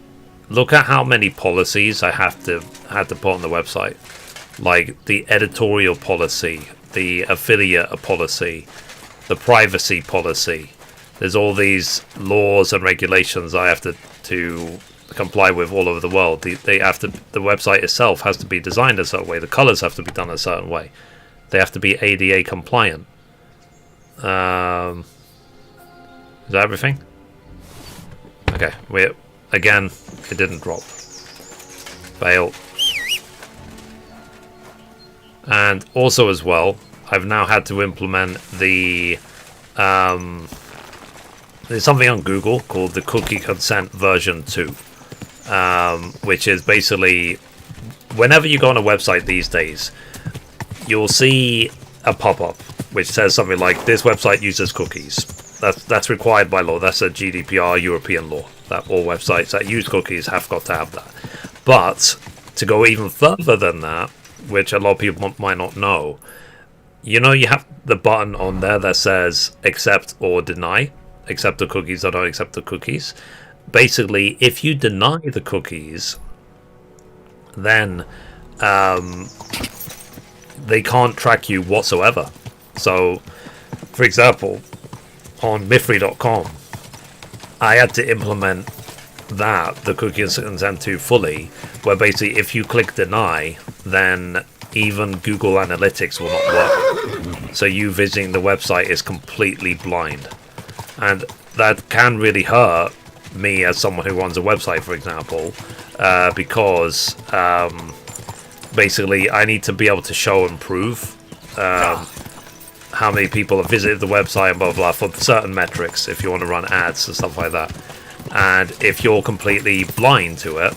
look at how many policies I had to put on the website. Like the editorial policy, the affiliate policy, the privacy policy. There's all these laws and regulations I have to comply with all over the world. The website itself has to be designed a certain way. The colors have to be done a certain way. They have to be ADA compliant. Is that everything? Okay, again, it didn't drop. Fail. And also as well, I've now had to implement the there's something on Google called the cookie consent version 2, which is basically, whenever you go on a website these days, you'll see a pop-up which says something like, this website uses cookies. That's required by law. That's a GDPR European law, that all websites that use cookies have got to have that. But to go even further than that, which a lot of people might not know, you know, you have the button on there that says accept or deny, accept the cookies or don't accept the cookies. Basically, if you deny the cookies, then they can't track you whatsoever. So, for example, on Mifri.com, I had to implement the cookie consent to fully, where basically if you click deny, then even Google Analytics will not work. So you visiting the website is completely blind. And that can really hurt me as someone who runs a website, for example, because basically I need to be able to show and prove how many people have visited the website and blah blah for certain metrics if you want to run ads and stuff like that. And if you're completely blind to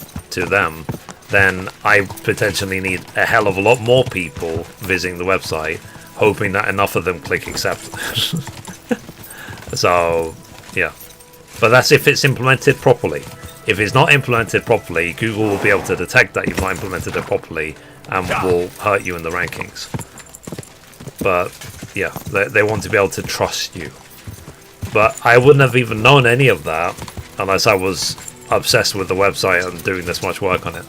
them, then I potentially need a hell of a lot more people visiting the website, hoping that enough of them click accept. So, yeah. But that's if it's implemented properly. If it's not implemented properly, Google will be able to detect that you've not implemented it properly and will hurt you in the rankings. But, yeah, they want to be able to trust you. But I wouldn't have even known any of that unless I was obsessed with the website and doing this much work on it.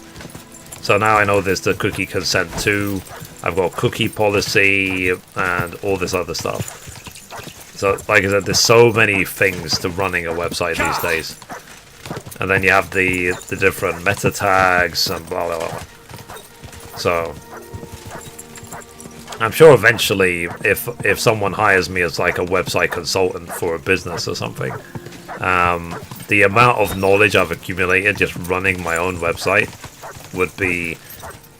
So now I know there's the cookie consent too. I've got cookie policy and all this other stuff. So, like I said, there's so many things to running a website these days. And then you have the different meta tags and blah, blah, blah. So, I'm sure eventually, if someone hires me as like a website consultant for a business or something, the amount of knowledge I've accumulated just running my own website would be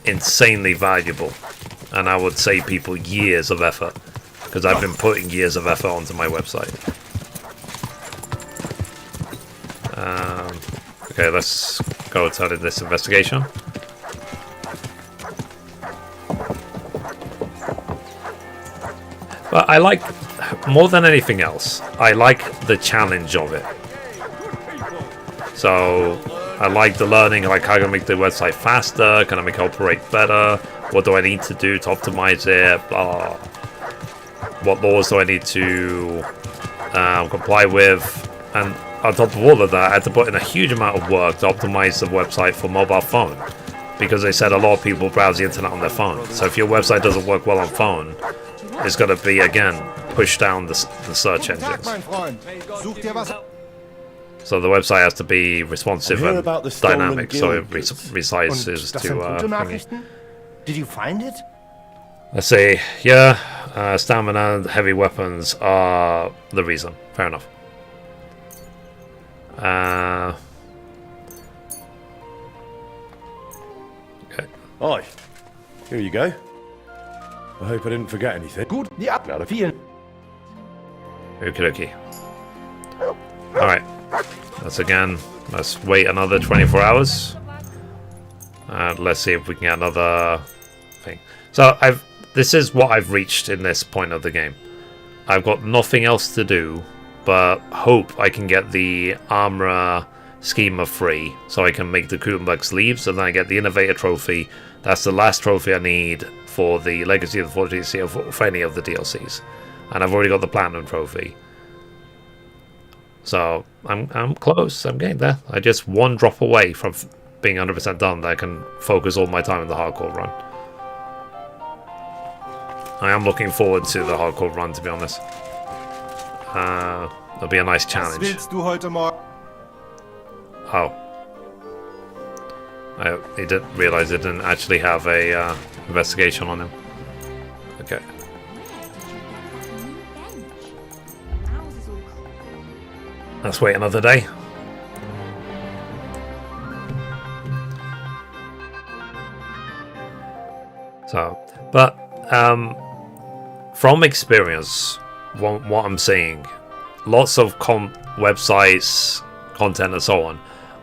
insanely valuable. And I would save people years of effort, because I've been putting years of effort onto my website. Okay, let's go to this investigation. But I like, more than anything else, I like the challenge of it. So, I like the learning, like how can I make the website faster, can I make it operate better, what do I need to do to optimize it, blah. What laws do I need to comply with, and on top of all of that, I had to put in a huge amount of work to optimize the website for mobile phone, because they said a lot of people browse the internet on their phone. So if your website doesn't work well on phone, it's going to be, again, pushed down the search engines. So the website has to be responsive and dynamic, so it resizes to... Did you find it? Let's see, yeah, stamina and heavy weapons are the reason. Fair enough. Okay. Hi, here you go. I hope I didn't forget anything. Good, yeah, vielen. Okie dokie. Alright, let's wait another 24 hours. And let's see if we can get another thing. So this is what I've reached in this point of the game. I've got nothing else to do but hope I can get the armourer schema free so I can make the Kuttenberg sleeves, and then I get the innovator trophy. That's the last trophy I need for the Legacy of the Fortress seal for any of the DLCs. And I've already got the platinum trophy. So I'm close, I'm getting there. I just one drop away from being 100% done that I can focus all my time in the hardcore run. I am looking forward to the hardcore run, to be honest. It'll be a nice challenge. Oh. He didn't realize it didn't actually have a investigation on him. Okay. Let's wait another day. So, but from experience, what I'm seeing, lots of websites, content, and so on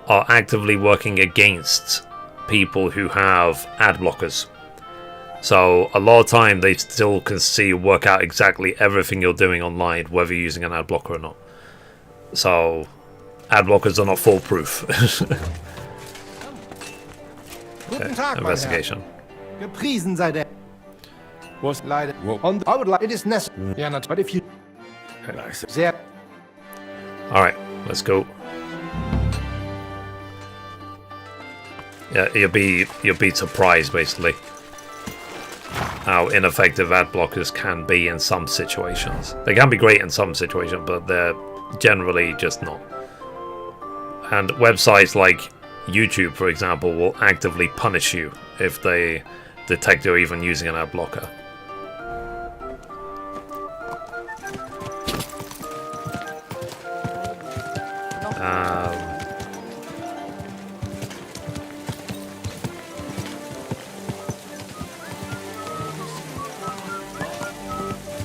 are actively working against people who have ad blockers. So a lot of time they still can work out exactly everything you're doing online, whether you're using an ad blocker or not. So ad blockers are not foolproof. Okay, investigation. Gepriesen sei der. Was leider. Und I would like it is necessary. Yeah, not. But if you. Sehr. All right, let's go. Yeah, you'll be surprised basically how ineffective ad blockers can be in some situations. They can be great in some situations, but they're generally just not. And websites like YouTube, for example, will actively punish you if they detect you're even using an ad blocker.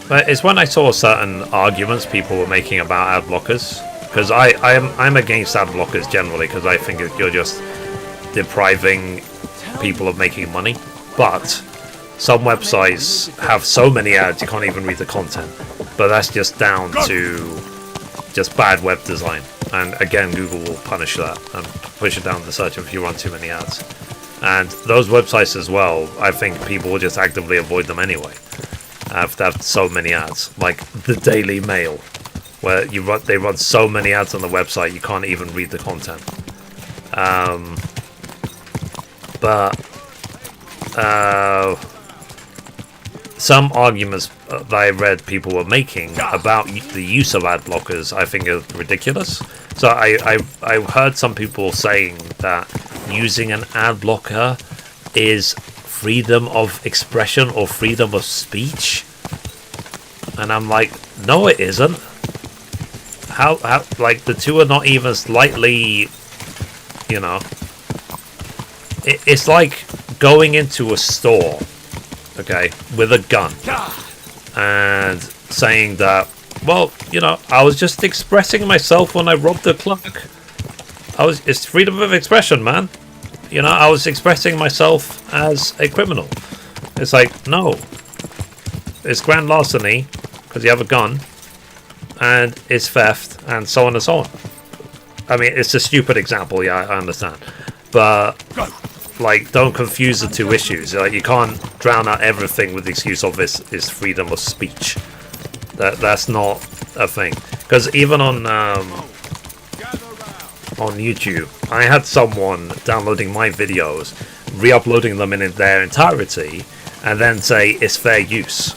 But it's when I saw certain arguments people were making about ad blockers, because I'm against ad blockers generally, because I think you're just depriving people of making money. But some websites have so many ads you can't even read the content. But that's just down to just bad web design. And again, Google will punish that and push it down the search if you run too many ads. And those websites as well, I think people will just actively avoid them anyway. Have so many ads, like the Daily Mail, where they run so many ads on the website you can't even read the content. some arguments that I read people were making about the use of ad blockers, I think are ridiculous. So I heard some people saying that using an ad blocker is freedom of expression or freedom of speech, and I'm like, no, it isn't. How like the two are not even slightly, you know. It's like going into a store, okay, with a gun and saying that, well, you know, I was just expressing myself when I robbed the clerk. It's freedom of expression, man. You know, I was expressing myself as a criminal. It's like, no. It's grand larceny because you have a gun, and it's theft, and so on and so on. I mean, it's a stupid example, yeah, I understand. But, like, don't confuse the two issues. Like, you can't drown out everything with the excuse of this is freedom of speech. That's not a thing. Because even on YouTube, I had someone downloading my videos, re-uploading them in their entirety, and then say it's fair use.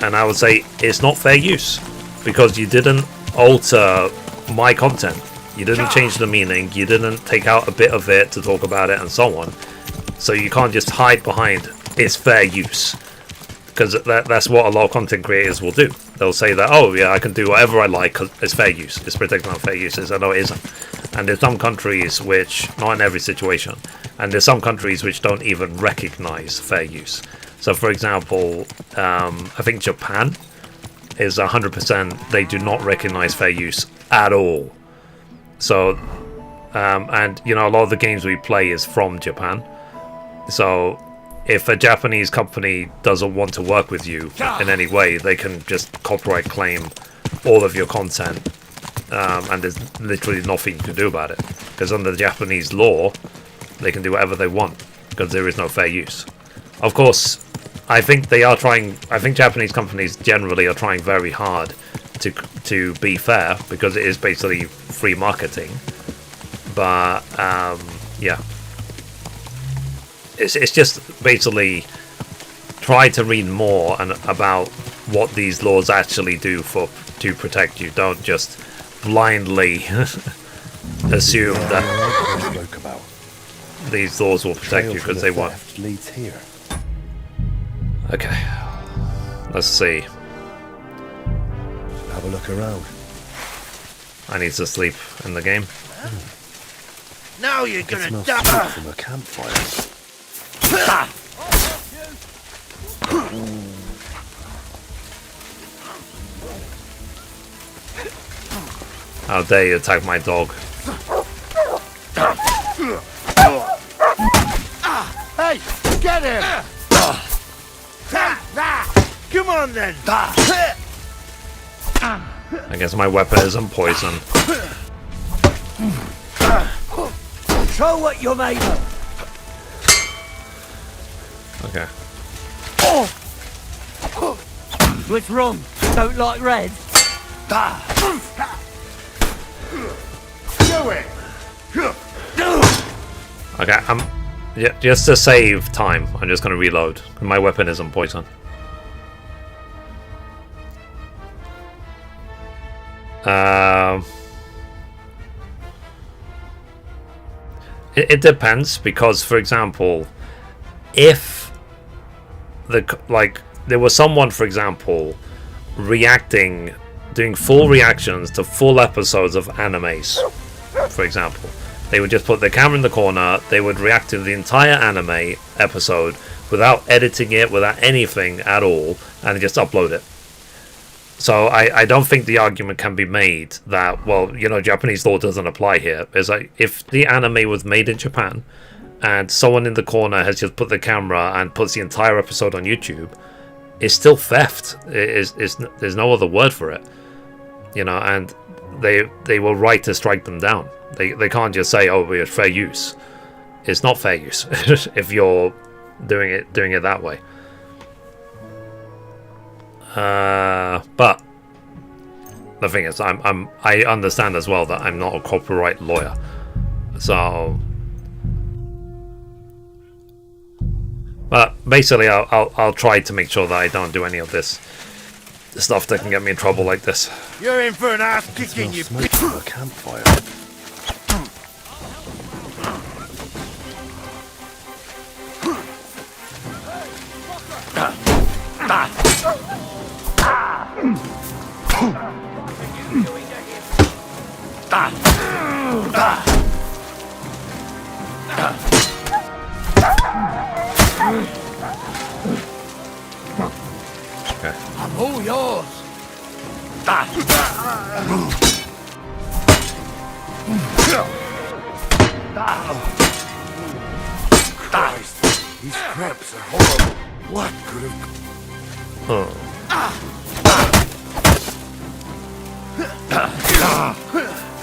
And I would say it's not fair use, because you didn't alter my content. You didn't change the meaning, you didn't take out a bit of it to talk about it, and so on. So you can't just hide behind it's fair use, because that's what a lot of content creators will do. They'll say that, oh yeah, I can do whatever I like because it's fair use, it's protected on fair use. I know it isn't. And there's some countries which, not in every situation, and there's some countries which don't even recognize fair use. So for example, I think Japan is 100%, they do not recognize fair use at all. So, and you know, a lot of the games we play is from Japan. So if a Japanese company doesn't want to work with you in any way, they can just copyright claim all of your content, and there's literally nothing you can do about it. Because under the Japanese law, they can do whatever they want, because there is no fair use. Of course, I think they are trying. I think Japanese companies generally are trying very hard to be fair, because it is basically free marketing. But yeah, it's just basically try to read more and about what these laws actually do to protect you. Don't just blindly assume that these laws will protect you because they won't. Leads here. Okay, let's see. Have a look around. I need to sleep in the game. Now you're gonna Smells die. sweet from a campfire. How dare you attack my dog? Hey, get him! Come on then! I guess my weapon isn't poison. Show what you're made of! Okay. What's wrong? Don't like red? Do it! Okay, yeah, just to save time, I'm just gonna reload. My weapon isn't poison. It depends, because for example, if there was someone, for example, doing full reactions to full episodes of animes, for example, they would just put the camera in the corner, they would react to the entire anime episode without editing it, without anything at all, and just upload it. So I don't think the argument can be made that, well, you know, Japanese law doesn't apply here. It's like, if the anime was made in Japan and someone in the corner has just put the camera and puts the entire episode on YouTube, it's still theft. There's no other word for it, you know, and they will right to strike them down. They can't just say, oh, it's fair use. It's not fair use if you're doing it that way. But the thing is, I understand as well that I'm not a copyright lawyer, so But basically, I'll try to make sure that I don't do any of this stuff that can get me in trouble like this. You're in for an ass kicking, you Smoke from a campfire. I'm all yours. Christ, these cramps are horrible. What could have...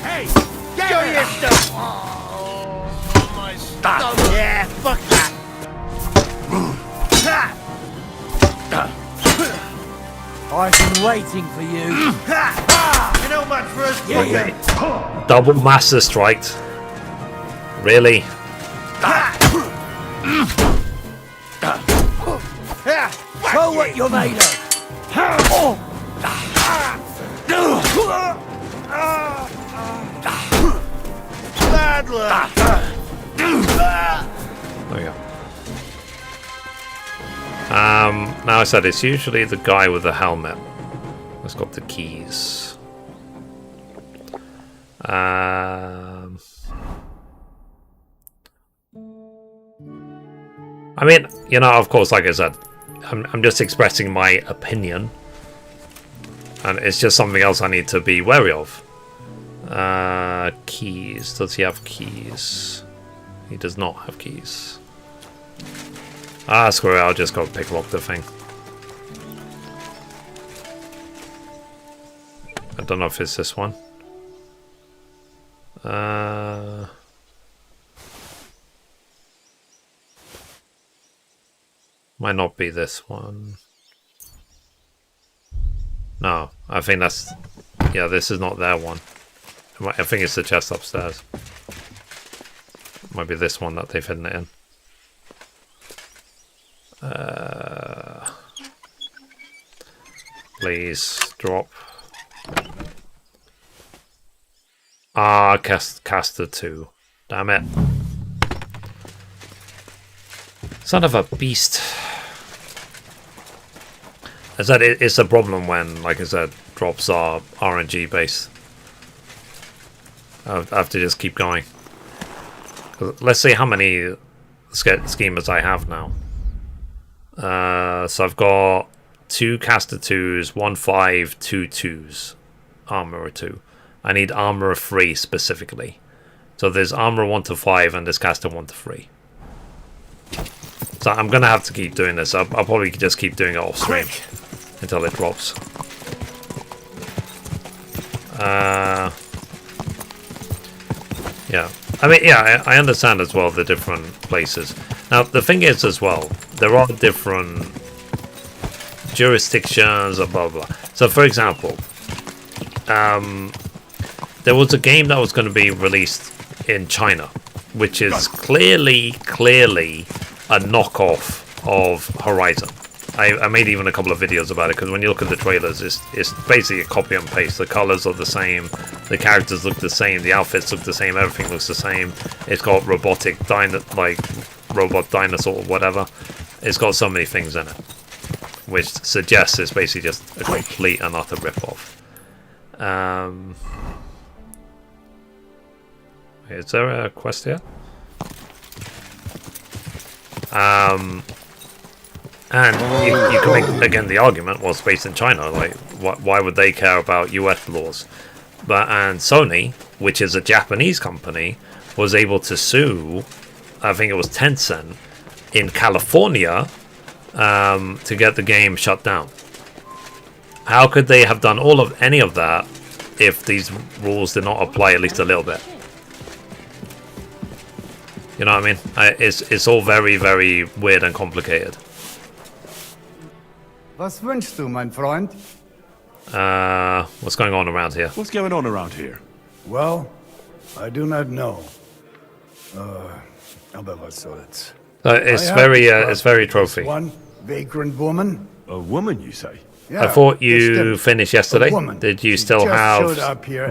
Hey, get your stuff! Oh, my stomach. Yeah, fuck that. I've been waiting for you. You know much for us, Double master striked. Really? Show what you're made of. Bad luck. There we go. Now I said it's usually the guy with the helmet that's got the keys. I mean, you know, of course, like I said, I'm just expressing my opinion, and it's just something else I need to be wary of. Keys. Does he have keys? He does not have keys. Ah, screw it, I'll just go pick lock the thing. I don't know if it's this one. Might not be this one. No, I think that's... Yeah, this is not that one. I think it's the chest upstairs. Might be this one that they've hidden it in. Please drop. Ah, caster 2. Damn it. Son of a beast. I said it's a problem when, like I said, drops are RNG based. I have to just keep going. Let's see how many schemers I have now. So I've got 2 caster 2s, 1 5, 2 2s, armor 2. I need armor 3 specifically. So there's armor 1 to 5 and there's caster 1 to 3. So I'm gonna have to keep doing this. I'll probably just keep doing it off stream until it drops. Yeah. I mean, yeah, I understand as well the different places. Now, the thing is as well, there are different jurisdictions, blah, blah, blah. So, for example, there was a game that was going to be released in China, which is clearly a knockoff of Horizon. I made even a couple of videos about it, because when you look at the trailers, it's basically a copy and paste. The colors are the same, the characters look the same, the outfits look the same, everything looks the same. It's got robotic robot dinosaur or whatever. It's got so many things in it, which suggests it's basically just a complete and utter rip-off. Is there a quest here? And you can make, again, the argument, well, it's based in China, like, why would they care about US laws? And Sony, which is a Japanese company, was able to sue, I think it was Tencent, in California, to get the game shut down. How could they have done any of that if these rules did not apply at least a little bit? You know what I mean? It's all very, very weird and complicated. Was wünschst du, mein Freund? What's going on around here? What's going on around here? Well, I do not know. Aber was soll's. It's very trophy. One vagrant woman. A woman, you say? I thought you finished yesterday. Did you still have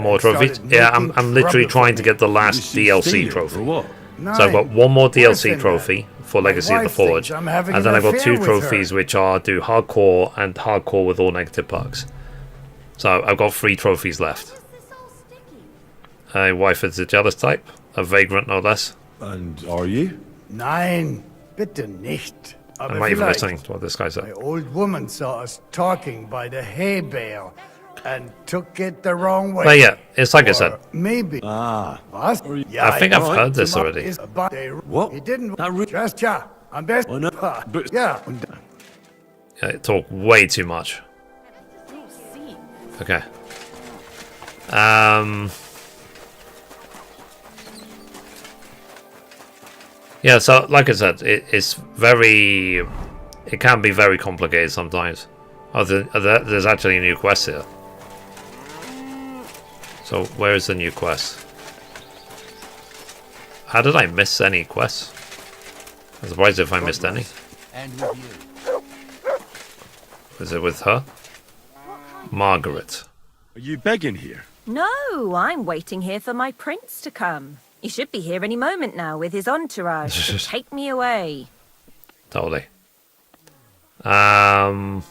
more trophies? Yeah, I'm literally trying to get the last DLC trophy. So I've got one more DLC trophy for Legacy of the Forge, and then I've got 2 trophies which are do hardcore and hardcore with all negative perks. So I've got 3 trophies left. A wife is a jealous type, a vagrant no less. And are you? Nein, bitte nicht. I'm not even listening to what this guy said. My old woman saw us talking by the hay bale and took it the wrong way. But yeah, it's like I said. Maybe. I think I've heard this already. What? It didn't. Just ja. Am besten. Yeah. Yeah, it talk way too much. Okay. Yeah, so like I said, it can be very complicated sometimes. Oh, there's actually a new quest here. So where is the new quest? How did I miss any quests? I'm surprised if I missed any. Is it with her? Margaret. Are you begging here? No, I'm waiting here for my prince to come. He should be here any moment now with his entourage to take me away. Totally. I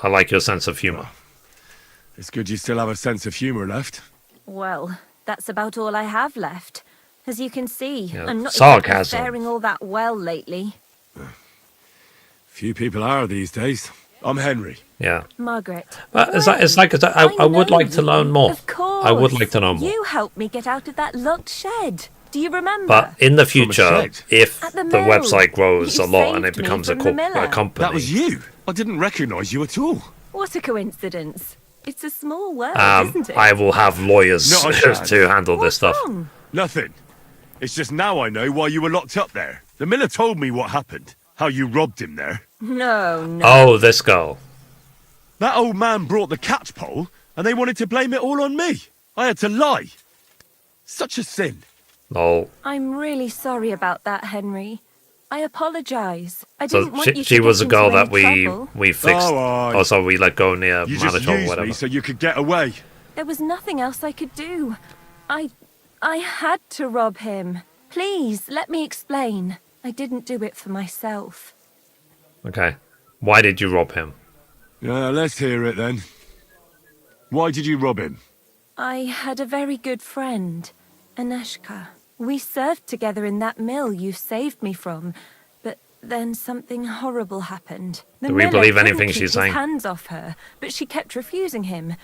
like your sense of humor. It's good you still have a sense of humor left. Well, that's about all I have left. As you can see, Yeah. I'm not Sarcasm. faring all that well lately. Few people are these days. I'm Henry. Yeah. Margaret. But it's like I would like to learn more. Of course. I would like to know more. You helped me get out of that locked shed. Do you remember? But in the future, shed? if At the the mill. website grows You a lot and it saved me becomes a from the miller. company, That was you. I didn't recognise you at all. What a coincidence. It's a small world, isn't it? I will have lawyers Not a chance. to handle this stuff. Wrong. Nothing. It's just now I know why you were locked up there. The miller told me what happened. How you robbed him there. No. Oh, this girl. That old man brought the catchpole, and they wanted to blame it all on me. I had to lie. Such a sin. Oh. I'm really sorry about that, Henry. I apologise. I So didn't want you to she was a get girl into that any trouble. we fixed. Oh, Also, we let go near You just Manitou or used whatever. me so you could get away. There was nothing else I could do. I had to rob him. Please, let me explain. I didn't do it for myself. Okay. Why did you rob him? Yeah, let's hear it then. Why did you rob him? I had a very good friend, Aneshka. We served together in that mill you saved me from, but then something horrible happened. The Do we miller believe couldn't anything keep she's his saying? hands off her, but she kept refusing him,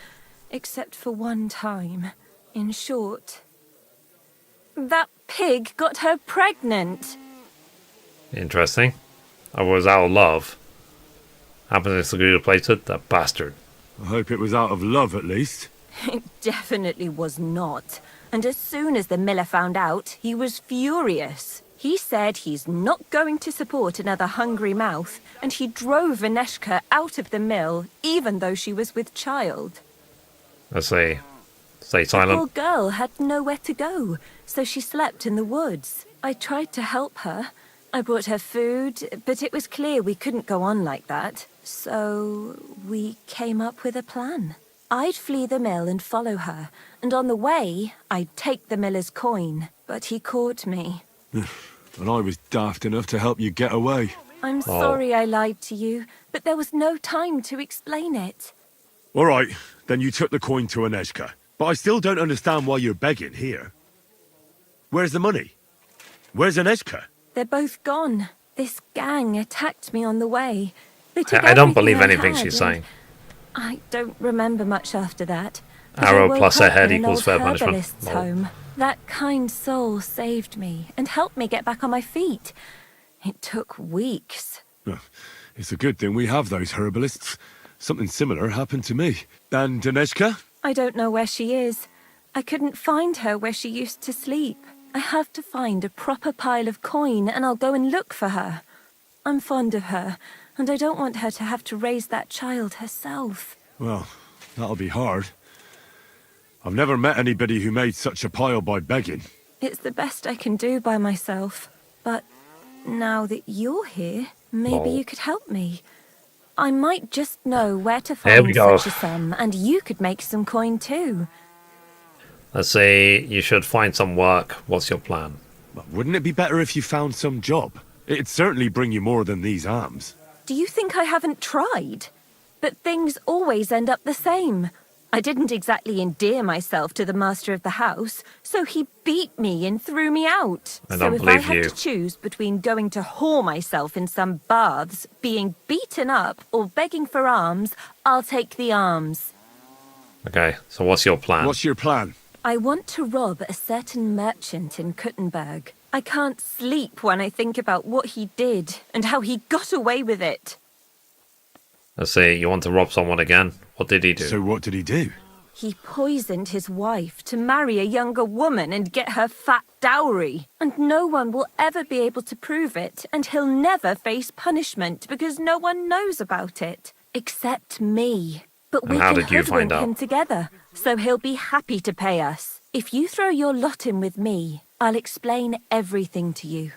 except for one time. In short, that pig got her pregnant. Interesting. I was out of love. Happens to agree to place it, that bastard. I hope it was out of love at least. It definitely was not. And as soon as the miller found out, he was furious. He said he's not going to support another hungry mouth, and he drove Aneshka out of the mill, even though she was with child. Let's see. Stay The silent. poor girl had nowhere to go, so she slept in the woods. I tried to help her. I brought her food, but it was clear we couldn't go on like that. So we came up with a plan. I'd flee the mill and follow her, and on the way, I'd take the miller's coin. But he caught me. And I was daft enough to help you get away. I'm sorry I lied to you, but there was no time to explain it. All right, then you took the coin to Aneshka. But I still don't understand why you're begging here. Where's the money? Where's Aneshka? They're both gone. This gang attacked me on the way. They took I don't everything believe I anything had, she's and saying. I don't remember much after that. But I Arrow woke plus a up head in an equals old fair punishment. herbalist's Lol. home. That kind soul saved me and helped me get back on my feet. It took weeks. It's a good thing we have those herbalists. Something similar happened to me. And Aneshka? I don't know where she is. I couldn't find her where she used to sleep. I have to find a proper pile of coin and I'll go and look for her. I'm fond of her, and I don't want her to have to raise that child herself. Well, that'll be hard. I've never met anybody who made such a pile by begging. It's the best I can do by myself. But now that you're here, maybe Lol. you could help me. I might just know where to There we find go. such a sum, and you could make some coin too. Let's say you should find some work. What's your plan? Well, wouldn't it be better if you found some job? It'd certainly bring you more than these arms. Do you think I haven't tried? But things always end up the same. I didn't exactly endear myself to the master of the house, so he beat me and threw me out. I So don't if I believe had you. to choose between going to whore myself in some baths, being beaten up, or begging for alms, I'll take the alms. Okay, so what's your plan? What's your plan? I want to rob a certain merchant in Kuttenberg. I can't sleep when I think about what he did and how he got away with it. Let's say you want to rob someone again. What did he do? So what did he do? He poisoned his wife to marry a younger woman and get her fat dowry. And no one will ever be able to prove it, and he'll never face punishment because no one knows about it. Except me. But we And how can did you find hoodwink out? him together, so he'll be happy to pay us. If you throw your lot in with me, I'll explain everything to you.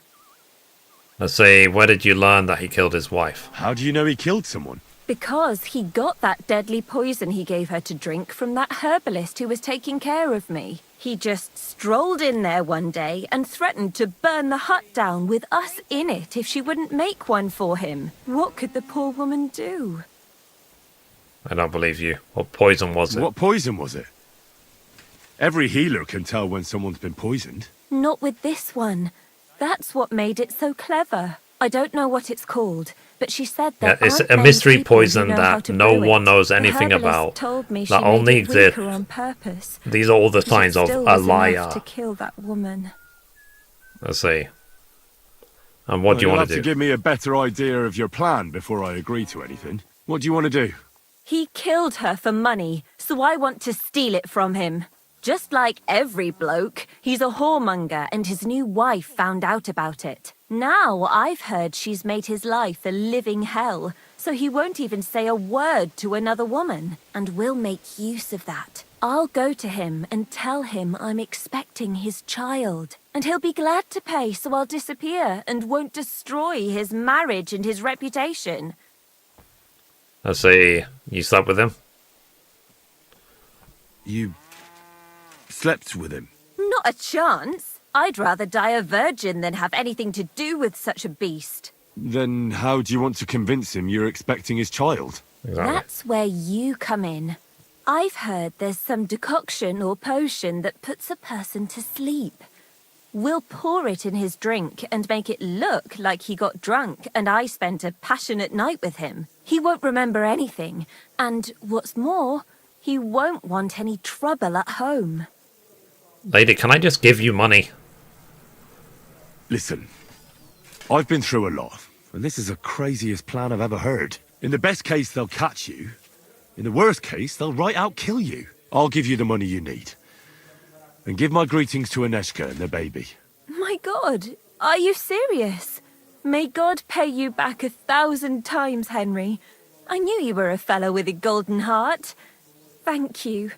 Let's say, where did you learn that he killed his wife? How do you know he killed someone? Because he got that deadly poison he gave her to drink from that herbalist who was taking care of me. He just strolled in there one day and threatened to burn the hut down with us in it if she wouldn't make one for him. What could the poor woman do? I don't believe you. What poison was it? What poison was it? Every healer can tell when someone's been poisoned. Not with this one. That's what made it so clever. I don't know what it's called, but she said that Yeah, it's aren't a many mystery people who poison know how that to no brew one it. knows The anything herbalist about. told me she That made only it weaker exists. on purpose. These are all the But it signs of still a was enough liar. to kill that woman. Let's see. And what do you You'll want have to do? to give me a better idea of your plan before I agree to anything. What do you want to do? He killed her for money, so I want to steal it from him. Just like every bloke, he's a whoremonger and his new wife found out about it. Now I've heard she's made his life a living hell, so he won't even say a word to another woman. And we'll make use of that. I'll go to him and tell him I'm expecting his child. And he'll be glad to pay, so I'll disappear and won't destroy his marriage and his reputation. Let's say you slept with him. You slept with him? Not a chance. I'd rather die a virgin than have anything to do with such a beast. Then how do you want to convince him you're expecting his child? That's where you come in. I've heard there's some decoction or potion that puts a person to sleep. We'll pour it in his drink and make it look like he got drunk and I spent a passionate night with him. He won't remember anything, and what's more, he won't want any trouble at home. Lady, can I just give you money? Listen, I've been through a lot, and this is the craziest plan I've ever heard. In the best case, they'll catch you. In the worst case, they'll right out kill you. I'll give you the money you need. And give my greetings to Aneshka and the baby. My God, are you serious? May God pay you back 1,000 times, Henry. I knew you were a fellow with a golden heart. Thank you.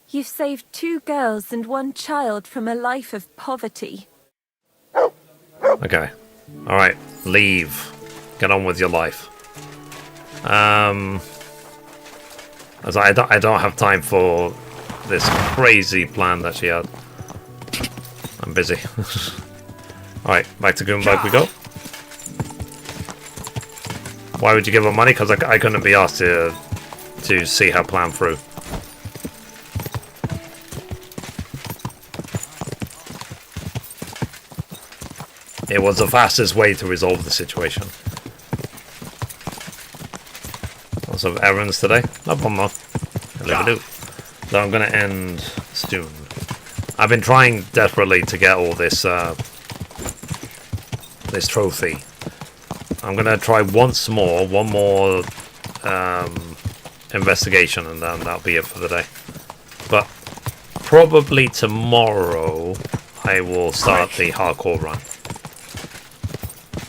You've saved 2 girls and 1 child from a life of poverty. Okay. Alright, leave. Get on with your life. As I don't have time for this crazy plan that she had. I'm busy. Alright, back to Kuttenberg we go. Why would you give her money? Because I couldn't be asked to see her plan through. It was the fastest way to resolve the situation. Lots of errands today. No problem though. I'll do. So I'm going to end soon. I've been trying desperately to get all this this trophy. I'm going to try once more, one more investigation, and then that'll be it for the day. But probably tomorrow I will start the hardcore run.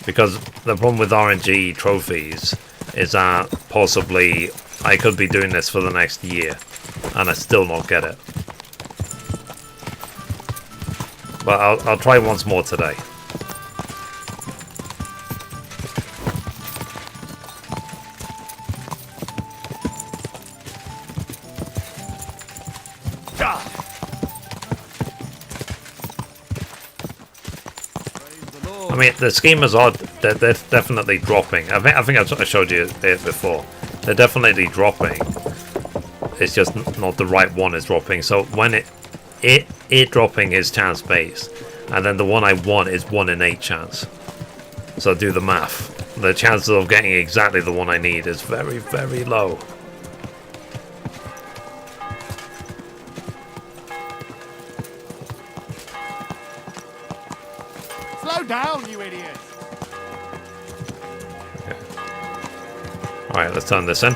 Because the problem with RNG trophies is that possibly I could be doing this for the next year and I still not get it. But I'll try once more today. I mean, the schemers are they're definitely dropping. I think I showed you it before. They're definitely dropping. It's just not the right one is dropping. So when it dropping is chance based, and then the one I want is 1 in 8 chance. So do the math. The chances of getting exactly the one I need is very, very low. Slow down, you idiot! Okay. Alright, let's turn this in.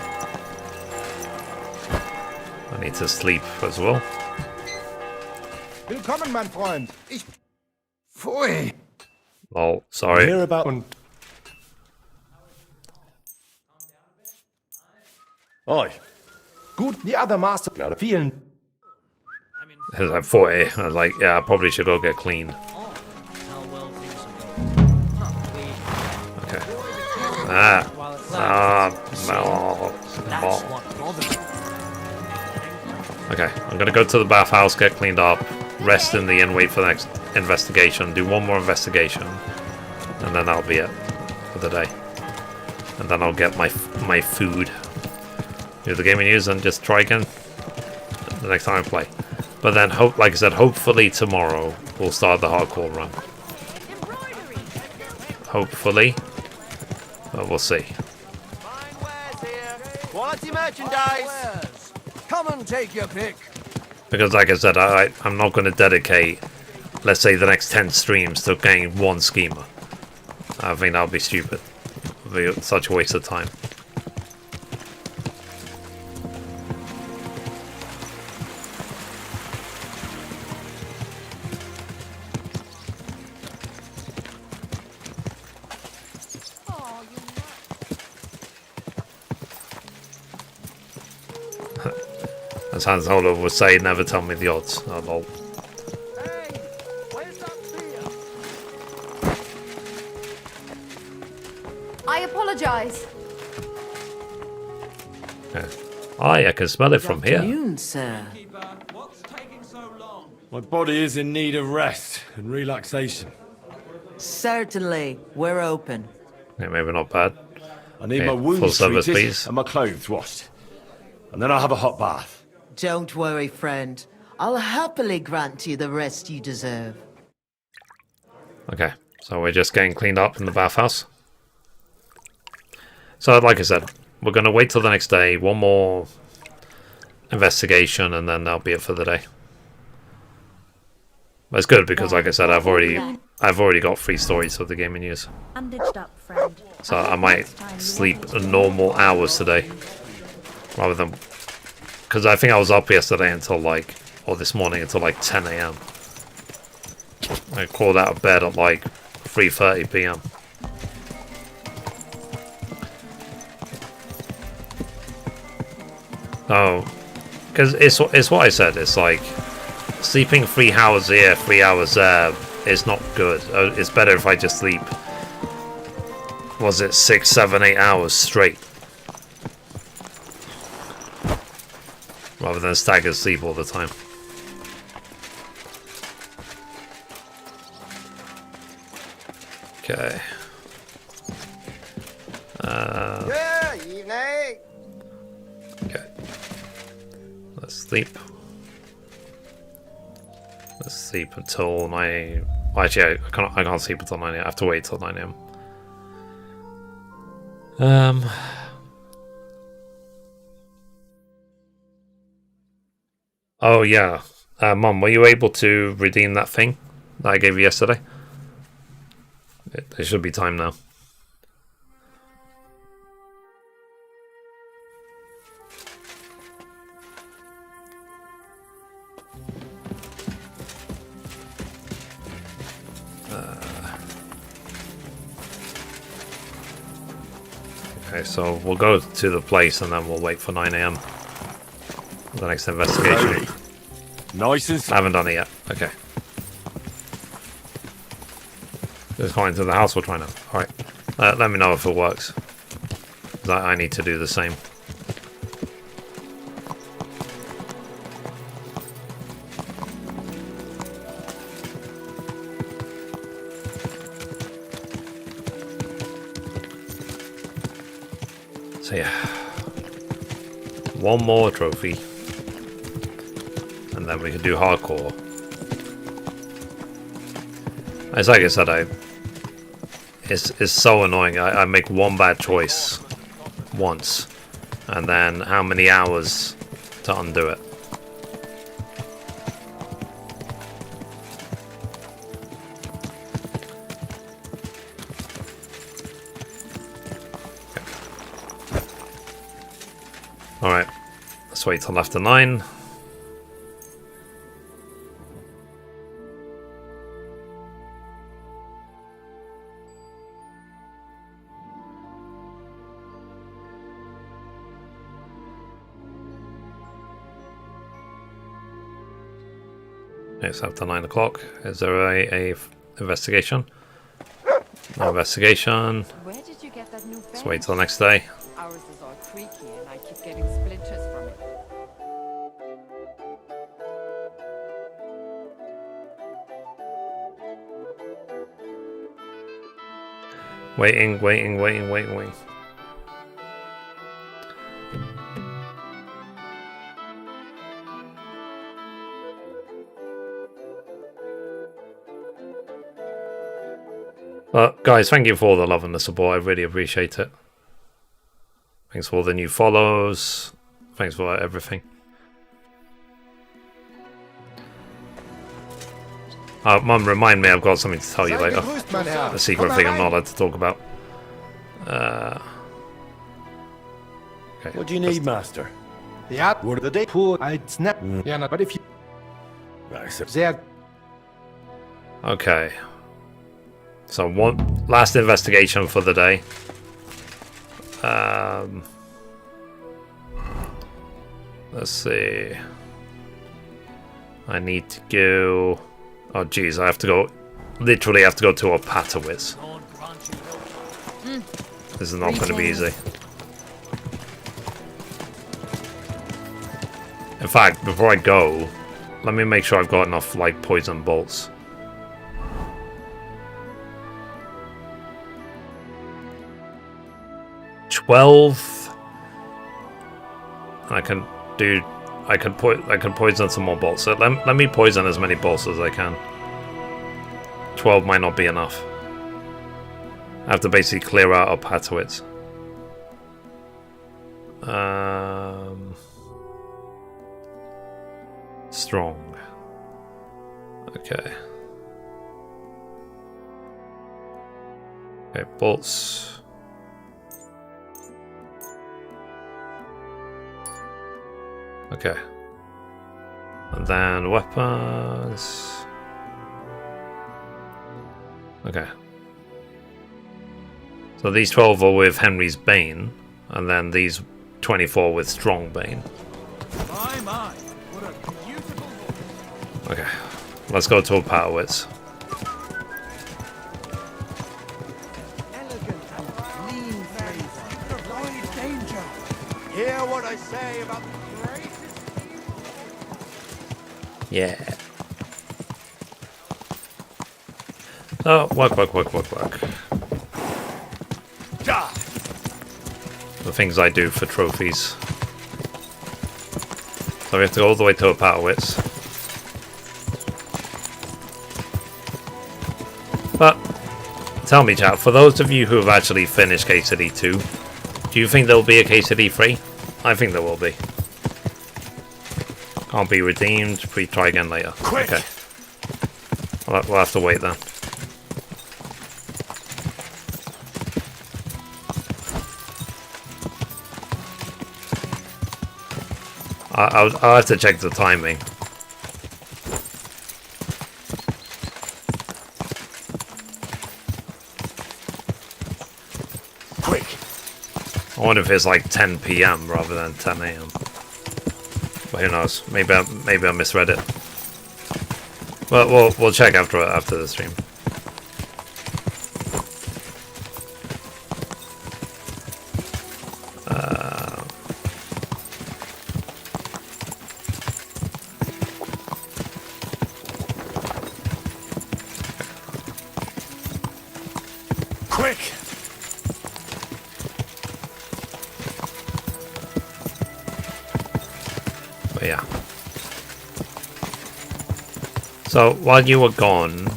I need to sleep as well. Willkommen, mein Freund. Pfui. Oh, sorry. Hear about... Oi. Gut, the other master. Vielen. It was like 40. I was like, yeah, I probably should go get clean. Okay. Okay, I'm gonna go to the bathhouse, get cleaned up, rest in the inn, wait for the next investigation, do one more investigation, and then that'll be it for the day. And then I'll get my food, do the gaming news, and just try again the next time I play. But then, like I said, hopefully tomorrow we'll start the hardcore run. Hopefully, but we'll see. Quality merchandise. Come and take your pick. Because like I said, I'm not going to dedicate, let's say, the next 10 streams to getting one schemer. I think that would be stupid. It would be such a waste of time. As Hans Olof would say, never tell me the odds. Oh, lol. I apologize. Yeah. I can smell it from here. Afternoon, sir. My body is in need of rest and relaxation. Certainly, we're open. Yeah, maybe not bad. I need Okay, my wounds full service, treated please. and my clothes washed. And then I'll have a hot bath. Don't worry, friend. I'll happily grant you the rest you deserve. Okay, so we're just getting cleaned up in the bathhouse. So, like I said, we're going to wait till the next day, one more investigation, and then that'll be it for the day. But it's good because, like I said, I've already got 3 stories of the gaming news. Bandaged up, friend. So I might sleep normal hours today, rather than, because I think I was up yesterday until like, or this morning until like 10 AM. I crawled out of bed at like 3:30 PM. Oh, because it's what I said. It's like sleeping 3 hours here, 3 hours there is not good. It's better if I just sleep. Was it 6, 7, 8 hours straight, rather than staggered sleep all the time. Okay. Okay. Let's sleep. Let's sleep until 9. Well, actually, I can't sleep until 9 AM. I have to wait till 9 AM. Oh yeah, Mum, were you able to redeem that thing that I gave you yesterday? It should be time now. Okay, so we'll go to the place and then we'll wait for 9 AM. The next investigation. Nice and... I haven't done it yet. Okay. Just going to the house we're trying to... Alright. Let me know if it works. I need to do the same. So yeah, one more trophy, and then we can do hardcore. It's like I said, it's so annoying. I make one bad choice once, and then how many hours to undo it. Alright, let's wait till after 9. It's after 9 o'clock. Is there a investigation? No investigation. Where did you get that new Let's wait till the next day. Ours is all creaky and I keep getting splinters from it. Waiting. Well, guys, thank you for all the love and the support. I really appreciate it. Thanks for all the new follows. Thanks for everything. Mum, remind me I've got something to tell you later. A secret thing I'm not allowed to talk about. Okay. What do you need, Master? Yeah, the day poor, I'd snap. Yeah, but if you. Sehr. Okay. So one last investigation for the day. Let's see. I need to go. Oh geez, I have to go. Literally, have to go to a Patowitz. This is not going to be easy. In fact, before I go, let me make sure I've got enough like poison bolts. I can poison some more bolts. So let me poison as many bolts as I can. 12 might not be enough. I have to basically clear out of Patowitz. Strong. Okay. Okay, bolts. Okay. And then weapons. Okay. So these 12 are with Henry's Bane, and then these 24 with Strong Bane. My, what a beautiful. Okay. Let's go to a Patowitz. Elegant and clean face. Avoid danger. Hear what I say about the greatest. Yeah. Oh, work. The things I do for trophies. So we have to go all the way to a Patowitz. But, tell me chat, for those of you who have actually finished KCD 2, do you think there will be a KCD 3? I think there will be. Can't be redeemed, please try again later. Quick. Okay. We'll have to wait then. I'll have to check the timing. Quick. I wonder if it's like 10 PM rather than 10 AM. But who knows? Maybe I misread it. Well, we'll check after the stream. Yeah. So while you were gone,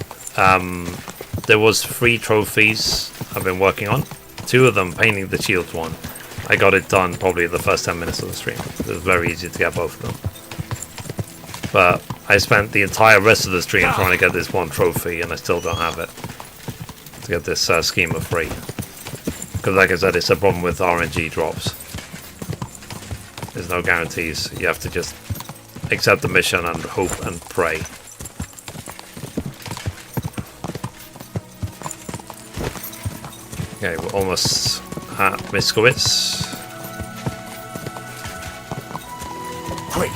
there was 3 trophies I've been working on. 2 of them, painting the shields one. I got it done probably the first 10 minutes of the stream. It was very easy to get both of them. But I spent the entire rest of the stream trying to get this one trophy, and I still don't have it. To get this schema free. Because like I said, it's a problem with RNG drops. There's no guarantees. You have to just accept the mission and hope and pray. Okay, we're almost at Miskowitz. Quick!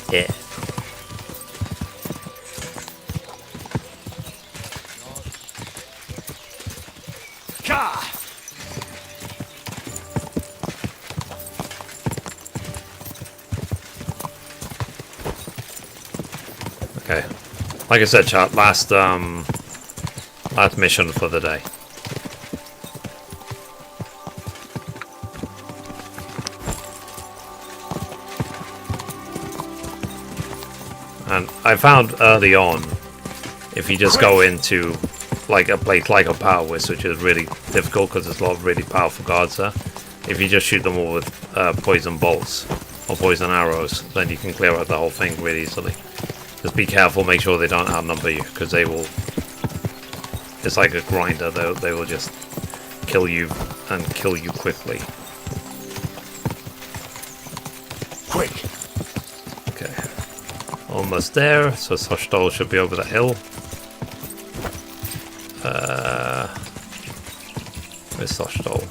Yeah. Okay. Like I said, chat, last mission for the day. And I found early on, if you just go into like a place like a power whiz, which is really difficult because there's a lot of really powerful guards there, if you just shoot them all with poison bolts or poison arrows, then you can clear out the whole thing really easily. Just be careful, make sure they don't outnumber you, because they will... It's like a grinder, they will just kill you and kill you quickly. Quick! Okay. Almost there, so Soshtal should be over the hill. Where's Soshtal?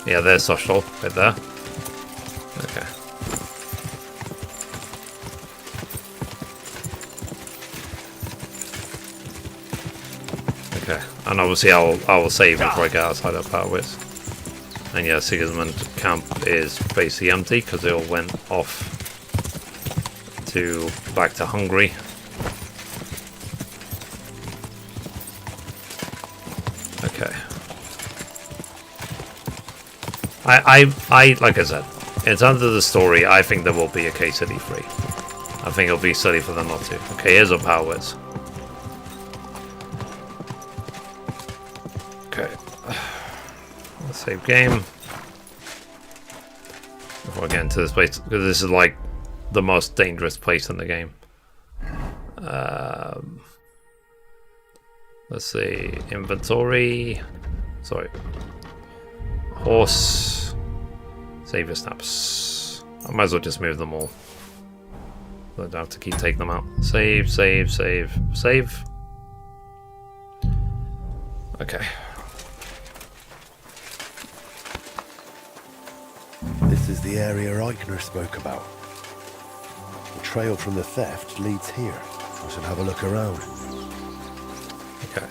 Yeah, there's Soshtal, right there. Okay. Okay, and obviously I will save before I get outside of Power Whiz. And yeah, Sigismund camp is basically empty because they all went off back to Hungary. Okay. I like I said, in terms of the story, I think there will be a KCD free. I think it'll be silly for them not to. Okay, here's our Power Whiz. Okay. Let's save game. Before I get into this place, because this is like the most dangerous place in the game. Let's see, inventory. Sorry. Horse. Save your snaps. I might as well just move them all. I don't have to keep taking them out. Save, save, save, save. Okay. This is the area Eichner spoke about. The trail from the theft leads here. I should have a look around. Okay.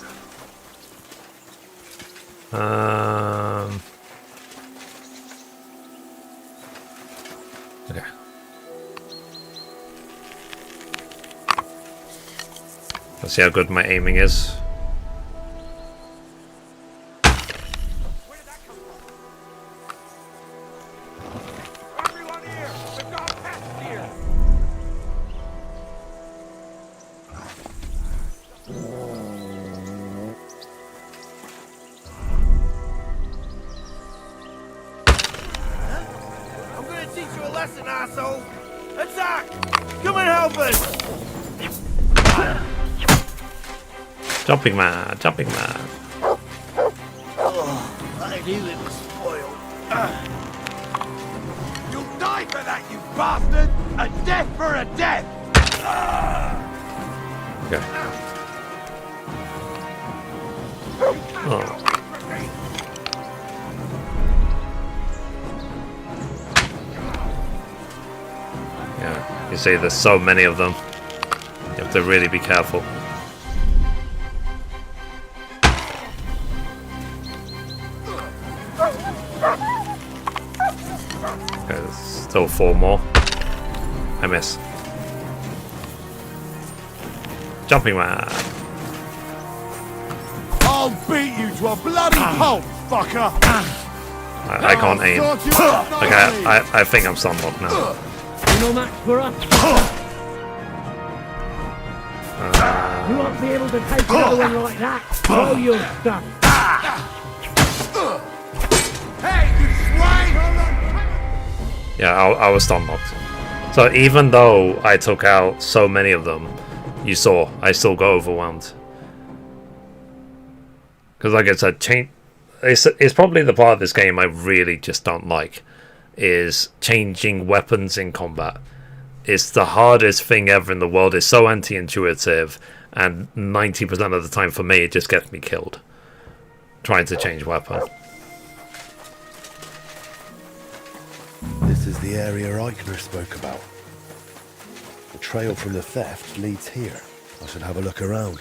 Okay. Let's see how good my aiming is. Jumping man, jumping man. Oh, I knew it was spoiled. You'll die for that, you bastard! A death for a death! Okay. Oh. Yeah, you see there's so many of them. You have to really be careful. Still 4 more. I miss. Jumping man. I'll beat you to a bloody pulp, fucker! I can't aim. Okay, I think I'm stunlocked now. You no match for us. You won't be able to take another one like that. Throw your stuff. Hey, you swine! Yeah, I was stunlocked. So even though I took out so many of them, you saw, I still got overwhelmed. Because like I said, it's probably the part of this game I really just don't like, is changing weapons in combat. It's the hardest thing ever in the world. It's so anti-intuitive, and 90% of the time for me it just gets me killed trying to change weapon. This is the area Eichner spoke about. The trail from the theft leads here. I should have a look around.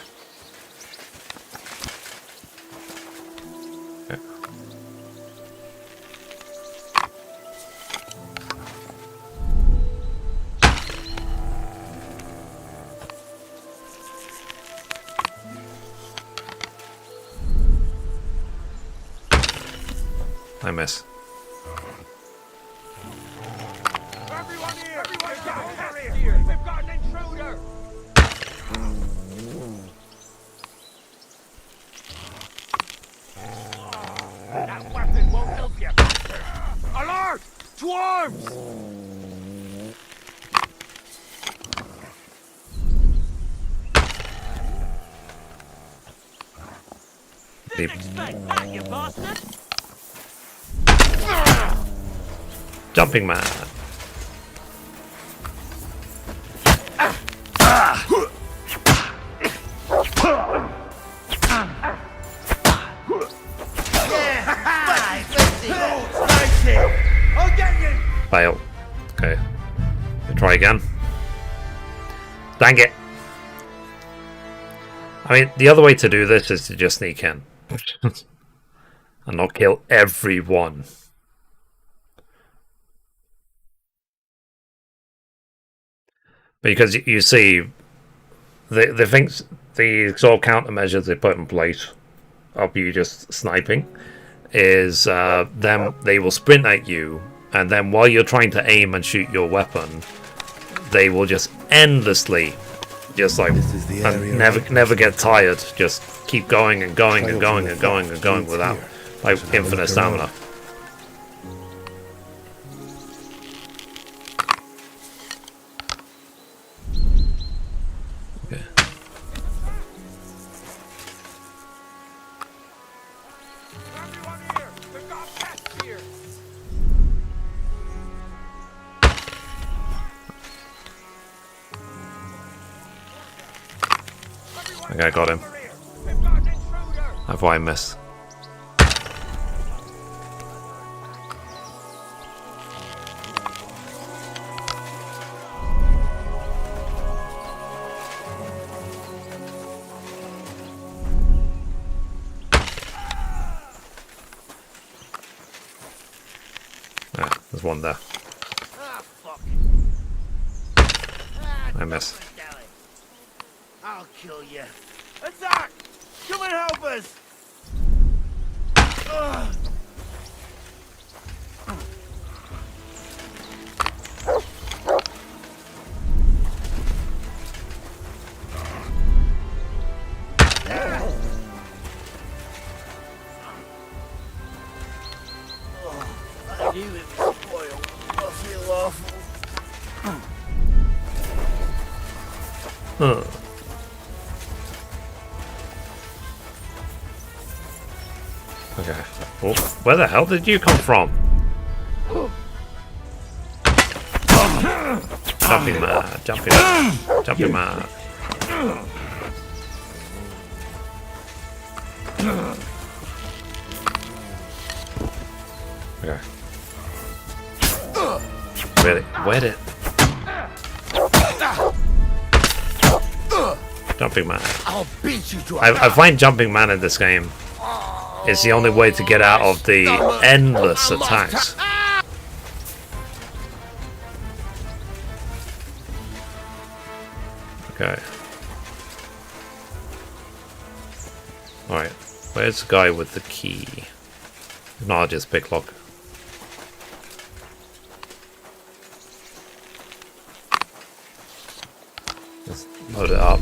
I miss. Everyone here! We've got an intruder! That weapon won't help you, bastard! Alert! Dwarves! You bastard! Jumping man. Fail. Okay. Try again. Dang it. I mean, the other way to do this is to just sneak in. And not kill everyone. Because you see, the things, the sort of countermeasures they put in place of you just sniping is them, they will sprint at you, and then while you're trying to aim and shoot your weapon, they will just endlessly, just like, and never get tired, just keep going and going and going and going and going without like infinite stamina. Okay, I got him. That's why I missed. Ah, there's one there. I miss. I'll kill you. Attack! Come and help us! Ugh. I knew it was spoiled. I feel awful. Okay. Well, where the hell did you come from? Jumping man, jumping man, jumping man. Okay. Really? Where did... Jumping man. I'll beat you to I find jumping man in this game is the only way to get out of the endless attacks. Okay. Alright. Where's the guy with the key? No, I'll just pick lock. Just load it up.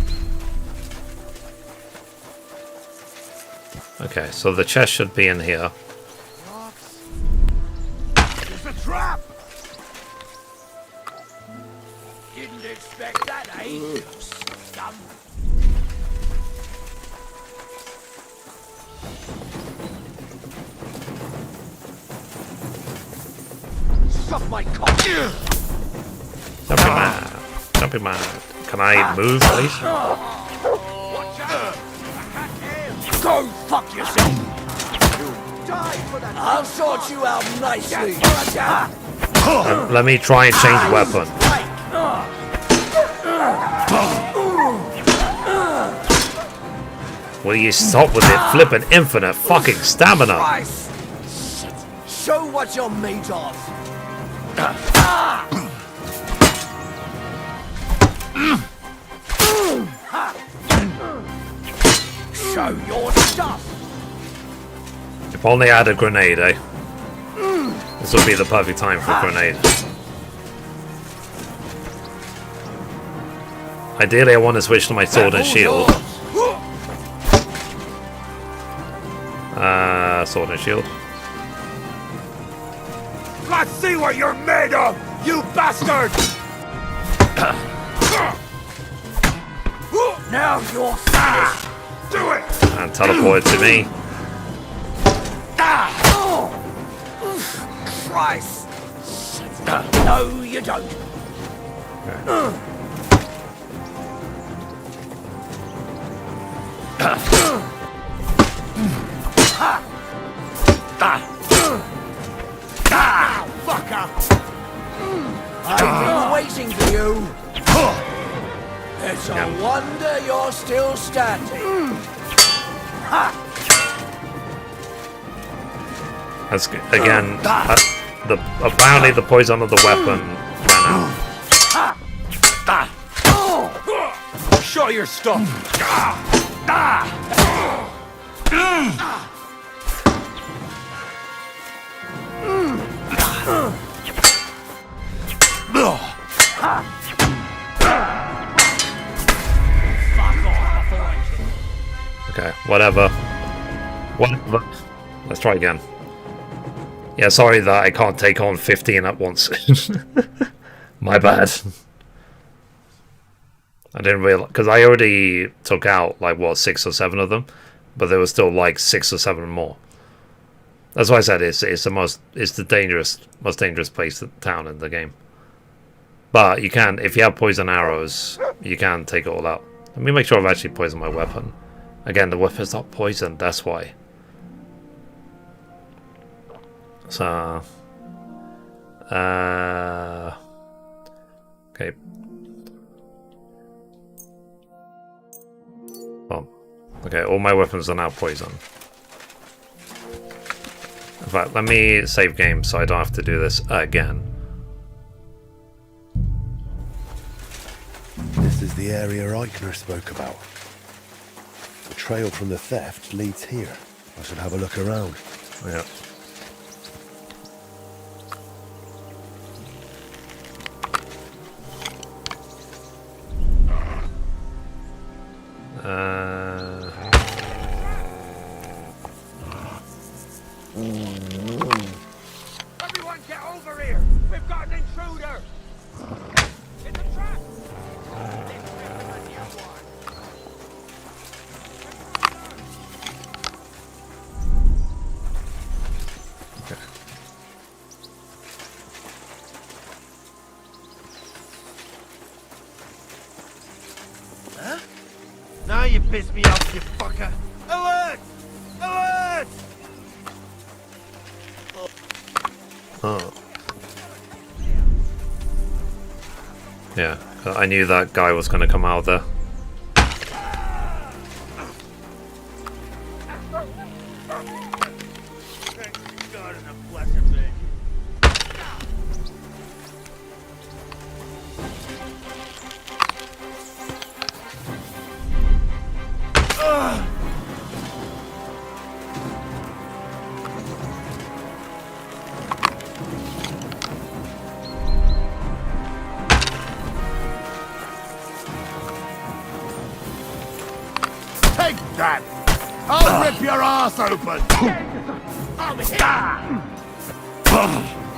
Okay, so the chest should be in here. It's a trap! Didn't expect that, eh? Scum. Suck my cock! Jumping mad. Jumping mad. Can I move, please? Watch out! Go fuck yourself! I'll sort you out nicely. Let me try and change weapon. Will you stop with it flipping infinite fucking stamina? Christ. Show what you're made of. Show your stuff. If only I had a grenade, eh? This would be the perfect time for a grenade. Ideally, I want to switch to my sword and shield. Sword and shield. Let's see what you're made of, you bastard! Now you're finished. Do it! And teleport to me. Christ! No, you don't. Fucker! I've been waiting for you. It's a wonder you're still standing. That's good. Again, apparently the poison of the weapon ran out. Show your stuff. Okay, whatever. Whatever. Let's try again. Yeah, sorry that I can't take on 15 at once. My bad. I didn't realize, because I already took out like what, 6 or 7 of them, but there was still like 6 or 7 more. That's why I said it's the most dangerous place town in the game. But you can, if you have poison arrows, you can take it all out. Let me make sure I've actually poisoned my weapon. Again, the weapon's not poisoned, that's why. So, okay. Oh, okay, all my weapons are now poisoned. In fact, let me save game so I don't have to do this again. This is the area Eichner spoke about. The trail from the theft leads here. I should have a look around. Yeah. Everyone get over here! We've got an intruder! It's a trap! Huh? Now you piss me off, you fucker! Alert! Alert! Oh. Yeah, I knew that guy was going to come out there. that. I'll rip your ass open.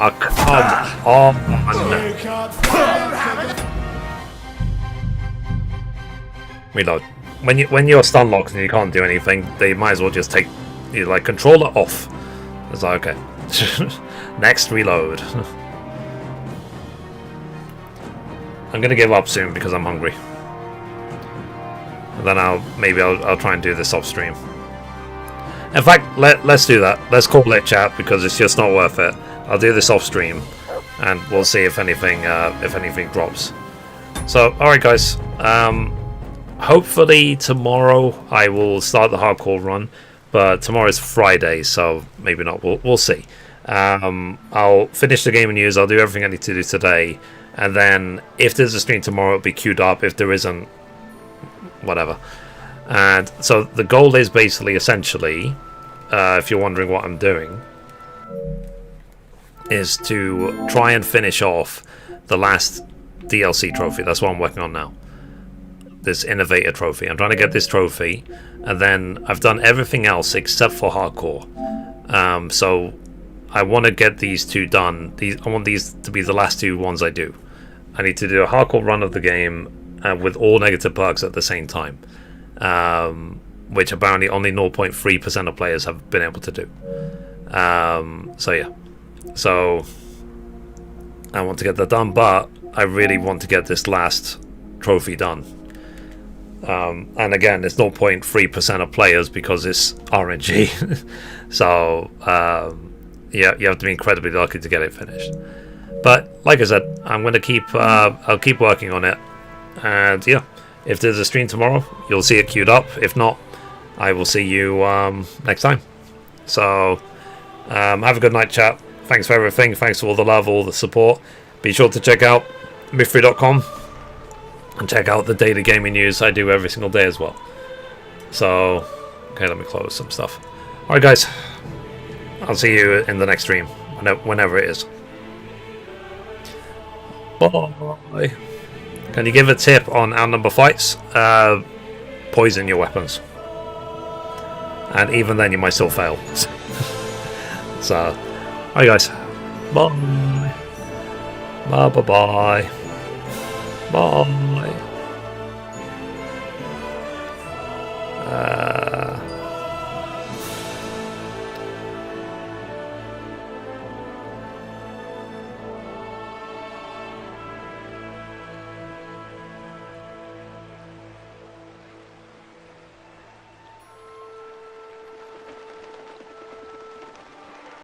Oh, come on. Reload. When you're stun locked and you can't do anything, they might as well just take like controller off. It's like, okay. Next reload. I'm gonna give up soon because I'm hungry. And then I'll try and do this off stream. In fact, let's do that. Let's call it, chat, because it's just not worth it. I'll do this off stream, and we'll see if anything drops. So, all right, guys. Hopefully tomorrow I will start the hardcore run, but tomorrow's Friday, so maybe not. We'll see. I'll finish the game and news. I'll do everything I need to do today, and then if there's a stream tomorrow, it'll be queued up. If there isn't, whatever. And so the goal is basically, essentially, if you're wondering what I'm doing, is to try and finish off the last DLC trophy. That's what I'm working on now. This Innovator trophy. I'm trying to get this trophy, and then I've done everything else except for hardcore. So I want to get these two done. I want these to be the last two ones I do. I need to do a hardcore run of the game with all negative perks at the same time, which apparently only 0.3% of players have been able to do. So yeah. So I want to get that done, but I really want to get this last trophy done. And again, it's 0.3% of players because it's RNG. So yeah, you have to be incredibly lucky to get it finished. But like I said, I'm going to keep I'll keep working on it. And yeah, if there's a stream tomorrow, you'll see it queued up. If not, I will see you next time. So have a good night, chat. Thanks for everything. Thanks for all the love, all the support. Be sure to check out mythry.com and check out the daily gaming news I do every single day as well. So, okay, let me close some stuff. Alright, guys. I'll see you in the next stream, whenever it is. Bye. Can you give a tip on outnumber fights? Poison your weapons. And even then, you might still fail. So, alright, guys. Bye. Bye, bye, bye. Bye.